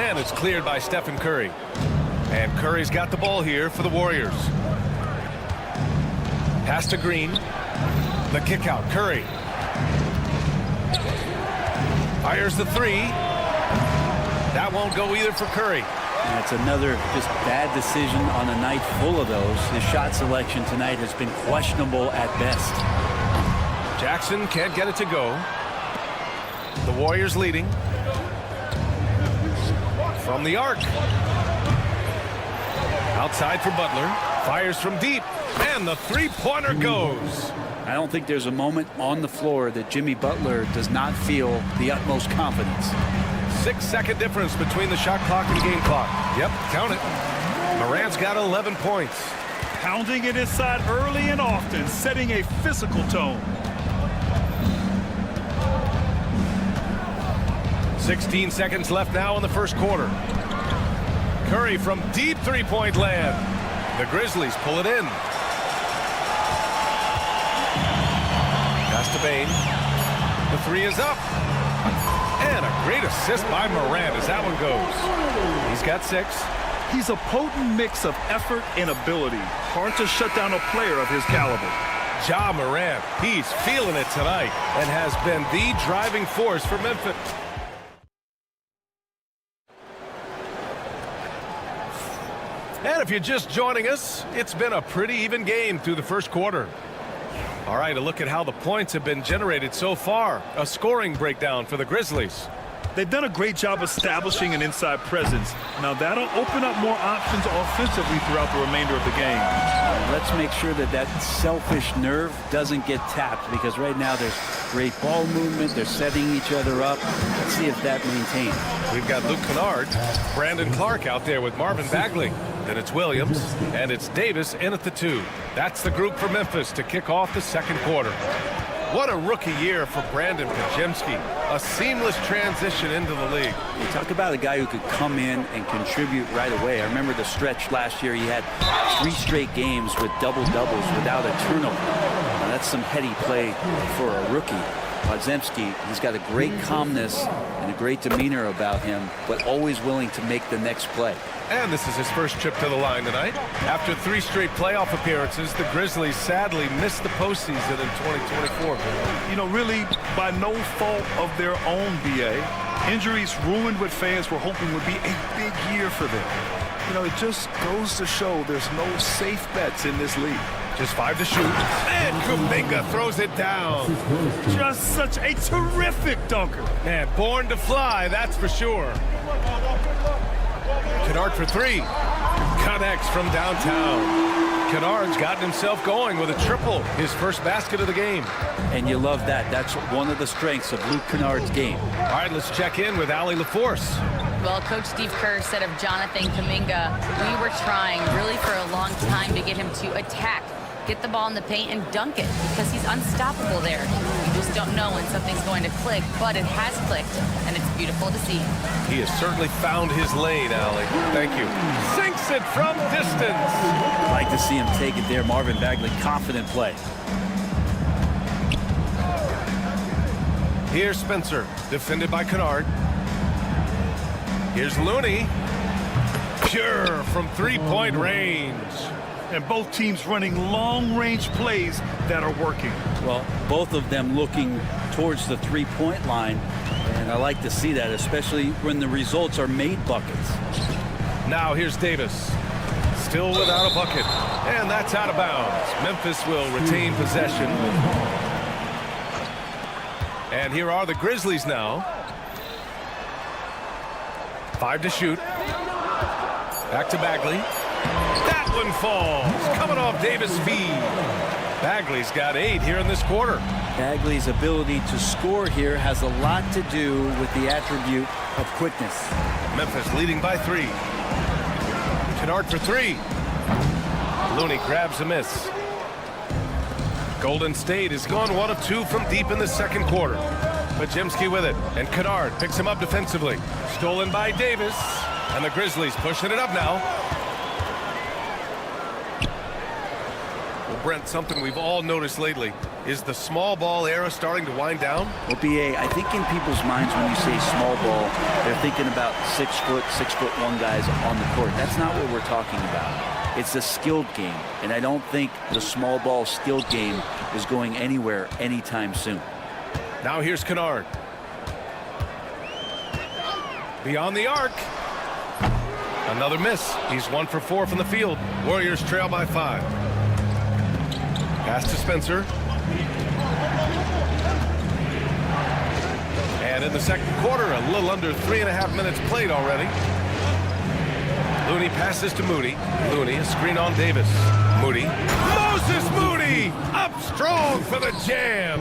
And it's cleared by Stephen Curry. And Curry's got the ball here for the Warriors. Pass to Green. The kick out. Curry fires the 3. That won't go either for Curry. That's another just bad decision on a night full of those. His shot selection tonight has been questionable at best. Jackson can't get it to go. The Warriors leading. From the arc. Outside for Butler. Fires from deep. And the three-pointer goes. I don't think there's a moment on the floor that Jimmy Butler does not feel the utmost confidence. 6-second difference between the shot clock and game clock. Yep, count it. Morant's got 11 points. Pounding it inside early and often, setting a physical tone. 16 seconds left now in the first quarter. Curry from deep three-point land. The Grizzlies pull it in. Pass to Bane. The three is up. And a great assist by Morant as that one goes. He's got 6. He's a potent mix of effort and ability. Hard to shut down a player of his caliber. Ja Morant, he's feeling it tonight and has been the driving force for Memphis. And if you're just joining us, it's been a pretty even game through the first quarter. All right, a look at how the points have been generated so far. A scoring breakdown for the Grizzlies. They've done a great job establishing an inside presence. Now that'll open up more options offensively throughout the remainder of the game. Let's make sure that that selfish nerve doesn't get tapped, because right now there's great ball movement. They're setting each other up. Let's see if that maintains. We've got Luke Kennard, Brandon Clark out there with Marvin Bagley. Then it's Williams, and it's Davis in at the 2. That's the group for Memphis to kick off the second quarter. What a rookie year for Brandon Podziemski. A seamless transition into the league. You talk about a guy who could come in and contribute right away. I remember the stretch last year. He had 3 straight games with double-doubles without a turnover. Now, that's some heady play for a rookie. Podziemski, he's got a great calmness and a great demeanor about him, but always willing to make the next play. And this is his first trip to the line tonight. After 3 straight playoff appearances, the Grizzlies sadly missed the postseason in 2024. You know, really by no fault of their own, BA. Injuries ruined what fans were hoping would be a big year for them. You know, it just goes to show there's no safe bets in this league. Just 5 to shoot. And Kuminga throws it down. Just such a terrific dunker. Man, born to fly, that's for sure. Kennard for 3. Connects from downtown. Kennard's gotten himself going with a triple, his first basket of the game. And you love that. That's one of the strengths of Luke Kennard's game. All right, let's check in with Allie LaForce. Well, Coach Steve Kerr said of Jonathan Kuminga, we were trying really for a long time to get him to attack, get the ball in the paint and dunk it, because he's unstoppable there. You just don't know when something's going to click, but it has clicked, and it's beautiful to see. He has certainly found his lane, Allie. Thank you. Sinks it from distance. I'd like to see him take it there. Marvin Bagley, confident play. Here's Spencer, defended by Kennard. Here's Looney. Pure from three-point range. And both teams running long-range plays that are working. Well, both of them looking towards the three-point line, and I like to see that, especially when the results are made buckets. Now here's Davis. Still without a bucket, and that's out of bounds. Memphis will retain possession. And here are the Grizzlies now. 5 to shoot. Back to Bagley. That one falls. Coming off Davis' feed. Bagley's got 8 here in this quarter. Bagley's ability to score here has a lot to do with the attribute of quickness. Memphis leading by 3. Kennard for 3. Looney grabs a miss. Golden State has gone 1 of 2 from deep in the second quarter. Podziemski with it, and Kennard picks him up defensively. Stolen by Davis, and the Grizzlies pushing it up now. Well, Brent, something we've all noticed lately is the small ball era starting to wind down. Well, BA, I think in people's minds when you say small ball, they're thinking about 6'1" guys on the court. That's not what we're talking about. It's a skilled game, and I don't think the small ball skilled game is going anywhere anytime soon. Now here's Kennard. Beyond the arc. Another miss. He's 1 for 4 from the field. Warriors trail by 5. Pass to Spencer. And in the second quarter, a little under 3.5 minutes played already. Looney passes to Moody. Looney, a screen on Davis. Moody. Moses Moody! Up strong for the jam.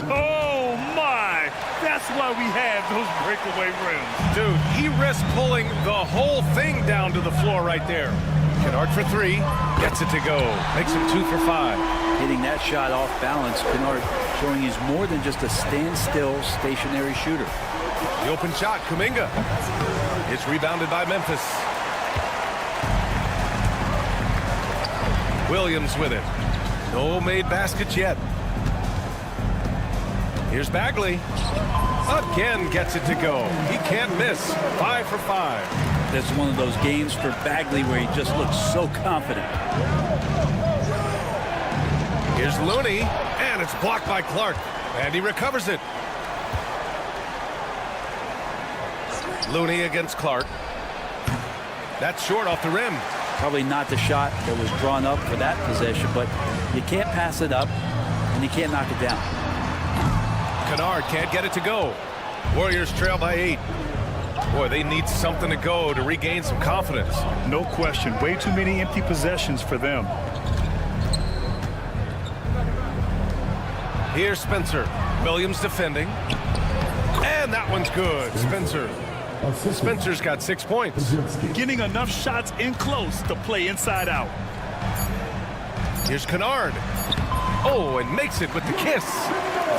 Oh, my! That's why we have those breakaway rims. Dude, he risked pulling the whole thing down to the floor right there. Kennard for three, gets it to go. Makes him 2 for 5. Hitting that shot off balance, Kennard showing he's more than just a standstill, stationary shooter. The open shot, Kuminga. It's rebounded by Memphis. Williams with it. No made baskets yet. Here's Bagley. Again gets it to go. He can't miss. 5 for 5. That's one of those games for Bagley where he just looks so confident. Here's Looney, and it's blocked by Clark. And he recovers it. Looney against Clark. That's short off the rim. Probably not the shot that was drawn up for that possession, but you can't pass it up, and you can't knock it down. Kennard can't get it to go. Warriors trail by 8. Boy, they need something to go to regain some confidence. No question. Way too many empty possessions for them. Here's Spencer. Williams defending. And that one's good. Spencer's got 6 points. Getting enough shots in close to play inside out. Here's Kennard. Oh, and makes it with the kiss.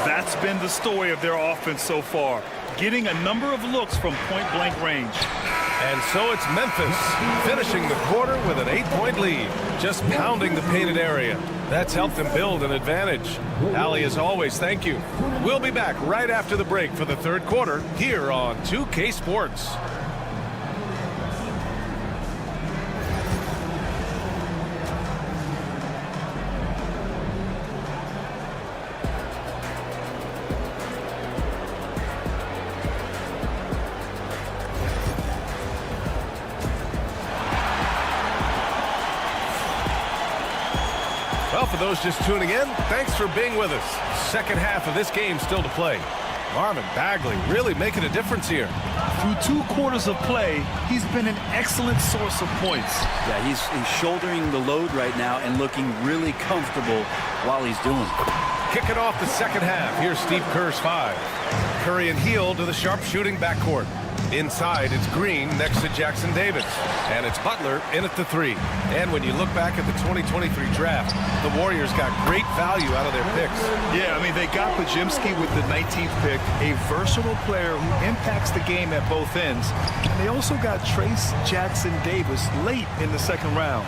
That's been the story of their offense so far. Getting a number of looks from point-blank range. And so it's Memphis finishing the quarter with an 8-point lead. Just pounding the painted area. That's helped them build an advantage. Allie, as always, thank you. We'll be back right after the break for the third quarter here on 2K Sports. Well, for those just tuning in, thanks for being with us. Second half of this game still to play. Marvin Bagley really making a difference here. Through 2 quarters of play, he's been an excellent source of points. Yeah, he's shouldering the load right now and looking really comfortable while he's doing it. Kicking off the second half, here's Steve Kerr's 5. Curry and Hield to the sharpshooting backcourt. Inside, it's Green next to Jackson Davis. And it's Butler in at the 3. And when you look back at the 2023 draft, the Warriors got great value out of their picks. Yeah, I mean, they got Podziemski with the 19th pick, a versatile player who impacts the game at both ends. And they also got Trace Jackson Davis late in the second round.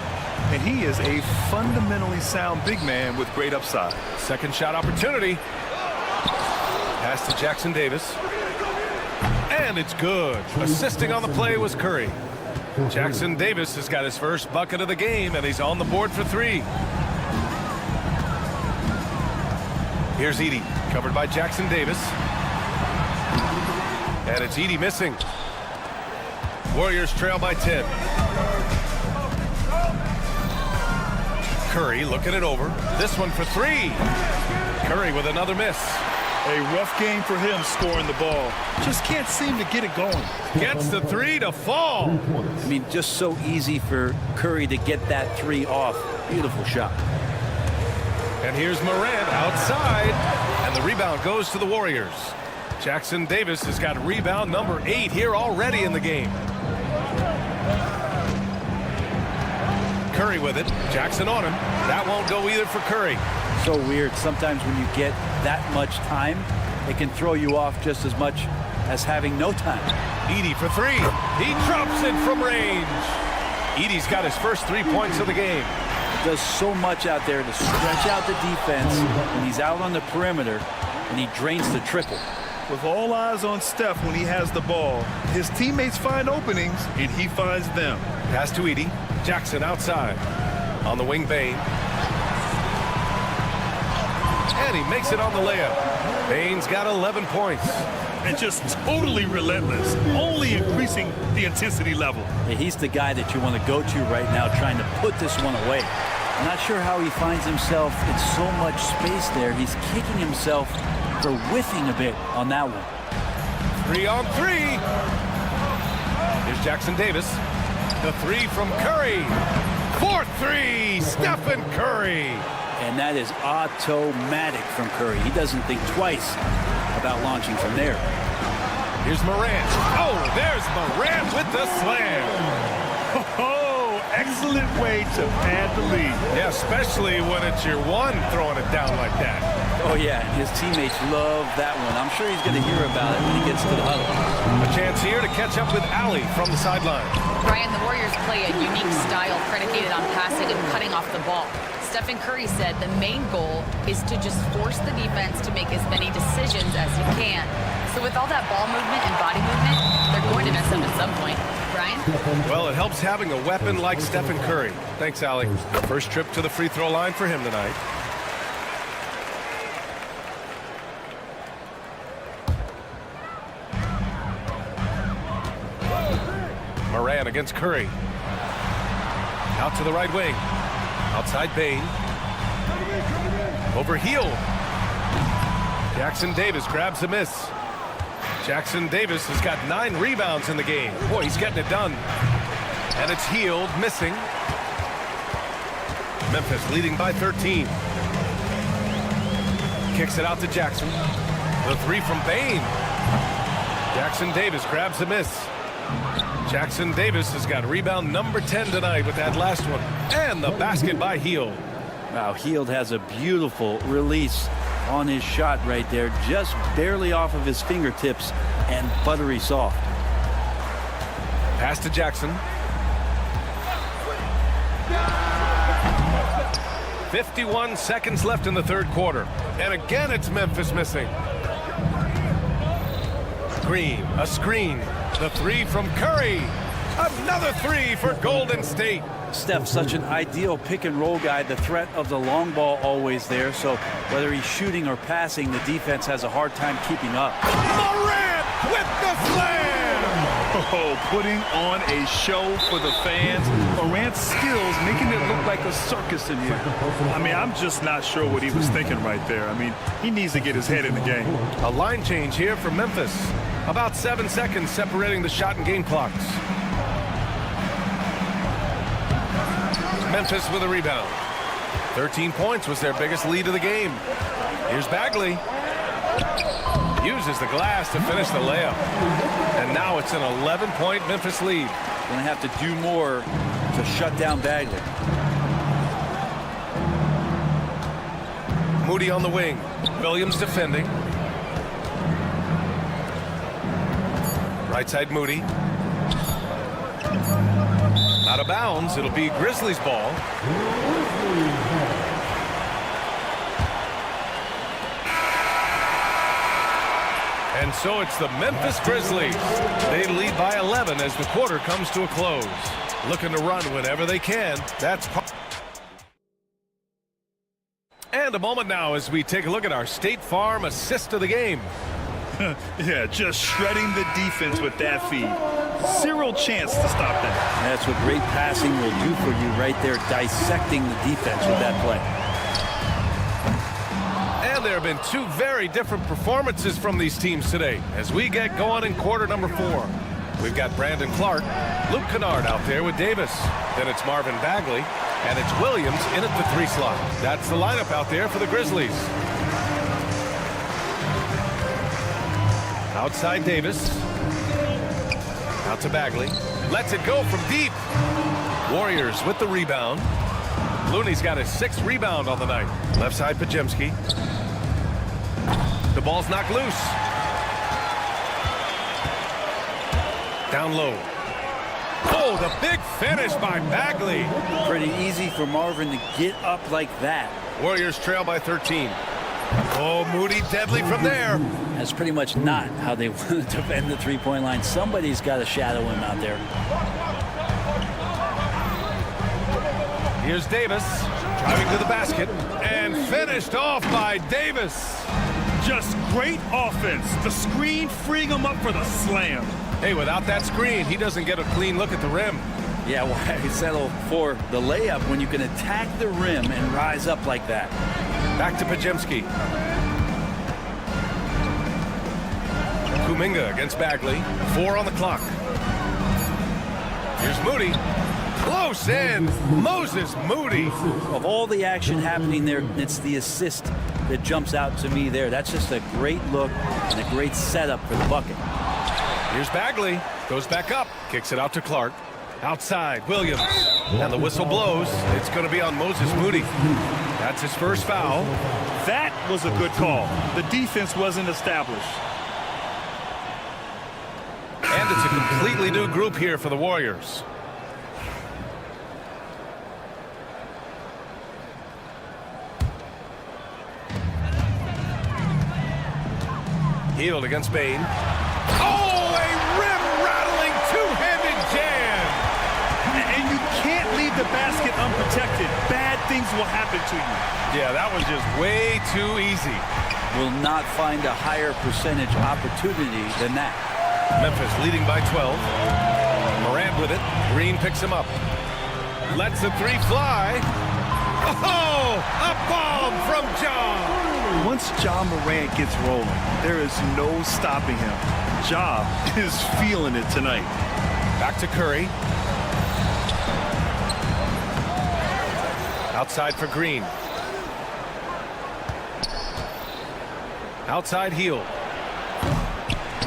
And he is a fundamentally sound big man with great upside. Second shot opportunity. Pass to Jackson Davis. And it's good. Assisting on the play was Curry. Jackson Davis has got his first bucket of the game, and he's on the board for 3. Here's Edey, covered by Jackson Davis. And it's Edey missing. Warriors trail by 10. Curry looking it over. This one for 3. Curry with another miss. A rough game for him scoring the ball. Just can't seem to get it going. Gets the 3 to fall. I mean, just so easy for Curry to get that 3 off. Beautiful shot. And here's Morant outside. And the rebound goes to the Warriors. Jackson Davis has got rebound number 8 here already in the game. Curry with it. Jackson on him. That won't go either for Curry. So weird. Sometimes when you get that much time, it can throw you off just as much as having no time. Edey for 3. He drops it from range. Edey's got his first 3 points of the game. Does so much out there to stretch out the defense when he's out on the perimeter, and he drains the triple. With all eyes on Steph when he has the ball, his teammates find openings, and he finds them. Pass to Edey. Jackson outside. On the wing, Bane. And he makes it on the layup. Bane's got 11 points. And just totally relentless, only increasing the intensity level. Yeah, he's the guy that you want to go to right now, trying to put this one away. I'm not sure how he finds himself in so much space there. He's kicking himself for whiffing a bit on that one. 3 on 3. Here's Jackson Davis. The 3 from Curry. 4-3, Stephen Curry. And that is automatic from Curry. He doesn't think twice about launching from there. Here's Morant. Oh, there's Morant with the slam. Oh, excellent way to pad the lead. Yeah, especially when it's your one throwing it down like that. Oh, yeah, his teammates love that one. I'm sure he's going to hear about it when he gets to the huddle. A chance here to catch up with Allie from the sideline. Brian, the Warriors play a unique style predicated on passing and cutting off the ball. Stephen Curry said the main goal is to just force the defense to make as many decisions as he can. So with all that ball movement and body movement, they're going to mess up at some point. Brian? Well, it helps having a weapon like Stephen Curry. Thanks, Allie. First trip to the free throw line for him tonight. Morant against Curry. Out to the right wing. Outside Bane. Over heel. Jackson Davis grabs a miss. Jackson Davis has got 9 rebounds in the game. Boy, he's getting it done. And it's Hield missing. Memphis leading by 13. Kicks it out to Jackson. The 3 from Bane. Jackson Davis grabs a miss. Jackson Davis has got rebound number 10 tonight with that last one. And the basket by Hield. Wow, Hield has a beautiful release on his shot right there, just barely off of his fingertips and buttery soft. Pass to Jackson. 51 seconds left in the third quarter. And again, it's Memphis missing. Green, a screen. The 3 from Curry. Another 3 for Golden State. Steph, such an ideal pick-and-roll guy. The threat of the long ball always there. So whether he's shooting or passing, the defense has a hard time keeping up. Morant with the slam! Oh, putting on a show for the fans. Morant's skills making it look like a circus in here. I mean, I'm just not sure what he was thinking right there. I mean, he needs to get his head in the game. A line change here for Memphis. About 7 seconds separating the shot and game clocks. Memphis with a rebound. 13 points was their biggest lead of the game. Here's Bagley. Uses the glass to finish the layup. And now it's an 11-point Memphis lead. Going to have to do more to shut down Bagley. Moody on the wing. Williams defending. Right side Moody. Out of bounds. It'll be Grizzlies ball. And so it's the Memphis Grizzlies. They lead by 11 as the quarter comes to a close. Looking to run whenever they can. That's and a moment now as we take a look at our State Farm assist of the game. Yeah, just shredding the defense with that feed. Zero chance to stop that. That's what great passing will do for you right there, dissecting the defense with that play. And there have been 2 very different performances from these teams today as we get going in quarter number 4. We've got Brandon Clark, Luke Kennard out there with Davis. Then it's Marvin Bagley, and it's Williams in at the 3 slot. That's the lineup out there for the Grizzlies. Outside Davis. Out to Bagley. Lets it go from deep. Warriors with the rebound. Looney's got his 6th rebound on the night. Left side Pajemski. The ball's knocked loose. Down low. Oh, the big finish by Bagley. Pretty easy for Marvin to get up like that. Warriors trail by 13. Oh, Moody deadly from there. That's pretty much not how they want to defend the three-point line. Somebody's got to shadow him out there. Here's Davis driving to the basket and finished off by Davis. Just great offense. The screen freeing him up for the slam. Hey, without that screen, he doesn't get a clean look at the rim. Yeah, why settle for the layup when you can attack the rim and rise up like that? Back to Pajemski. Kuminga against Bagley. 4 on the clock. Here's Moody. Close in. Moses Moody. Of all the action happening there, it's the assist that jumps out to me there. That's just a great look and a great setup for the bucket. Here's Bagley. Goes back up. Kicks it out to Clark. Outside, Williams. And the whistle blows. It's going to be on Moses Moody. That's his first foul. That was a good call. The defense wasn't established. And it's a completely new group here for the Warriors. Healed against Bain. Oh, a rim-rattling two-handed jam! And you can't leave the basket unprotected. Bad things will happen to you. Yeah, that was just way too easy. Will not find a higher percentage opportunity than that. Memphis leading by 12. Morant with it. Green picks him up. Lets the three fly. Oh, a bomb from Ja. Once Ja Morant gets rolling, there is no stopping him. Ja is feeling it tonight. Back to Curry. Outside for Green. Outside heel.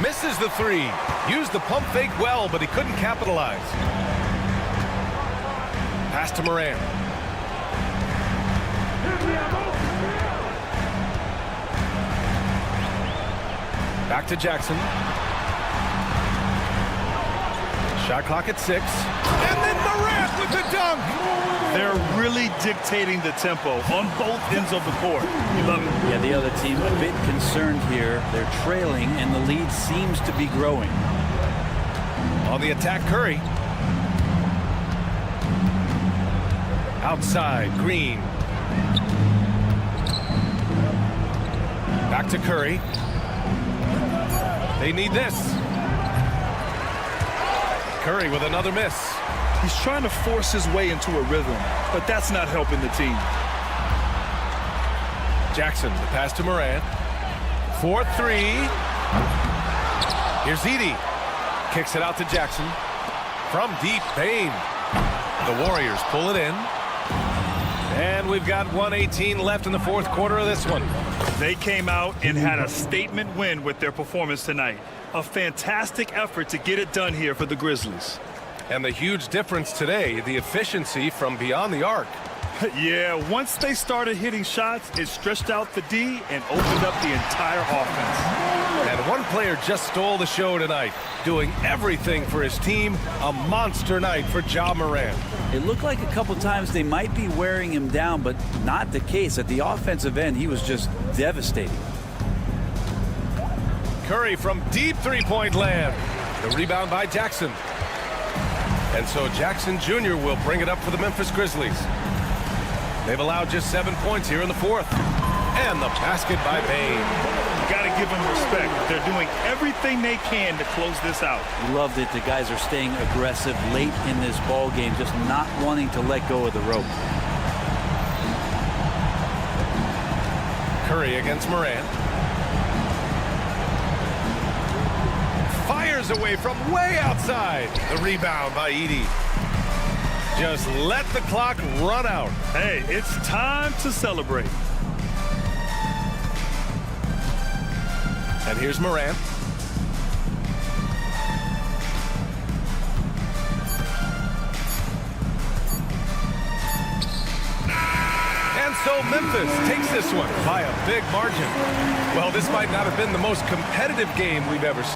Misses the three. Used the pump fake well, but he couldn't capitalize. Pass to Morant. Back to Jackson. Shot clock at 6. And then Morant with the dunk. They're really dictating the tempo on both ends of the court. You love it. Yeah, the other team a bit concerned here. They're trailing, and the lead seems to be growing. On the attack, Curry. Outside, Green. Back to Curry. They need this. Curry with another miss. He's trying to force his way into a rhythm, but that's not helping the team. Jackson, the pass to Morant. 4-3. Here's Edey. Kicks it out to Jackson. From deep, Bain. The Warriors pull it in. And we've got 1:18 left in the fourth quarter of this one. They came out and had a statement win with their performance tonight. A fantastic effort to get it done here for the Grizzlies. And the huge difference today, the efficiency from beyond the arc. Yeah, once they started hitting shots, it stretched out the D and opened up the entire offense. And one player just stole the show tonight, doing everything for his team. A monster night for Ja Morant. It looked like a couple times they might be wearing him down, but not the case. At the offensive end, he was just devastating. Curry from deep three-point land. The rebound by Jackson. And so Jackson Jr. will bring it up for the Memphis Grizzlies. They've allowed just 7 points here in the fourth. And the basket by Bain. You got to give them respect. They're doing everything they can to close this out. Love that the guys are staying aggressive late in this ball game, just not wanting to let go of the rope. Curry against Morant. Fires away from way outside. The rebound by Edey. Just let the clock run out. Hey, it's time to celebrate. And here's Morant. And so Memphis takes this one by a big margin. Well, this might not have been the most competitive game we've ever seen.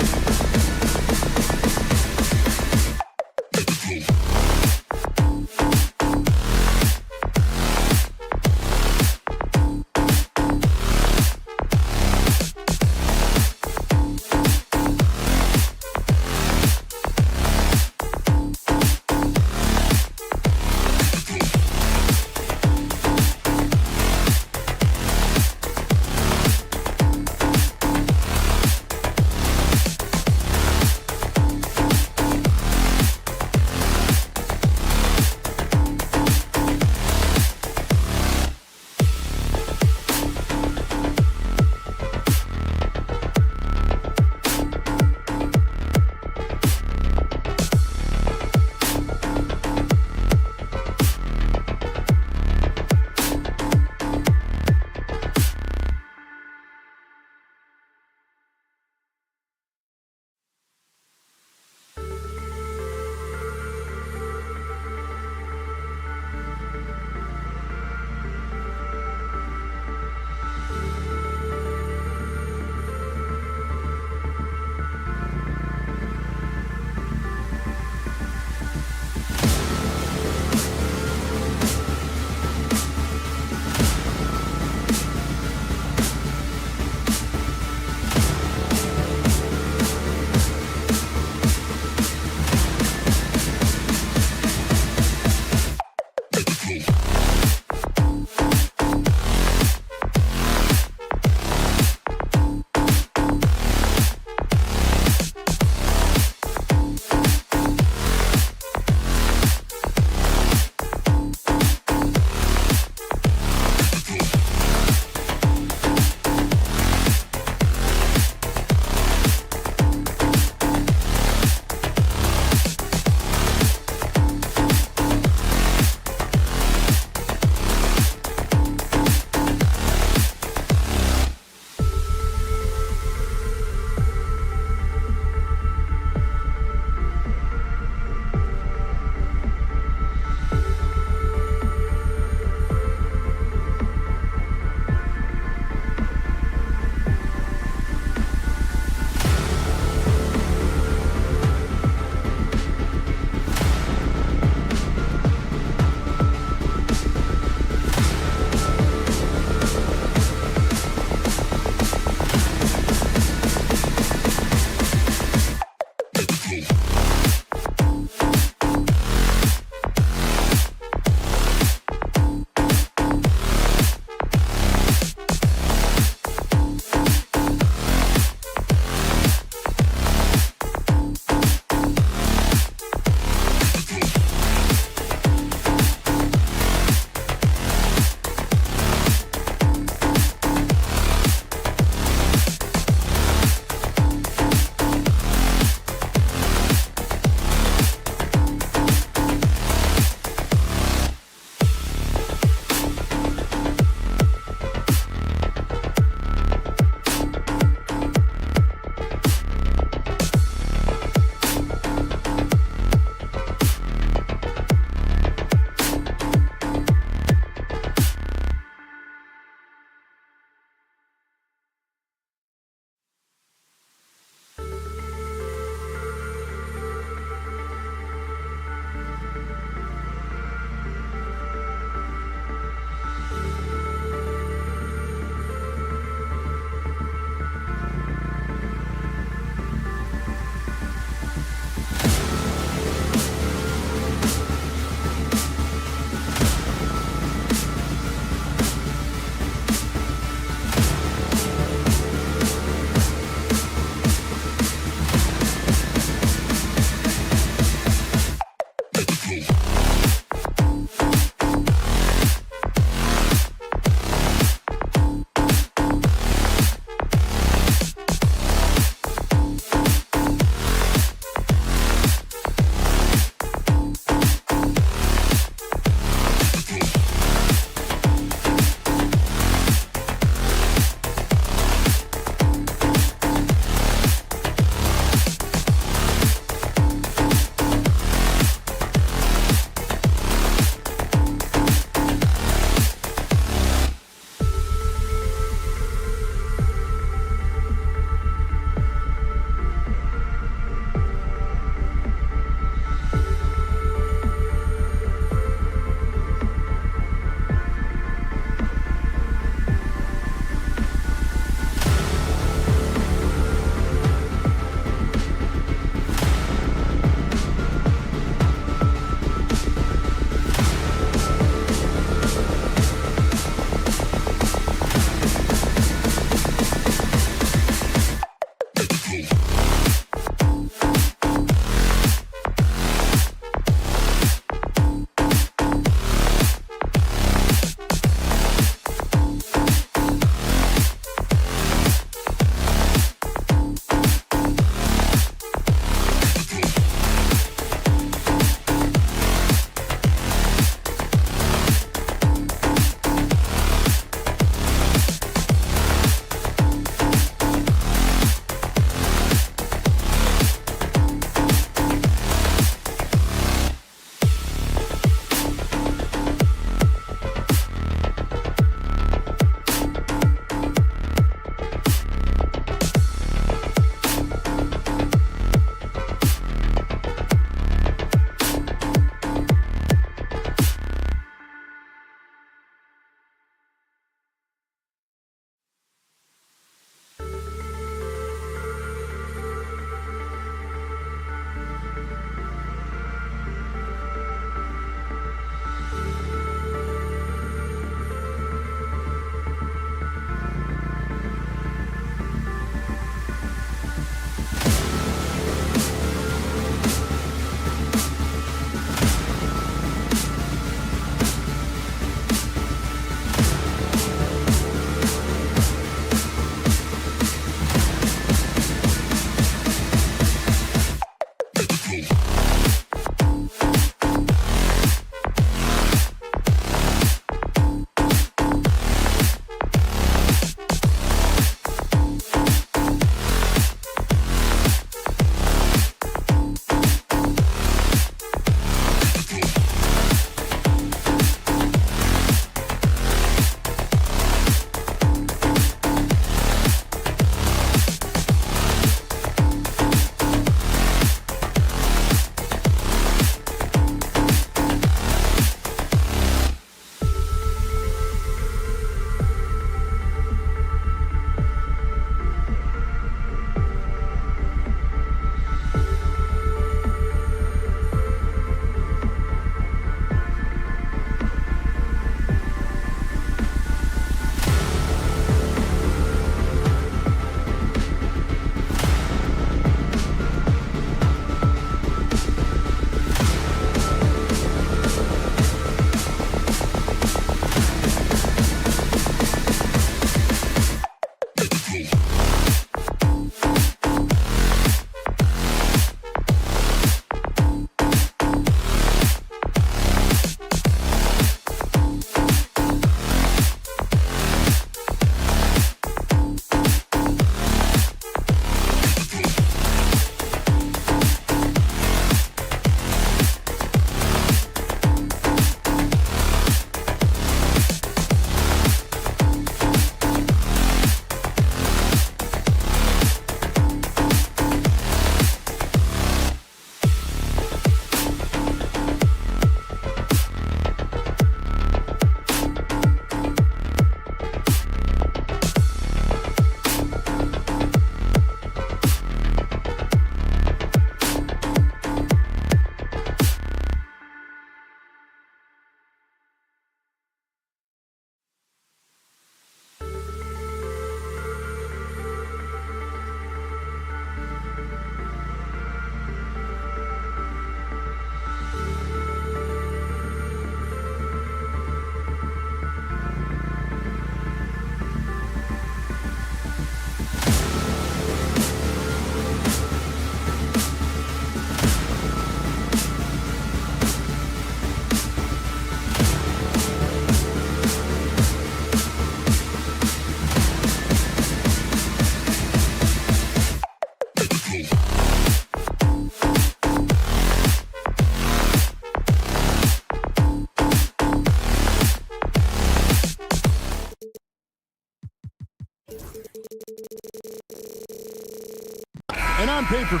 on paper.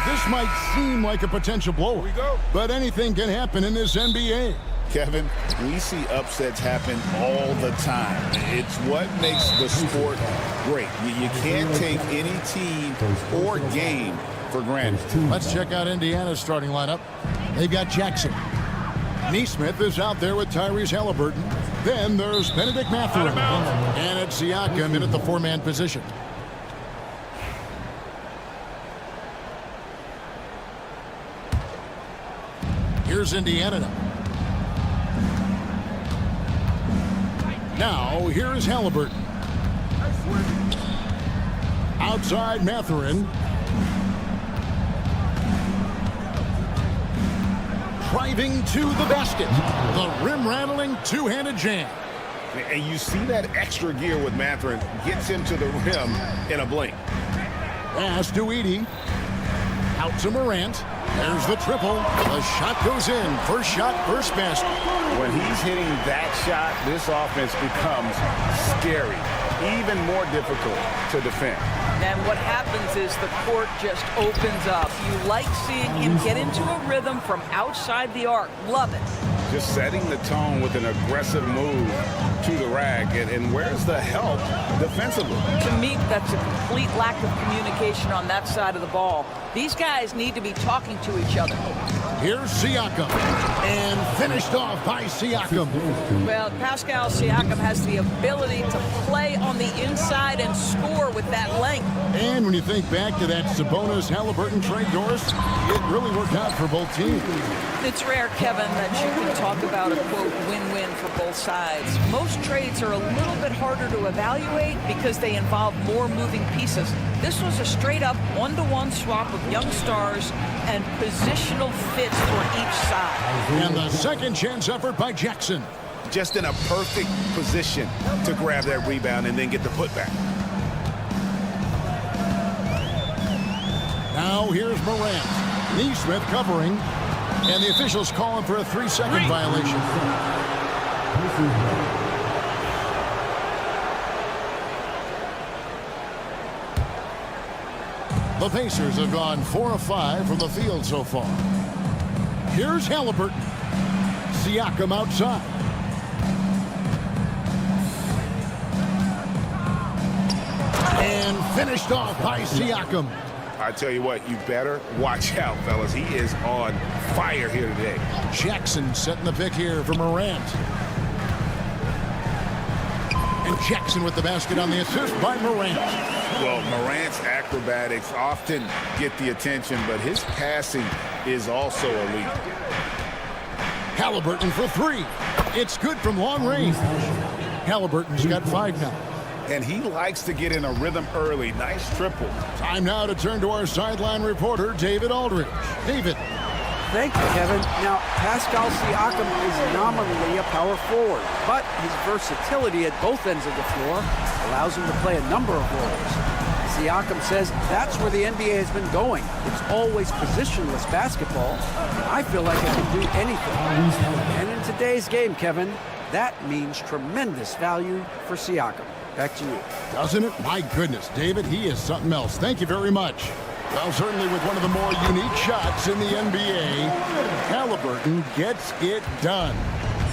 This might seem like a potential blow, but anything can happen in this NBA. Kevin, we see upsets happen all the time. It's what makes the sport great. You can't take any team or game for granted. Let's check out Indiana's starting lineup. They've got Jackson. Neesmith is out there with Tyrese Halliburton. Then there's Benedict Mathurin. And it's Siakam in at the four-man position. Here's Indiana now. Now, here's Halliburton. Outside Mathurin. Driving to the basket. The rim-rattling two-handed jam. And you see that extra gear with Mathurin. Gets him to the rim in a blink. Pass to Edey. Out to Morant. There's the triple. The shot goes in. First shot, first basket. When he's hitting that shot, this offense becomes scary. Even more difficult to defend. And what happens is the court just opens up. You like seeing him get into a rhythm from outside the arc. Love it. Just setting the tone with an aggressive move to the rack. And where's the help defensively? To me, that's a complete lack of communication on that side of the ball. These guys need to be talking to each other. Here's Siakam. And finished off by Siakam. Well, Pascal Siakam has the ability to play on the inside and score with that length. And when you think back to that Sabonis-Halliburton trade, Doris, it really worked out for both teams. It's rare, Kevin, that you can talk about a, quote, win-win for both sides. Most trades are a little bit harder to evaluate because they involve more moving pieces. This was a straight-up one-to-one swap of young stars and positional fits for each side. And the second chance effort by Jackson. Just in a perfect position to grab that rebound and then get the putback. Now here's Morant. Neesmith covering. And the officials calling for a 3-second violation. The Pacers have gone 4 of 5 from the field so far. Here's Halliburton. Siakam outside. And finished off by Siakam. I tell you what, you better watch out, fellas. He is on fire here today. Jackson setting the pick here for Morant. And Jackson with the basket on the assist by Morant. Well, Morant's acrobatics often get the attention, but his passing is also elite. Halliburton for 3. It's good from long range. Halliburton's got 5 now. And he likes to get in a rhythm early. Nice triple. Time now to turn to our sideline reporter, David Aldridge. David. Thank you, Kevin. Now, Pascal Siakam is nominally a power forward, but his versatility at both ends of the floor allows him to play a number of roles. Siakam says that's where the NBA has been going. It's always positionless basketball, and I feel like I can do anything. And in today's game, Kevin, that means tremendous value for Siakam. Back to you. Doesn't it? My goodness, David, he is something else. Thank you very much. Well, certainly with one of the more unique shots in the NBA, Halliburton gets it done.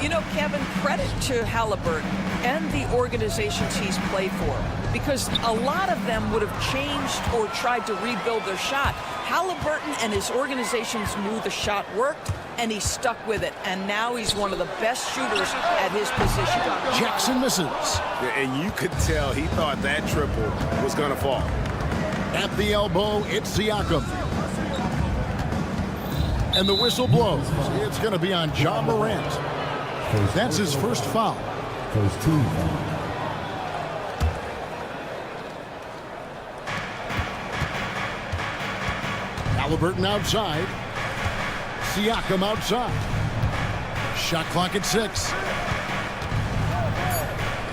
You know, Kevin, credit to Halliburton and the organizations he's played for, because a lot of them would have changed or tried to rebuild their shot. Halliburton and his organizations knew the shot worked, and he stuck with it. And now he's one of the best shooters at his position. Jackson misses. And you could tell he thought that triple was going to fall. At the elbow, it's Siakam. And the whistle blows. It's going to be on John Morant. That's his first foul. First team foul. Halliburton outside. Siakam outside. Shot clock at 6.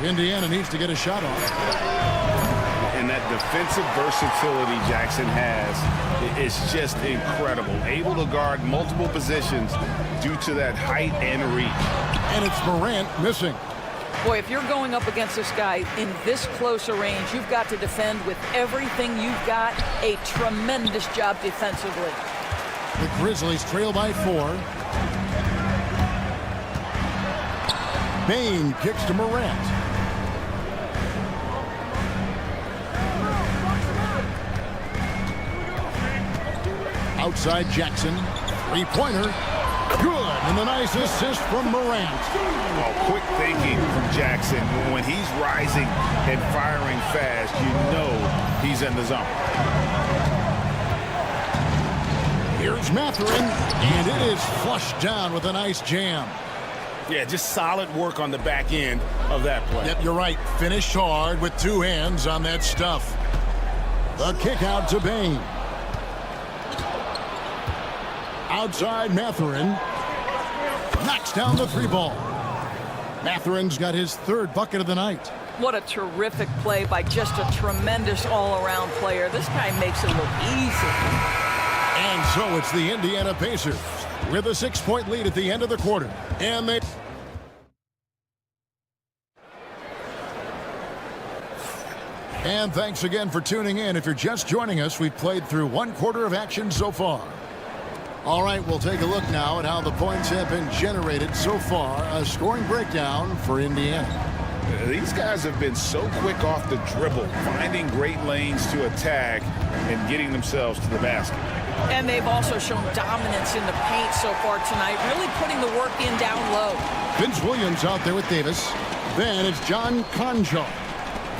Indiana needs to get a shot off. And that defensive versatility Jackson has is just incredible. Able to guard multiple positions due to that height and reach. And it's Morant missing. Boy, if you're going up against this guy in this close a range, you've got to defend with everything you've got. A tremendous job defensively. The Grizzlies trail by 4. Bane kicks to Morant. Outside Jackson. Three-pointer. Good. And a nice assist from Morant. Well, quick thinking from Jackson. When he's rising and firing fast, you know he's in the zone. Here's Mathurin, and it is flushed down with a nice jam. Yeah, just solid work on the back end of that play. Yep, you're right. Finished hard with 2 hands on that stuff. The kick out to Bane. Outside Mathurin. Knocks down the 3-ball. Mathurin's got his 3rd bucket of the night. What a terrific play by just a tremendous all-around player. This guy makes it look easy. And so it's the Indiana Pacers with a 6-point lead at the end of the quarter. And they... And thanks again for tuning in. If you're just joining us, we've played through 1 quarter of action so far. All right, we'll take a look now at how the points have been generated so far. A scoring breakdown for Indiana. These guys have been so quick off the dribble, finding great lanes to attack and getting themselves to the basket. And they've also shown dominance in the paint so far tonight, really putting the work in down low. Vince Williams out there with Davis. Then it's John Conjar.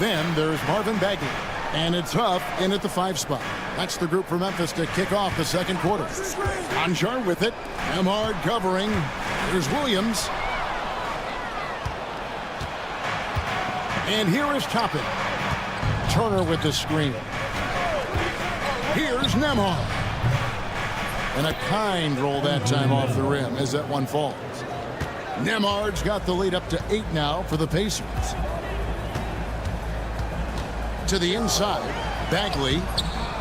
Then there's Marvin Bagley. And it's Huff in at the 5 spot. That's the group for Memphis to kick off the second quarter. Conjar with it. Emhard covering. Here's Williams. And here is Toppin. Turner with the screen. Here's Nembhard. And a kind roll that time off the rim as that one falls. Nembhard's got the lead up to 8 now for the Pacers. To the inside, Bagley.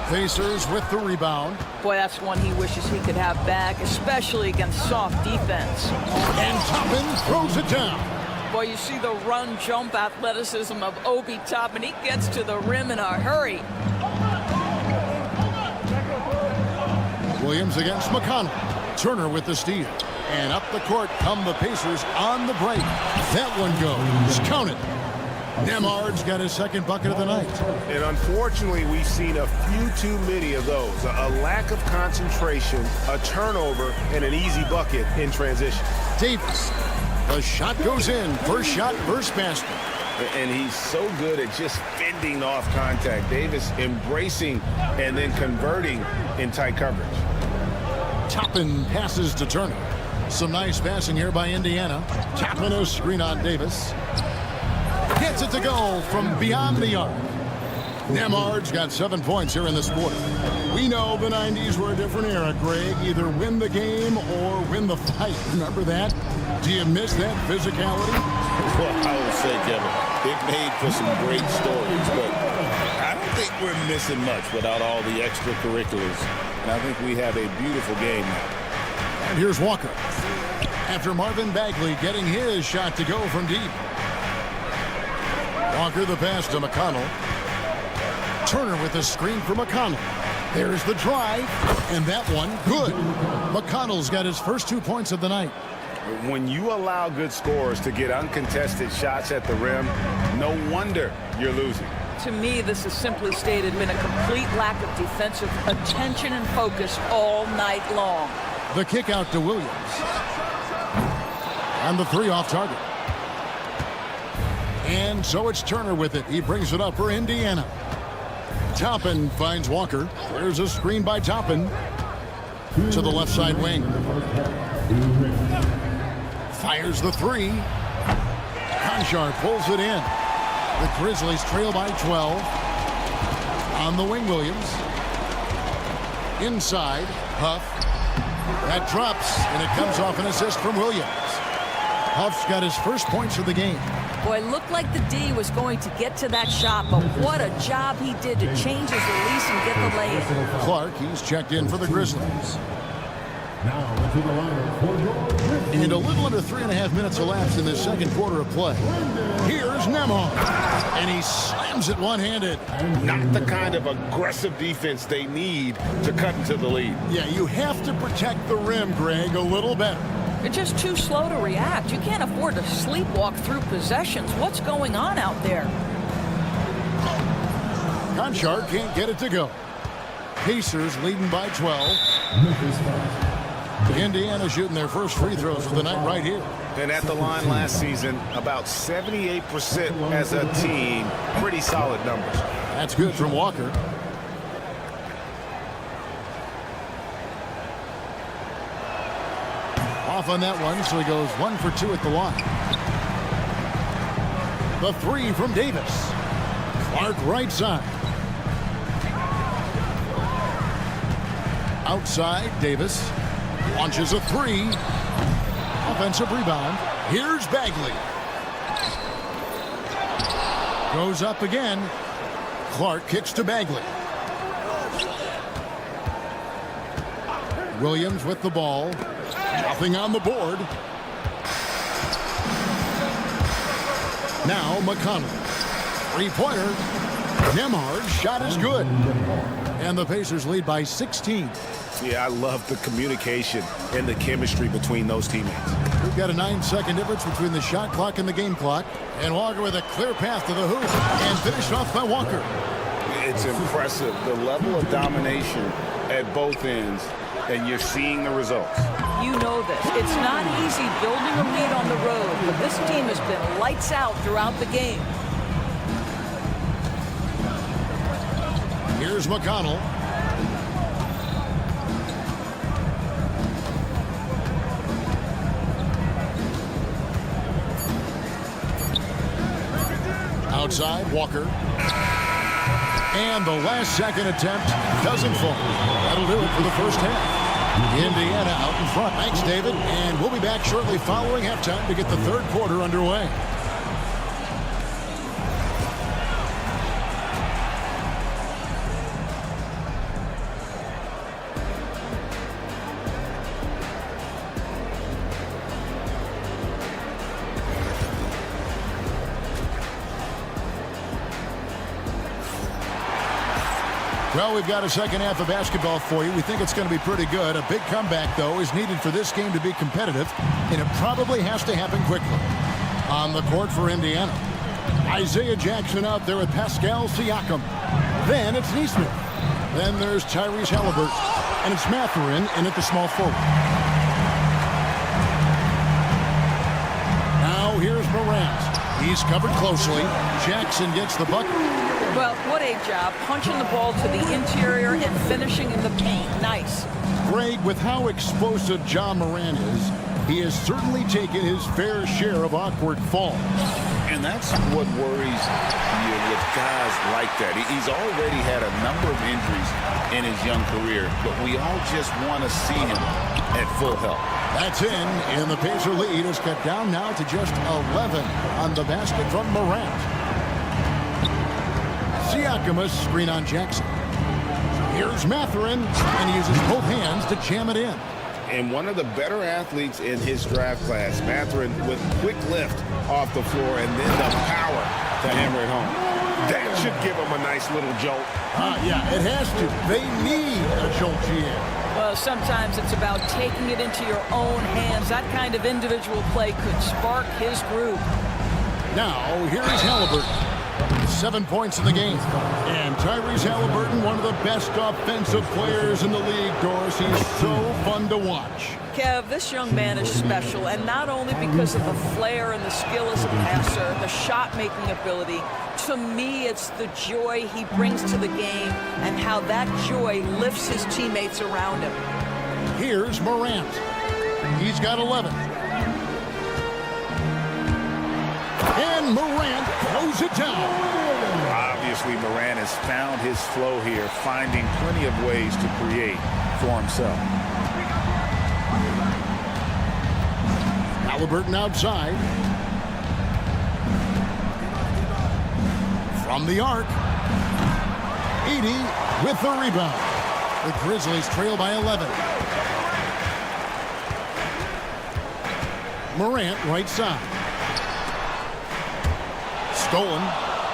Pacers with the rebound. Boy, that's one he wishes he could have back, especially against soft defense. And Toppin throws it down. Boy, you see the run-jump athleticism of Obi Toppin. He gets to the rim in a hurry. Williams against McConnell. Turner with the steal. And up the court come the Pacers on the break. That one goes. Count it. Nembhard's got his 2nd bucket of the night. And unfortunately, we've seen a few too many of those. A lack of concentration, a turnover, and an easy bucket in transition. Davis. The shot goes in. First shot, first basket. And he's so good at just fending off contact. Davis embracing and then converting in tight coverage. Toppin passes to Turner. Some nice passing here by Indiana. Toppin a screen on Davis. Gets it to go from beyond the arc. Nembhard's got 7 points here in this quarter. We know the 90s were a different era, Greg. Either win the game or win the fight. Remember that? Do you miss that physicality? Well, I would say, Kevin, it made for some great stories, but I don't think we're missing much without all the extracurriculars. And I think we have a beautiful game now. And here's Walker. After Marvin Bagley getting his shot to go from deep. Walker the pass to McConnell. Turner with the screen for McConnell. There's the drive, and that one good. McConnell's got his first 2 points of the night. When you allow good scorers to get uncontested shots at the rim, no wonder you're losing. To me, this is simply stated been a complete lack of defensive attention and focus all night long. The kick out to Williams. And the 3 off target. And so it's Turner with it. He brings it up for Indiana. Toppin finds Walker. There's a screen by Toppin to the left side wing. Fires the 3. Conjar pulls it in. The Grizzlies trail by 12. On the wing, Williams. Inside, Huff. That drops, and it comes off an assist from Williams. Huff's got his first points of the game. Boy, Boy, it looked like the D was going to get to that shot, but what a job he did to change his release and get the lay-in. Clark, he's checked in for the Grizzlies. Now into the lineup for your Grizzlies. And a little under 3.5 minutes elapsed in this second quarter of play. Here's Nemhard, and he slams it one-handed. Not the kind of aggressive defense they need to cut into the lead. Yeah, you have to protect the rim, Greg, a little better. You're just too slow to react. You can't afford to sleepwalk through possessions. What's going on out there? Conchar can't get it to go. Pacers leading by 12. Indiana shooting their first free throws of the night right here. And at the line last season, about 78% as a team. Pretty solid numbers. That's good from Walker. Off on that one, so he goes 1 for 2 at the line. The three from Davis. Clark right side. Outside, Davis launches a three. Offensive rebound. Here's Bagley. Goes up again. Clark kicks to Bagley. Williams with the ball. Nothing on the board. Now McConnell. Three-pointer. Nemhard's shot is good. And the Pacers lead by 16. Yeah, I love the communication and the chemistry between those teammates. We've got a 9-second difference between the shot clock and the game clock. And Walker with a clear path to the hoop. And finished off by Walker. It's impressive, the level of domination at both ends, and you're seeing the results. You know this. It's not easy building a lead on the road, but this team has been lights out throughout the game. Here's McConnell. Outside, Walker. And the last second attempt doesn't fall. That'll do it for the first half. Indiana out in front. Thanks, David. And we'll be back shortly following halftime to get the third quarter underway. Well, we've got a second half of basketball for you. We think it's going to be pretty good. A big comeback, though, is needed for this game to be competitive, and it probably has to happen quickly. On the court for Indiana, Isaiah Jackson out there with Pascal Siakam. Then it's Neesmith. Then there's Tyrese Halliburton, and it's Mathurin in at the small forward. Now here's Morant. He's covered closely. Jackson gets the bucket. Well, what a job. Punching the ball to the interior and finishing in the paint. Nice. Greg, with how explosive Ja Morant is, he has certainly taken his fair share of awkward falls. And that's what worries you with guys like that. He's already had a number of injuries in his young career, but we all just want to see him at full health. That's in, and the Pacer lead is cut down now to just 11 on the basket from Morant. Siakam a screen on Jackson. Here's Mathurin, and he uses both hands to jam it in. And one of the better athletes in his draft class, Mathurin, with quick lift off the floor and then the power to hammer it home. That should give him a nice little jolt. Yeah, it has to. They need a jolt GM. Well, sometimes it's about taking it into your own hands. That kind of individual play could spark his groove. Now, here is Halliburton. 7 points in the game. And Tyrese Halliburton, one of the best offensive players in the league, Doris. He's so fun to watch. Kev, this young man is special, and not only because of the flair and the skill as a passer, the shot-making ability. To me, it's the joy he brings to the game and how that joy lifts his teammates around him. Here's Morant. He's got 11. And Morant throws it down. Obviously, Morant has found his flow here, finding plenty of ways to create for himself. Halliburton outside. From the arc. Edey with the rebound. The Grizzlies trail by 11. Morant right side. Stolen.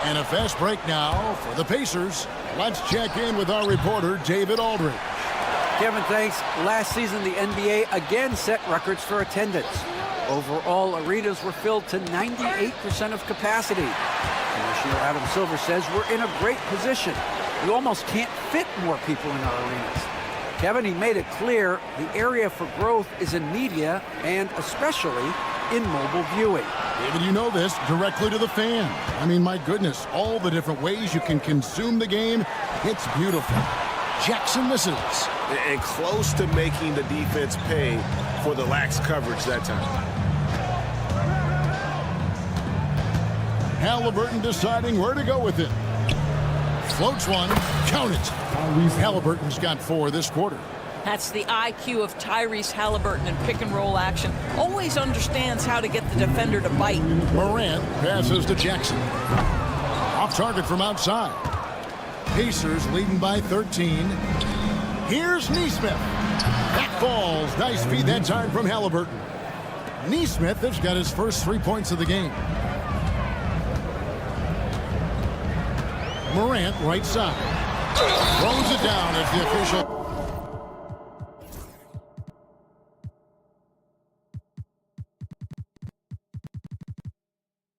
And a fast break now for the Pacers. Let's check in with our reporter, David Aldridge. Kevin, thanks. Last season, the NBA again set records for attendance. Overall, arenas were filled to 98% of capacity. Commissioner Adam Silver says we're in a great position. You almost can't fit more people in our arenas. Kevin, he made it clear the area for growth is in media and especially in mobile viewing. David, you know this, directly to the fan. I mean, my goodness, all the different ways you can consume the game. It's beautiful. Jackson misses. And close to making the defense pay for the lax coverage that time. Halliburton deciding where to go with it. Floats one. Count it. Halliburton's got 4 this quarter. That's the IQ of Tyrese Halliburton in pick-and-roll action. Always understands how to get the defender to bite. Morant passes to Jackson. Off target from outside. Pacers leading by 13. Here's Nesmith. That falls. Nice feed that time from Halliburton. Nesmith has got his first 3 points of the game. Morant right side. Throws it down as the official.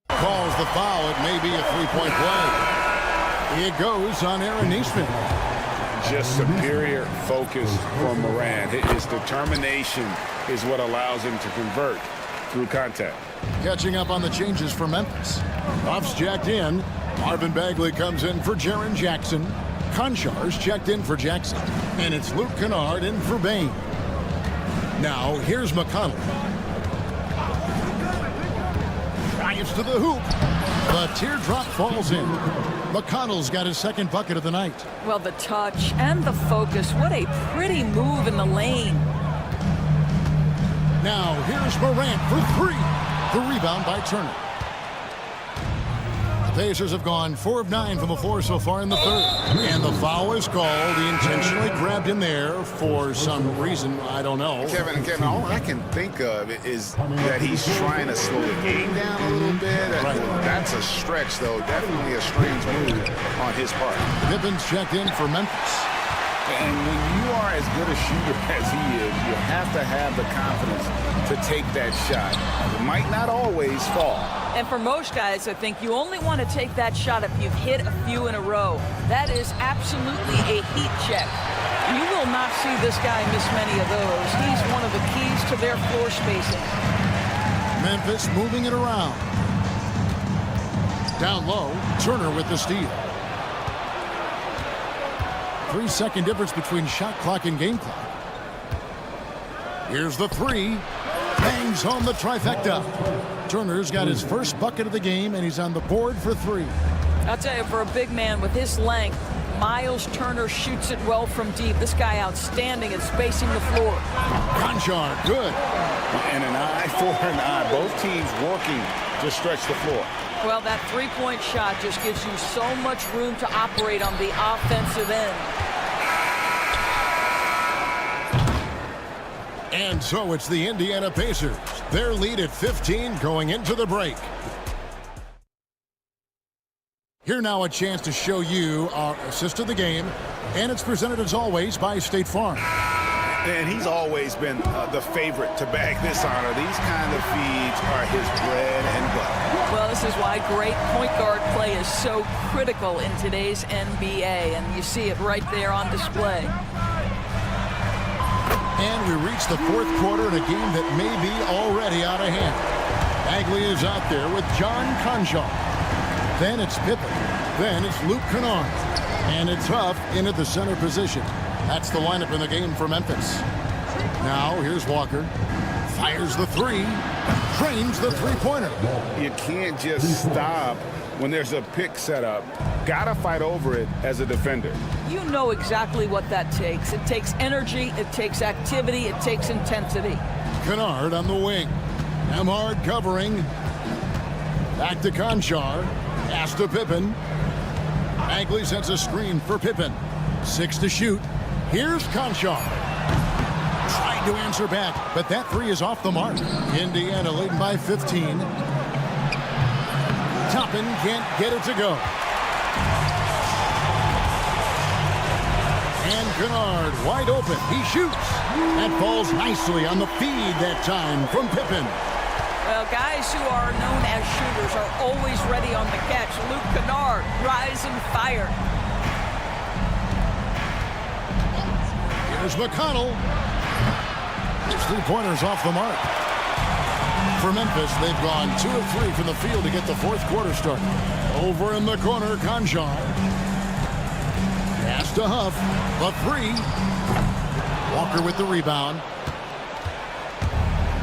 Calls the foul. It may be a 3-point play. It goes on Aaron Nesmith. Just superior focus from Morant. His determination is what allows him to convert through contact. Catching up on the changes for Memphis. Buffs jacked in. Marvin Bagley comes in for Jaren Jackson. Konchar's checked in for Jackson. And it's Luke Kennard in for Bane. Now, here's McConnell. Drives to the hoop. The teardrop falls in. McConnell's got his second bucket of the night. Well, the touch and the focus. What a pretty move in the lane. Now, here's Morant for 3. The rebound by Turner. The Pacers have gone 4 of 9 from the floor so far in the third. And the foul is called. He intentionally grabbed him there for some reason. I don't know. Kevin, all I can think of is that he's trying to slow the game down a little bit. Right. That's a stretch, though. Definitely a strange move on his part. Pippin's checked in for Memphis. And when you are as good a shooter as he is, you have to have the confidence to take that shot. It might not always fall. And for most guys, I think you only want to take that shot if you've hit a few in a row. That is absolutely a heat check. You will not see this guy miss many of those. He's one of the keys to their floor spacing. Memphis moving it around. Down low, Turner with the steal. 3-second difference between shot clock and game clock. Here's the 3. Bangs home the trifecta. Turner's got his first bucket of the game, and he's on the board for 3. I'll tell you, for a big man with his length, Miles Turner shoots it well from deep. This guy outstanding at spacing the floor. Konchar, good. And an eye for an eye. Both teams working to stretch the floor. Well, that three-point shot just gives you so much room to operate on the offensive end. And so it's the Indiana Pacers. Their lead at 15 going into the break. Here now a chance to show you our assist of the game. And it's presented as always by State Farm. And he's always been the favorite to bag this honor. These kind of feeds are his bread and butter. Well, this is why great point guard play is so critical in today's NBA. And you see it right there on display. And we reach the fourth quarter in a game that may be already out of hand. Bagley is out there with John Konchar. Then it's Pippen. Then it's Luke Kennard. And it's Huff into the center position. That's the lineup in the game for Memphis. Now here's Walker. Fires the 3. Trains the three-pointer. You can't just stop when there's a pick set up. Gotta fight over it as a defender. You know exactly what that takes. It takes energy, it takes activity, it takes intensity. Kennard on the wing. Kennard covering. Back to Konchar. Pass to Pippen. Bagley sets a screen for Pippen. 6 to shoot. Here's Conchar. Tried to answer back, but that three is off the mark. Indiana leading by 15. Toppin can't get it to go. And Kennard wide open. He shoots. That falls nicely on the feed that time from Pippen. Well, guys who are known as shooters are always ready on the catch. Luke Kennard, rise and fire. Here's McConnell. His three-pointers off the mark. For Memphis, they've gone 2 of 3 from the field to get the fourth quarter started. Over in the corner, Conchar. Pass to Huff. The three. Walker with the rebound.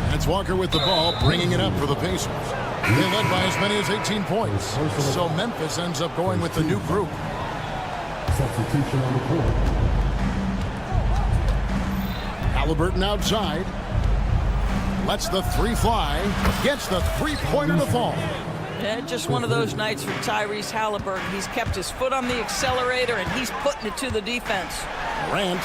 That's Walker with the ball, bringing it up for the Pacers. They led by as many as 18 points. So Memphis ends up going with the new group. Substitution on the court. Halliburton outside. Lets the three fly. Gets the three-pointer to fall. Yeah, just one of those nights for Tyrese Halliburton. He's kept his foot on the accelerator, and he's putting it to the defense. Durant.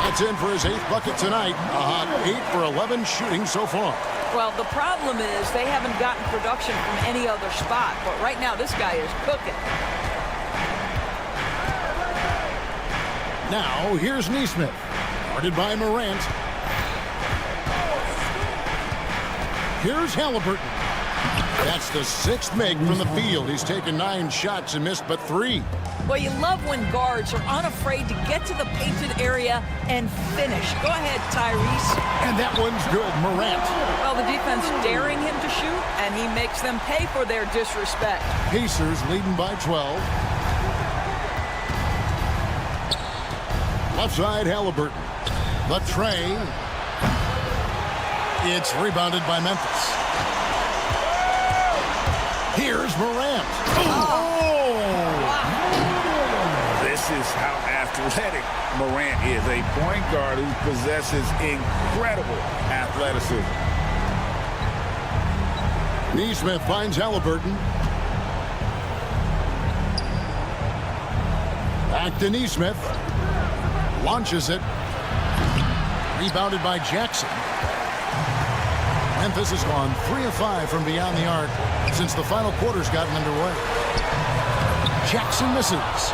That's in for his 8th bucket tonight. A hot 8 for 11 shooting so far. Well, the problem is they haven't gotten production from any other spot. But right now, this guy is cooking. Now, here's Nesmith. Guarded by Morant. Here's Halliburton. That's the 6th make from the field. He's taken 9 shots and missed but 3. Well, you love when guards are unafraid to get to the painted area and finish. Go ahead, Tyrese. And that one's good. Morant. Well, the defense daring him to shoot, and he makes them pay for their disrespect. Pacers leading by 12. Left side, Halliburton. The tray. It's rebounded by Memphis. Here's Morant. Oh! This is how athletic Morant is. A point guard who possesses incredible athleticism. Nesmith finds Halliburton. Back to Nesmith. Launches it. Rebounded by Jackson. Memphis has gone 3 of 5 from beyond the arc since the final quarter's gotten underway. Jackson misses.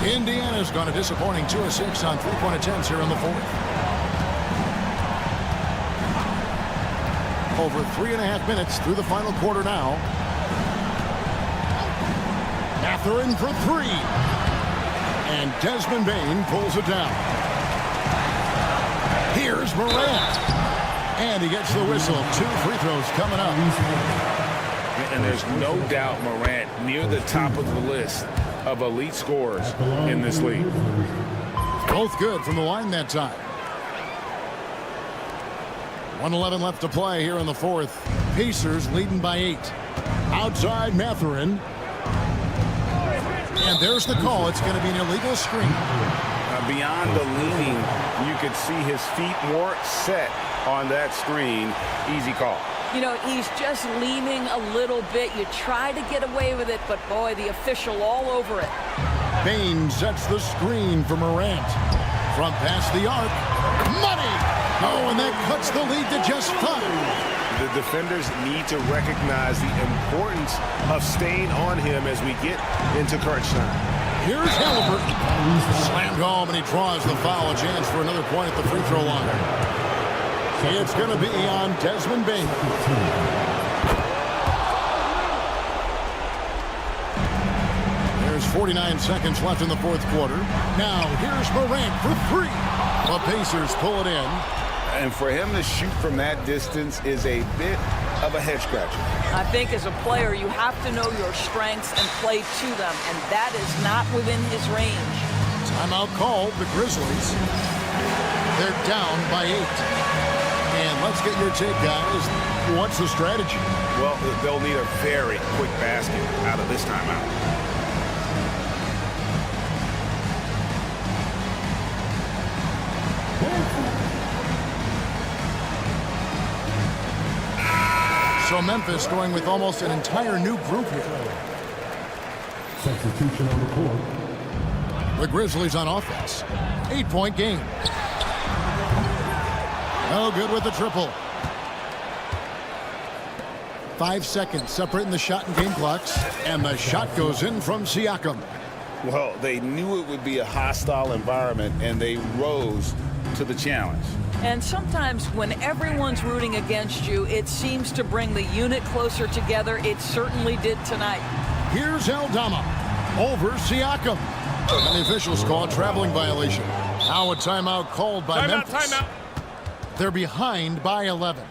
Indiana's gone a disappointing 2 of 6 on three-point attempts here in the fourth. Over 3.5 minutes through the final quarter now. Mathurin for 3. And Desmond Bane pulls it down. Here's Morant. And he gets the whistle. 2 free throws coming up. And there's no doubt Morant near the top of the list of elite scorers in this league. Both good from the line that time. 1:11 left to play here in the fourth. Pacers leading by 8. Outside Mathurin. And there's the call. It's going to be an illegal screen. Beyond the leaning, you could see his feet more set on that screen. Easy call. You know, he's just leaning a little bit. You try to get away with it, but boy, the official all over it. Bane sets the screen for Morant. From past the arc. Money! Oh, and that cuts the lead to just 5. The defenders need to recognize the importance of staying on him as we get into crunch time. Here's Halliburton. Slammed home, and he draws the foul. A chance for another point at the free throw line. It's going to be on Desmond Bane. There's 49 seconds left in the fourth quarter. Now, here's Morant for 3. The Pacers pull it in. And for him to shoot from that distance is a bit of a head scratcher. I think as a player, you have to know your strengths and play to them, and that is not within his range. Timeout called, the Grizzlies. They're down by 8. And let's get your take, guys. What's the strategy? Well, they'll need a very quick basket out of this timeout. So Memphis going with almost an entire new group here. Substitution on the court. The Grizzlies on offense. 8-point game. No good with the triple. 5 seconds separating the shot and game clocks. And the shot goes in from Siakam. Well, they knew it would be a hostile environment, and they rose to the challenge. And sometimes when everyone's rooting against you, it seems to bring the unit closer together. It certainly did tonight. Here's Aldama over Siakam. And the officials call a traveling violation. Now a timeout called by Memphis. Timeout. They're behind by 11.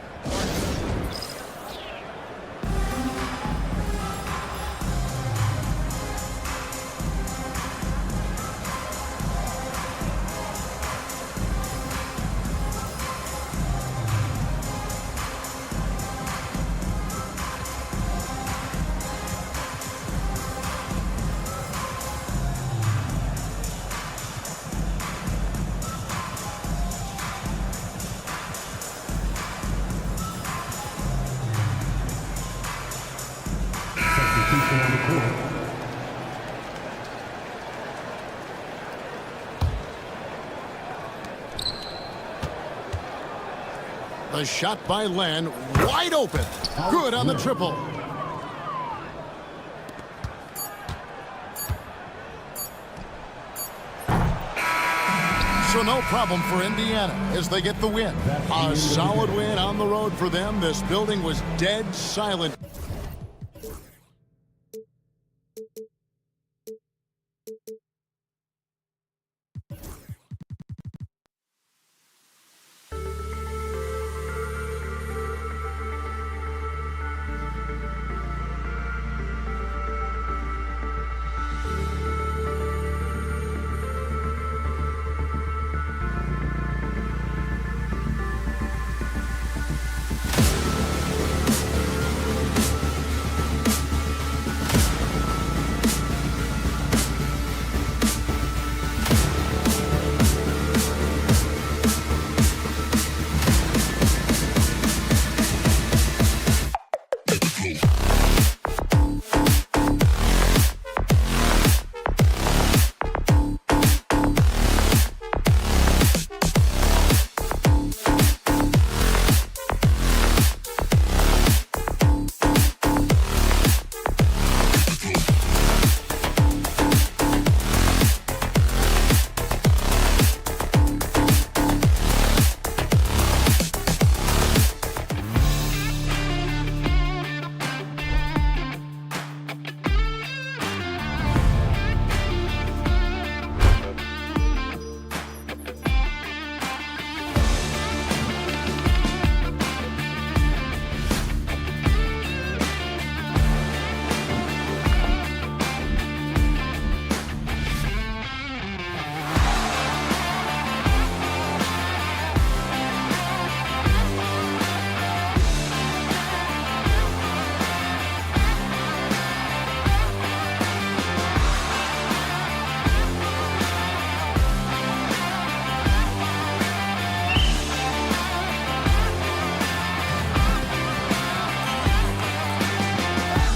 Substitution on the court. The shot by Len, wide open. Good on the triple. So no problem for Indiana as they get the win. A solid win on the road for them. This building was dead silent.